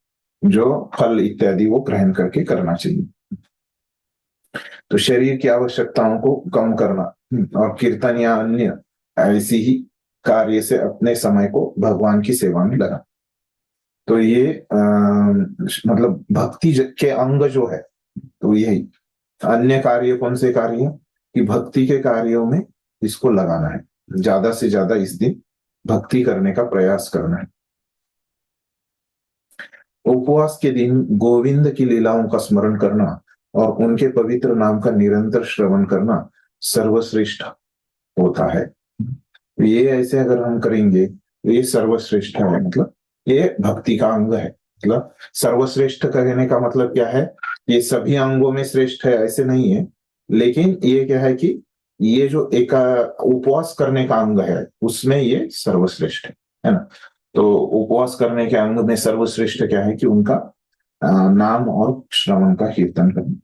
जो फल इत्यादि वो ग्रहण करके करना चाहिए। तो शरीर की आवश्यकताओं को कम करना और कीर्तन या अन्य ऐसी ही कार्य से अपने समय को भगवान की सेवा में लगा। तो ये मतलब भक्ति के अंग जो है, तो यही अन्य कार्य कौन से कार्य कि भक्ति के कार्यों में इसको लगाना है, ज्यादा से ज्यादा इस दिन भक्ति करने का प्रयास करना है। उपवास के दिन गोविंद की लीलाओं का स्मरण करना और उनके पवित्र नाम का निरंतर श्रवण करना सर्वश्रेष्ठ होता है। ये ऐसे अगर हम करेंगे तो ये सर्वश्रेष्ठ है, मतलब ये भक्ति का अंग है। मतलब सर्वश्रेष्ठ कहने का मतलब क्या है, ये सभी अंगों में श्रेष्ठ है ऐसे नहीं है, लेकिन ये क्या है कि ये जो एक उपवास करने का अंग है उसमें ये सर्वश्रेष्ठ है ना। तो उपवास करने के अंग में सर्वश्रेष्ठ क्या है कि उनका नाम और श्रवण का कीर्तन करना।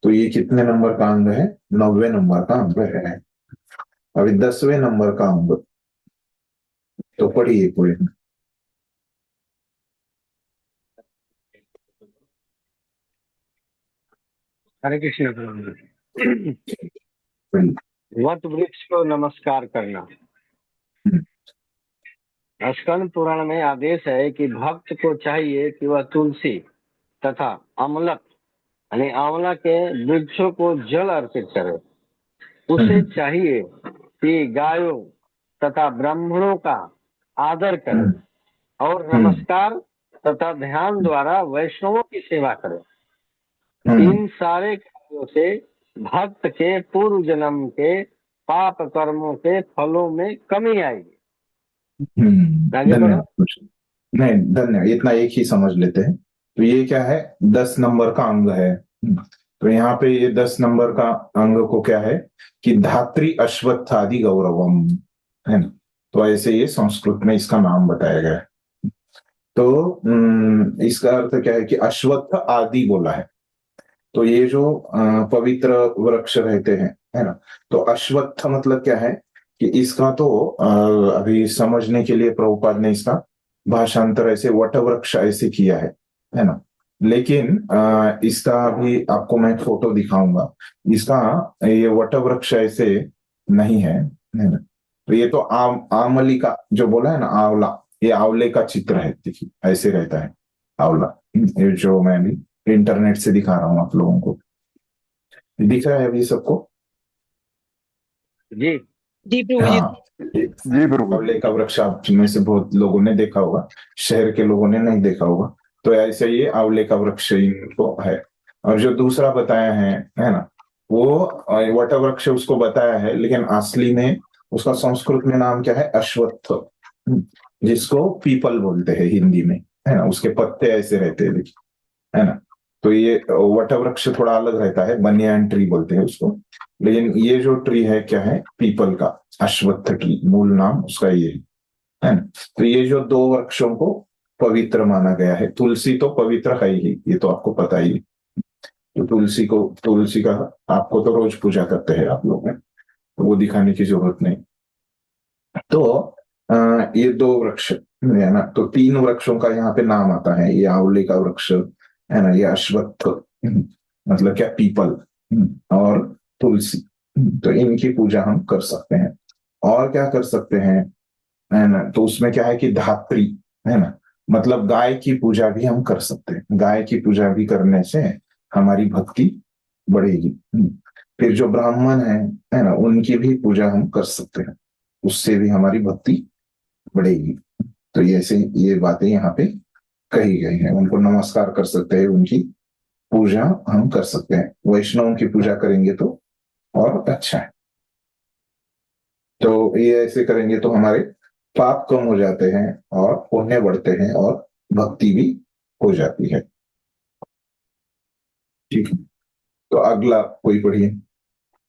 तो ये कितने नंबर का अंग है, 90वें नंबर का अंग है। अभी 10वें नंबर का अंग, तो पढ़िए पूरे। हरे कृष्ण प्रभु। वट वृक्ष को नमस्कार करना। स्कंद पुराण में आदेश है कि भक्त को चाहिए कि वह तुलसी तथा अमलक यानी आंवला के वृक्षों को जल अर्पित करे। उसे चाहिए कि गायों तथा ब्राह्मणों का आदर करे और नमस्कार तथा ध्यान द्वारा वैष्णवों की सेवा करे। इन सारे कार्यों से भक्त के पूर्व जन्म के पाप कर्मों के फलों में कमी आएगी। धन्यवाद। नहीं धन्यवाद, इतना एक ही समझ लेते हैं। तो ये क्या है, 10 नंबर का अंग है। तो यहाँ पे ये 10 नंबर का अंग को क्या है कि धात्री अश्वत्थ आदि गौरवम है ना। तो ऐसे ये संस्कृत में इसका नाम बताया गया है। तो इसका अर्थ क्या है कि अश्वत्थ आदि बोला है। तो ये जो पवित्र वृक्ष रहते हैं, है ना, तो अश्वत्थ मतलब क्या है कि इसका तो अभी समझने के लिए प्रभुपाद ने इसका भाषांतर ऐसे वट वृक्ष ऐसे किया है ना। लेकिन इसका अभी आपको मैं फोटो दिखाऊंगा। इसका ये वट वृक्ष ऐसे नहीं है ना। तो ये तो आमली का जो बोला है ना, आंवला, ये आंवले का चित्र है, देखिए ऐसे रहता है आंवला। ये जो मैं अभी इंटरनेट से दिखा रहा हूँ आप लोगों को, दिख रहा है अभी सबको? जी जी प्रभु जी। जी प्रभु। आंवले का वृक्ष आप में से बहुत लोगों ने देखा होगा, शहर के लोगों ने नहीं देखा होगा। तो ऐसे ये आंवले का वृक्ष इनको है। और जो दूसरा बताया है ना, वो वट वृक्ष उसको बताया है, लेकिन असली में उसका संस्कृत में नाम क्या है, अश्वत्थ, जिसको पीपल बोलते हैं हिंदी में, है ना। उसके पत्ते ऐसे रहते हैं, है ना। तो ये वट वृक्ष थोड़ा अलग रहता है, बनियान ट्री बोलते हैं उसको। लेकिन ये जो ट्री है क्या है, पीपल का, अश्वत्थ ट्री, मूल नाम उसका ये है ना। तो ये जो 2 वृक्षों को पवित्र माना गया है। तुलसी तो पवित्र है ही, ये तो आपको पता ही। तो तुलसी का आपको तो रोज पूजा करते हैं आप लोग, तो वो दिखाने की जरूरत नहीं। तो ये 2 वृक्ष है ना। तो 3 वृक्षों का यहाँ पे नाम आता है। ये आंवले का वृक्ष है ना, ये अश्वत्थ मतलब क्या, पीपल, और तुलसी। तो इनकी पूजा हम कर सकते हैं। और क्या कर सकते हैं, है ना, तो उसमें क्या है कि धात्री, है ना, मतलब गाय की पूजा भी हम कर सकते हैं। गाय की पूजा भी करने से हमारी भक्ति बढ़ेगी। फिर जो ब्राह्मण है ना, उनकी भी पूजा हम कर सकते हैं, उससे भी हमारी भक्ति बढ़ेगी। तो ये बातें यहाँ पे कही गई हैं। उनको नमस्कार कर सकते हैं, उनकी पूजा हम कर सकते हैं। वैष्णव की पूजा करेंगे तो और अच्छा है। तो ये ऐसे करेंगे तो हमारे पाप कम हो जाते हैं और पुण्य बढ़ते हैं और भक्ति भी हो जाती है। ठीक है, तो अगला कोई पढ़िए।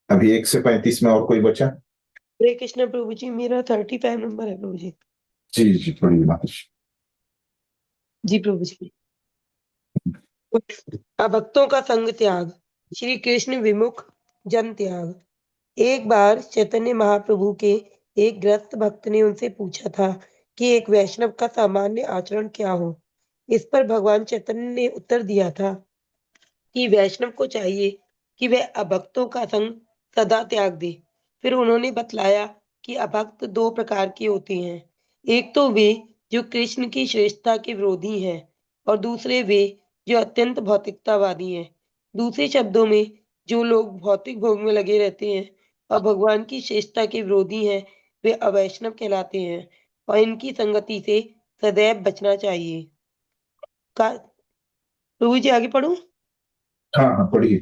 अभी 1 से 35 में और कोई बचा? हरे कृष्ण प्रभु जी, मेरा 35 नंबर है प्रभु जी। जी जी, पढ़िए महाराज। जी प्रभु जी। अभक्तों का संग त्याग, श्री कृष्ण विमुख जन त्याग। एक बार चैतन्य महाप्रभु के एक ग्रस्त भक्त ने उनसे पूछा था कि एक वैष्णव का सामान्य आचरण क्या हो। इस पर भगवान चैतन्य ने उत्तर दिया था कि वैष्णव को चाहिए कि वह अभक्तों का संग सदा त्याग दे। फिर उन्होंने बतलाया कि अभक्त 2 प्रकार के होते हैं। एक तो वे जो कृष्ण की श्रेष्ठता के विरोधी हैं और दूसरे वे जो अत्यंत भौतिकतावादी हैं। दूसरे शब्दों में, जो लोग भौतिक भोग में लगे रहते हैं और भगवान की श्रेष्ठता के विरोधी हैं, वे अवैष्णव कहलाते हैं और इनकी संगति से सदैव बचना चाहिए। प्रभु जी आगे पढ़ूं? हाँ हाँ, पढ़िए।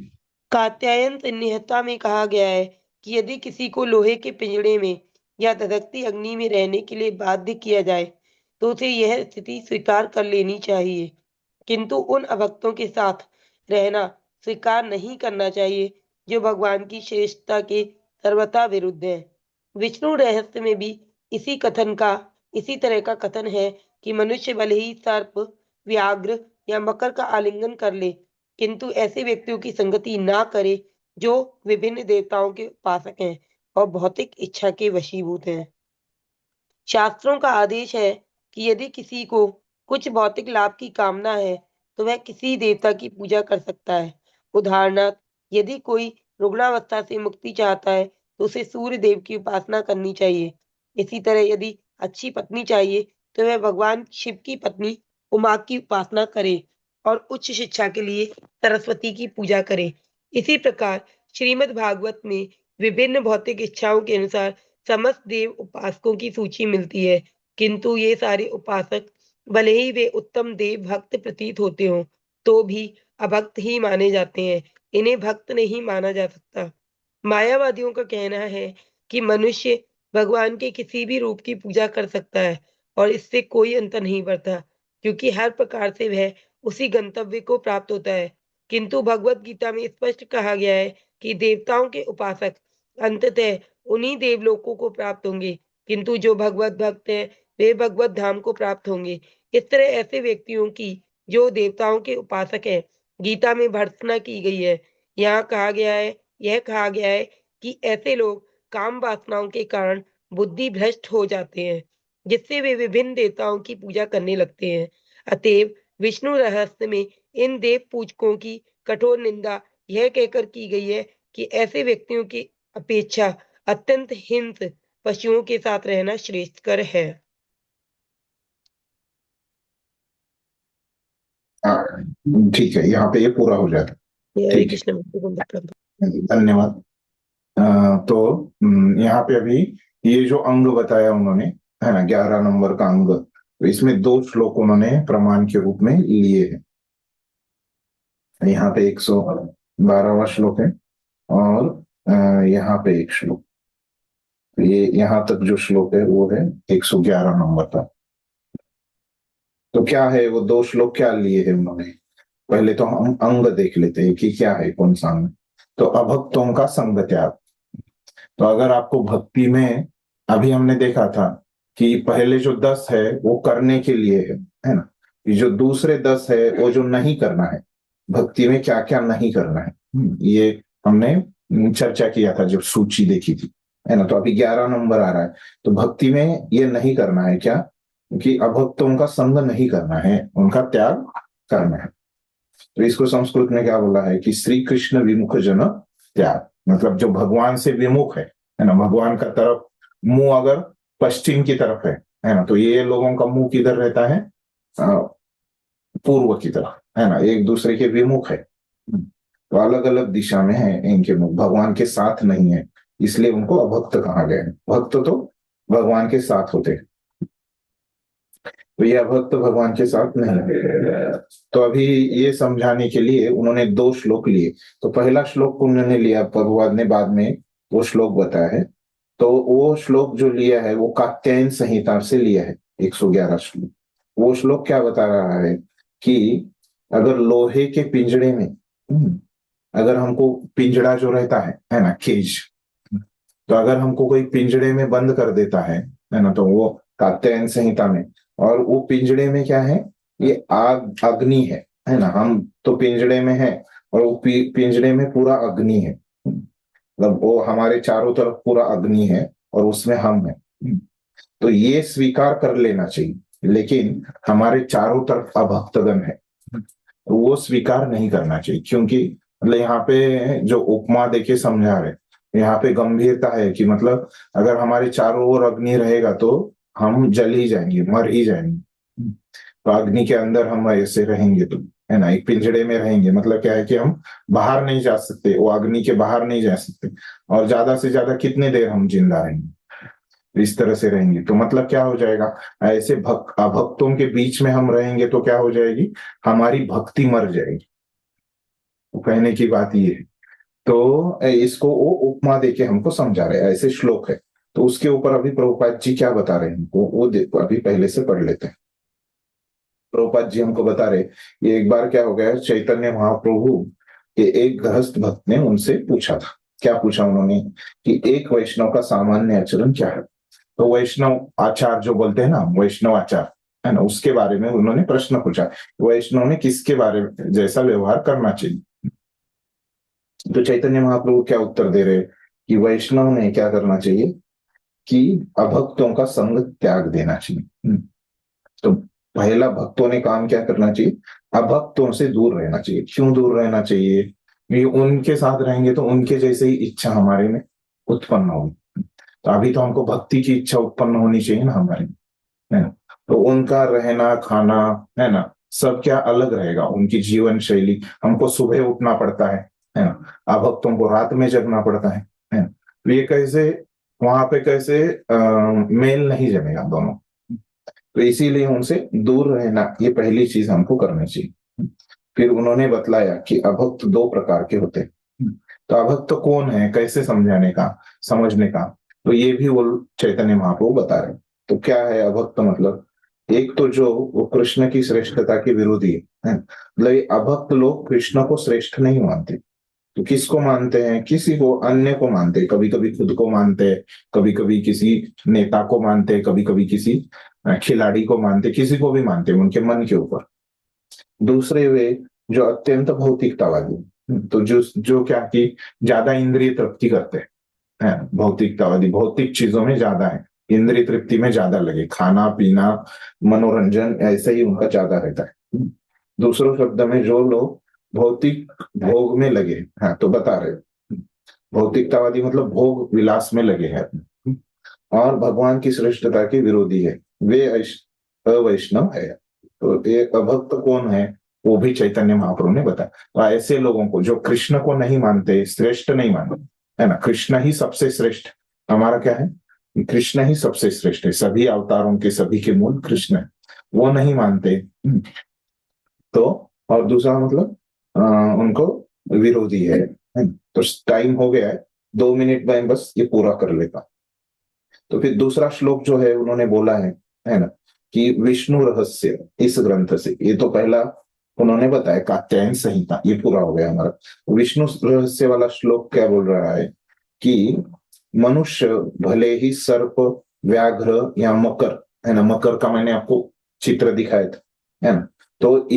कात्यायन संहिता में कहा गया है कि यदि किसी को लोहे के पिंजड़े में या धधकती अग्नि में रहने के लिए बाध्य किया जाए तो उसे यह स्थिति स्वीकार कर लेनी चाहिए, किंतु उन अभक्तों के साथ रहना स्वीकार नहीं करना चाहिए जो भगवान की श्रेष्ठता के सर्वथा विरुद्ध है। विष्णु रहस्य में भी इसी तरह का कथन है कि मनुष्य भले ही सर्प, व्याघ्र या मकर का आलिंगन कर ले, किंतु ऐसे व्यक्तियों की संगति ना करे जो विभिन्न देवताओं के उपासक हैं और भौतिक इच्छा के वशीभूत हैं। शास्त्रों का आदेश है कि यदि किसी को कुछ भौतिक लाभ की कामना है तो वह किसी देवता की पूजा कर सकता है। उदाहरणार्थ, यदि कोई रुग्णावस्था से मुक्ति चाहता है तो उसे सूर्य देव की उपासना करनी चाहिए। इसी तरह यदि अच्छी पत्नी चाहिए तो वह भगवान शिव की पत्नी उमा की उपासना करे और उच्च शिक्षा के लिए सरस्वती की पूजा करे। इसी प्रकार श्रीमद् भागवत में विभिन्न भौतिक इच्छाओं के अनुसार समस्त देव उपासकों की सूची मिलती है, किंतु ये सारे उपासक भले ही वे उत्तम देव भक्त प्रतीत होते हों तो भी अभक्त ही माने जाते हैं। इन्हें भक्त नहीं माना जा सकता। मायावादियों का कहना है कि मनुष्य भगवान के किसी भी रूप की पूजा कर सकता है और इससे कोई अंतर नहीं पड़ता, क्योंकि हर प्रकार से वह उसी गंतव्य को प्राप्त होता है। किंतु भगवत गीता में स्पष्ट कहा गया है कि देवताओं के उपासक अंततः उन्हीं देवलोकों को प्राप्त होंगे, किंतु जो भगवत भक्त है वे भगवत धाम को प्राप्त होंगे। इस तरह ऐसे व्यक्तियों की जो देवताओं के उपासक है गीता में भर्त्सना की गई है। यह कहा गया है कि ऐसे लोग काम वासनाओं के कारण बुद्धि भ्रष्ट हो जाते हैं, जिससे वे विभिन्न देवताओं की पूजा करने लगते हैं। अतएव विष्णु रहस्य में इन देव पूजकों की कठोर निंदा यह कहकर की गई है कि ऐसे व्यक्तियों की अपेक्षा अत्यंत हिंस पशुओं के साथ रहना श्रेष्ठकर है। हाँ, ठीक है, यहाँ पे ये पूरा हो जाता है। हरे ठीक है, कृष्ण। धन्यवाद। तो यहाँ पे अभी ये जो अंग बताया उन्होंने, है ना, 11 नंबर का अंग, तो इसमें 2 श्लोक उन्होंने प्रमाण के रूप में लिए हैं। यहाँ पे 112वां श्लोक है और यहाँ पे 1 श्लोक। तो ये यहाँ तक जो श्लोक है वो है 111 नंबर का। तो क्या है वो 2 श्लोक, क्या लिए हैं उन्होंने? पहले तो हम अंग देख लेते हैं कि क्या है, कौन सा अंग। तो अभक्तों का संग त्याग। तो अगर आपको भक्ति में, अभी हमने देखा था कि पहले जो 10 है वो करने के लिए है ना। ये जो दूसरे 10 है वो जो नहीं करना है, भक्ति में क्या क्या नहीं करना है, ये हमने चर्चा किया था जब सूची देखी थी, है ना। तो अभी 11 नंबर आ रहा है। तो भक्ति में ये नहीं करना है क्या, कि अभक्तों का संग नहीं करना है, उनका त्याग करना है। तो इसको संस्कृत में क्या बोला है कि श्री कृष्ण विमुख जन त्याग, मतलब जो भगवान से विमुख है ना, भगवान का तरफ मुंह अगर पश्चिम की तरफ है ना, तो ये लोगों का मुंह किधर रहता है? पूर्व की तरफ, है ना, एक दूसरे के विमुख है। तो अलग अलग दिशा में है इनके मुख, भगवान के साथ नहीं है, इसलिए उनको अभक्त कहा गया है। भक्त तो भगवान के साथ होते हैं, तो ये अभक्त भगवान के साथ नहीं है। तो अभी ये समझाने के लिए उन्होंने 2 श्लोक लिए। तो पहला श्लोक उन्होंने लिया, भगवान ने बाद में वो श्लोक बताया है। तो वो श्लोक जो लिया है वो कात्यायन संहिता से लिया है, 111 श्लोक। वो श्लोक क्या बता रहा है कि अगर लोहे के पिंजड़े में, अगर हमको पिंजड़ा जो रहता है ना, केज, तो अगर हमको कोई पिंजड़े में बंद कर देता है ना, तो वो कात्यायन संहिता में, और वो पिंजड़े में क्या है, ये आग, अग्नि है ना। हम तो पिंजड़े में है और वो पिंजड़े में पूरा अग्नि है, मतलब वो हमारे चारों तरफ पूरा अग्नि है और उसमें हम हैं। तो ये स्वीकार कर लेना चाहिए, लेकिन हमारे चारों तरफ अभक्तगण है, वो स्वीकार नहीं करना चाहिए। क्योंकि मतलब यहाँ पे जो उपमा देके समझा रहे, यहाँ पे गंभीरता है कि मतलब अगर हमारे चारों ओर अग्नि रहेगा तो हम जल ही जाएंगे, मर ही जाएंगे। तो अग्नि के अंदर हम ऐसे रहेंगे तो, है ना, एक पिंजड़े में रहेंगे, मतलब क्या है कि हम बाहर नहीं जा सकते, वो अग्नि के बाहर नहीं जा सकते, और ज्यादा से ज्यादा कितने देर हम जिंदा रहेंगे, इस तरह से रहेंगे। तो मतलब क्या हो जाएगा, ऐसे अभक्तों के बीच में हम रहेंगे तो क्या हो जाएगी, हमारी भक्ति मर जाएगी। तो कहने की बात ये है। तो इसको वो उपमा देके हमको समझा रहे, ऐसे श्लोक है। तो उसके ऊपर अभी प्रभुपाद जी क्या बता रहे हैं हमको, वो देखो, अभी पहले से पढ़ लेते हैं। प्रभुपाद जी हमको बता रहे, ये एक बार क्या हो गया, चैतन्य महाप्रभु के एक गृहस्थ भक्त ने उनसे पूछा था। क्या पूछा उन्होंने कि एक वैष्णव का सामान्य आचरण क्या है। तो वैष्णव आचार जो बोलते हैं ना, वैष्णव आचार है ना, उसके बारे में उन्होंने प्रश्न पूछा, वैष्णव ने किसके बारे में जैसा व्यवहार करना चाहिए। तो चैतन्य महाप्रभु क्या उत्तर दे रहे कि वैष्णव ने क्या करना चाहिए कि अभक्तों का संग त्याग देना चाहिए। तो पहला भक्तों ने काम क्या करना चाहिए, अभक्तों से दूर रहना चाहिए। क्यों दूर रहना चाहिए, कि उनके साथ रहेंगे तो उनके जैसे ही इच्छा हमारे में उत्पन्न होगी। तो अभी तो हमको भक्ति की इच्छा उत्पन्न होनी चाहिए ना हमारे में, है ना। तो उनका रहना खाना, है ना, सब क्या अलग रहेगा, उनकी जीवन शैली। हमको सुबह उठना पड़ता है ना, अभक्तों को रात में जगना पड़ता है ना। तो ये कैसे वहां पे कैसे मेल नहीं जमेगा दोनों। तो इसीलिए उनसे दूर रहना, ये पहली चीज हमको करनी चाहिए। फिर उन्होंने बतलाया कि अभक्त 2 प्रकार के होते हैं। तो अभक्त कौन है, कैसे समझाने का, समझने का, तो ये भी वो चैतन्य महाप्रभु बता रहे। तो क्या है अभक्त, मतलब एक तो जो वो कृष्ण की श्रेष्ठता के विरोधी है, मतलब अभक्त लोग कृष्ण को श्रेष्ठ नहीं मानते। तो किसको मानते हैं, किसी को अन्य को मानते हैं, कभी कभी खुद को मानते हैं, कभी कभी किसी नेता को मानते हैं, कभी कभी किसी खिलाड़ी को मानते, किसी को भी मानते हैं उनके मन के ऊपर। दूसरे वे जो अत्यंत भौतिकतावादी, तो जो क्या कि ज्यादा इंद्रिय तृप्ति करते हैं, भौतिकतावादी, भौतिक चीजों में ज्यादा है, इंद्रिय तृप्ति में ज्यादा लगे, खाना पीना मनोरंजन ऐसे ही उनका ज्यादा रहता है। दूसरों शब्द में जो लोग भौतिक भोग में लगे, हाँ, तो बता रहे भौतिकतावादी मतलब भोग विलास में लगे हैं और भगवान की श्रेष्ठता के विरोधी है, वे अवैष्णव है। तो एक अभक्त कौन है, वो भी चैतन्य महाप्रभु ने बताया। तो ऐसे लोगों को जो कृष्ण को नहीं मानते, श्रेष्ठ नहीं मानते, है ना, कृष्ण ही सबसे श्रेष्ठ, हमारा क्या है, कृष्ण ही सबसे श्रेष्ठ है, सभी अवतारों के सभी के मूल कृष्ण है, वो नहीं मानते। तो और दूसरा मतलब उनको विरोधी है। तो टाइम हो गया है, 2 मिनट में बस ये पूरा कर लेता। तो फिर दूसरा श्लोक जो है उन्होंने बोला है ना, कि विष्णु रहस्य इस ग्रंथ से, ये तो पहला उन्होंने बताया कात्यायन संहिता, ये पूरा हो गया हमारा। विष्णु रहस्य वाला श्लोक क्या बोल रहा है कि मनुष्य भले ही सर्प, व्याघ्र या मकर, है ना, मकर का मैंने आपको चित्र दिखाया था, है ना, तो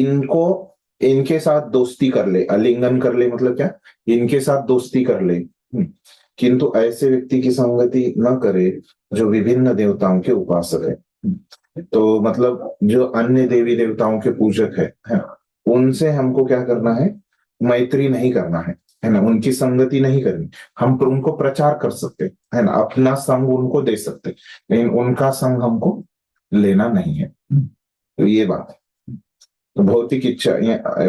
इनके साथ दोस्ती कर ले, आलिंगन कर ले, मतलब क्या, इनके साथ दोस्ती कर ले, किंतु ऐसे व्यक्ति की संगति न करे जो विभिन्न देवताओं के उपासक है। तो मतलब जो अन्य देवी देवताओं के पूजक है, उनसे हमको क्या करना है, मैत्री नहीं करना है ना, उनकी संगति नहीं करनी। हम उनको प्रचार कर सकते है ना, अपना संग उनको दे सकते, लेकिन उनका संग हमको लेना नहीं है। तो ये बात है। तो भौतिक इच्छा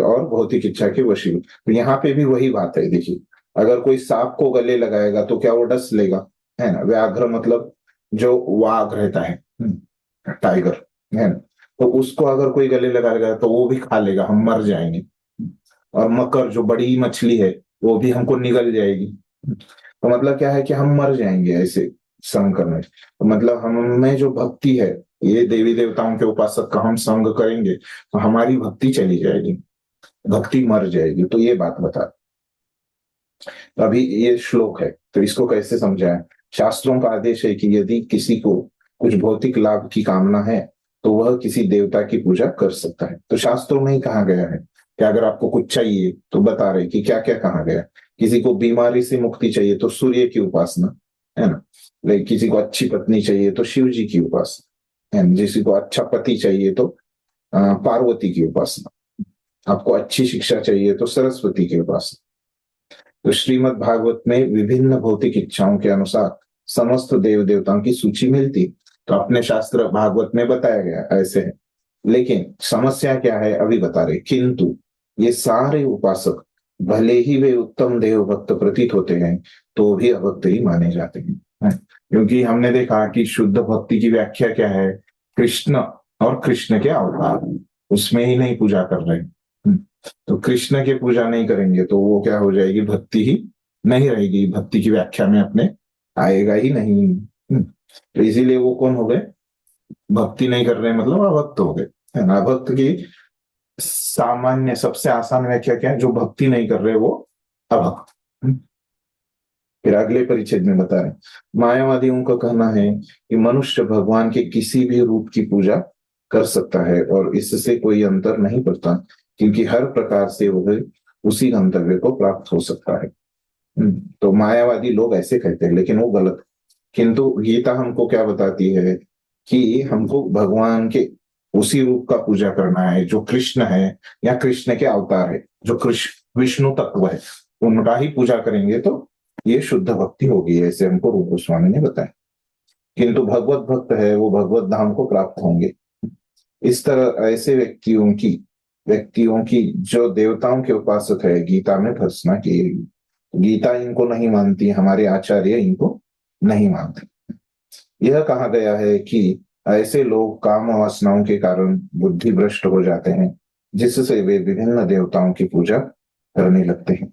और भौतिक इच्छा के वशीभूत। तो यहाँ पे भी वही बात है। देखिए, अगर कोई सांप को गले लगाएगा तो क्या वो डस लेगा? है ना। व्याघ्र मतलब जो वाघ रहता है, टाइगर, है ना, तो उसको अगर कोई गले लगा लेगा तो वो भी खा लेगा, हम मर जाएंगे। और मकर जो बड़ी मछली है वो भी हमको निगल जाएगी। तो मतलब क्या है कि हम मर जाएंगे ऐसे संग करने। तो मतलब हमें जो भक्ति है, ये देवी देवताओं के उपासक का हम संग करेंगे तो हमारी भक्ति चली जाएगी, भक्ति मर जाएगी। तो ये बात बता। तो अभी ये श्लोक है, तो इसको कैसे समझाएं? शास्त्रों का आदेश है कि यदि किसी को कुछ भौतिक लाभ की कामना है तो वह किसी देवता की पूजा कर सकता है। तो शास्त्रों में ही कहा गया है कि अगर आपको कुछ चाहिए तो बता रहे कि क्या क्या कहा गया। किसी को बीमारी से मुक्ति चाहिए तो सूर्य की उपासना, है ना। लाइक किसी को अच्छी पत्नी चाहिए तो शिव जी की उपासना, है ना। किसी को अच्छा पति चाहिए तो पार्वती की उपासना। आपको अच्छी शिक्षा चाहिए तो सरस्वती की उपासना। तो श्रीमद् भागवत में विभिन्न भौतिक इच्छाओं के अनुसार समस्त देव देवताओं की सूची मिलती। तो अपने शास्त्र भागवत में बताया गया ऐसे है। लेकिन समस्या क्या है अभी बता रहे। किंतु ये सारे उपासक भले ही वे उत्तम देव भक्त प्रतीत होते हैं तो भी अभक्त ही माने जाते हैं। क्योंकि हमने देखा कि शुद्ध भक्ति की व्याख्या क्या है, कृष्ण और कृष्ण के अवतार, उसमें ही नहीं पूजा कर रहे। तो कृष्ण की पूजा नहीं करेंगे तो वो क्या हो जाएगी, भक्ति ही नहीं रहेगी, भक्ति की व्याख्या में अपने आएगा ही नहीं। तो इसीलिए वो कौन हो गए, भक्ति नहीं कर रहे मतलब अभक्त हो गए, है ना। अभक्त की सामान्य सबसे आसान व्याख्या क्या है, जो भक्ति नहीं कर रहे वो अभक्त। फिर अगले परिच्छेद में बता रहे मायावादियों का कहना है कि मनुष्य भगवान के किसी भी रूप की पूजा कर सकता है और इससे कोई अंतर नहीं पड़ता, क्योंकि हर प्रकार से वह उसी गंतव्य को प्राप्त हो सकता है। तो मायावादी लोग ऐसे कहते हैं, लेकिन वो गलत। किंतु गीता हमको क्या बताती है कि हमको भगवान के उसी रूप का पूजा करना है जो कृष्ण है या कृष्ण के अवतार है, जो कृष्ण विष्णु तत्व है, उनका ही पूजा करेंगे तो ये शुद्ध भक्ति होगी, ऐसे हमको रूप गोस्वामी ने बताया। किंतु भगवत भक्त है वो भगवत धाम को प्राप्त होंगे। इस तरह ऐसे व्यक्तियों की जो देवताओं के उपासक है गीता में भर्त्सना की। गीता इनको नहीं मानती, हमारे आचार्य इनको नहीं मानते। यह कहा गया है कि ऐसे लोग काम वासनाओं के कारण बुद्धि भ्रष्ट हो जाते हैं, जिससे वे विभिन्न देवताओं की पूजा करने लगते हैं।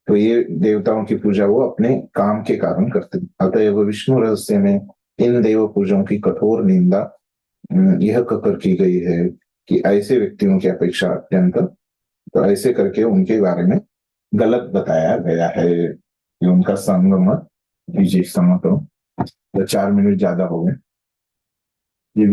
तो ये देवताओं की पूजा वो अपने काम के कारण करते हैं। अतएव विष्णु रहस्य में इन देव पूजों की कठोर निंदा यह कहकर की गई है कि ऐसे व्यक्तियों की अपेक्षा अत्यंत, तो ऐसे करके उनके बारे में गलत बताया गया है कि उनका संग मत कीजिए। समय करो, 4 मिनट ज्यादा हो गए।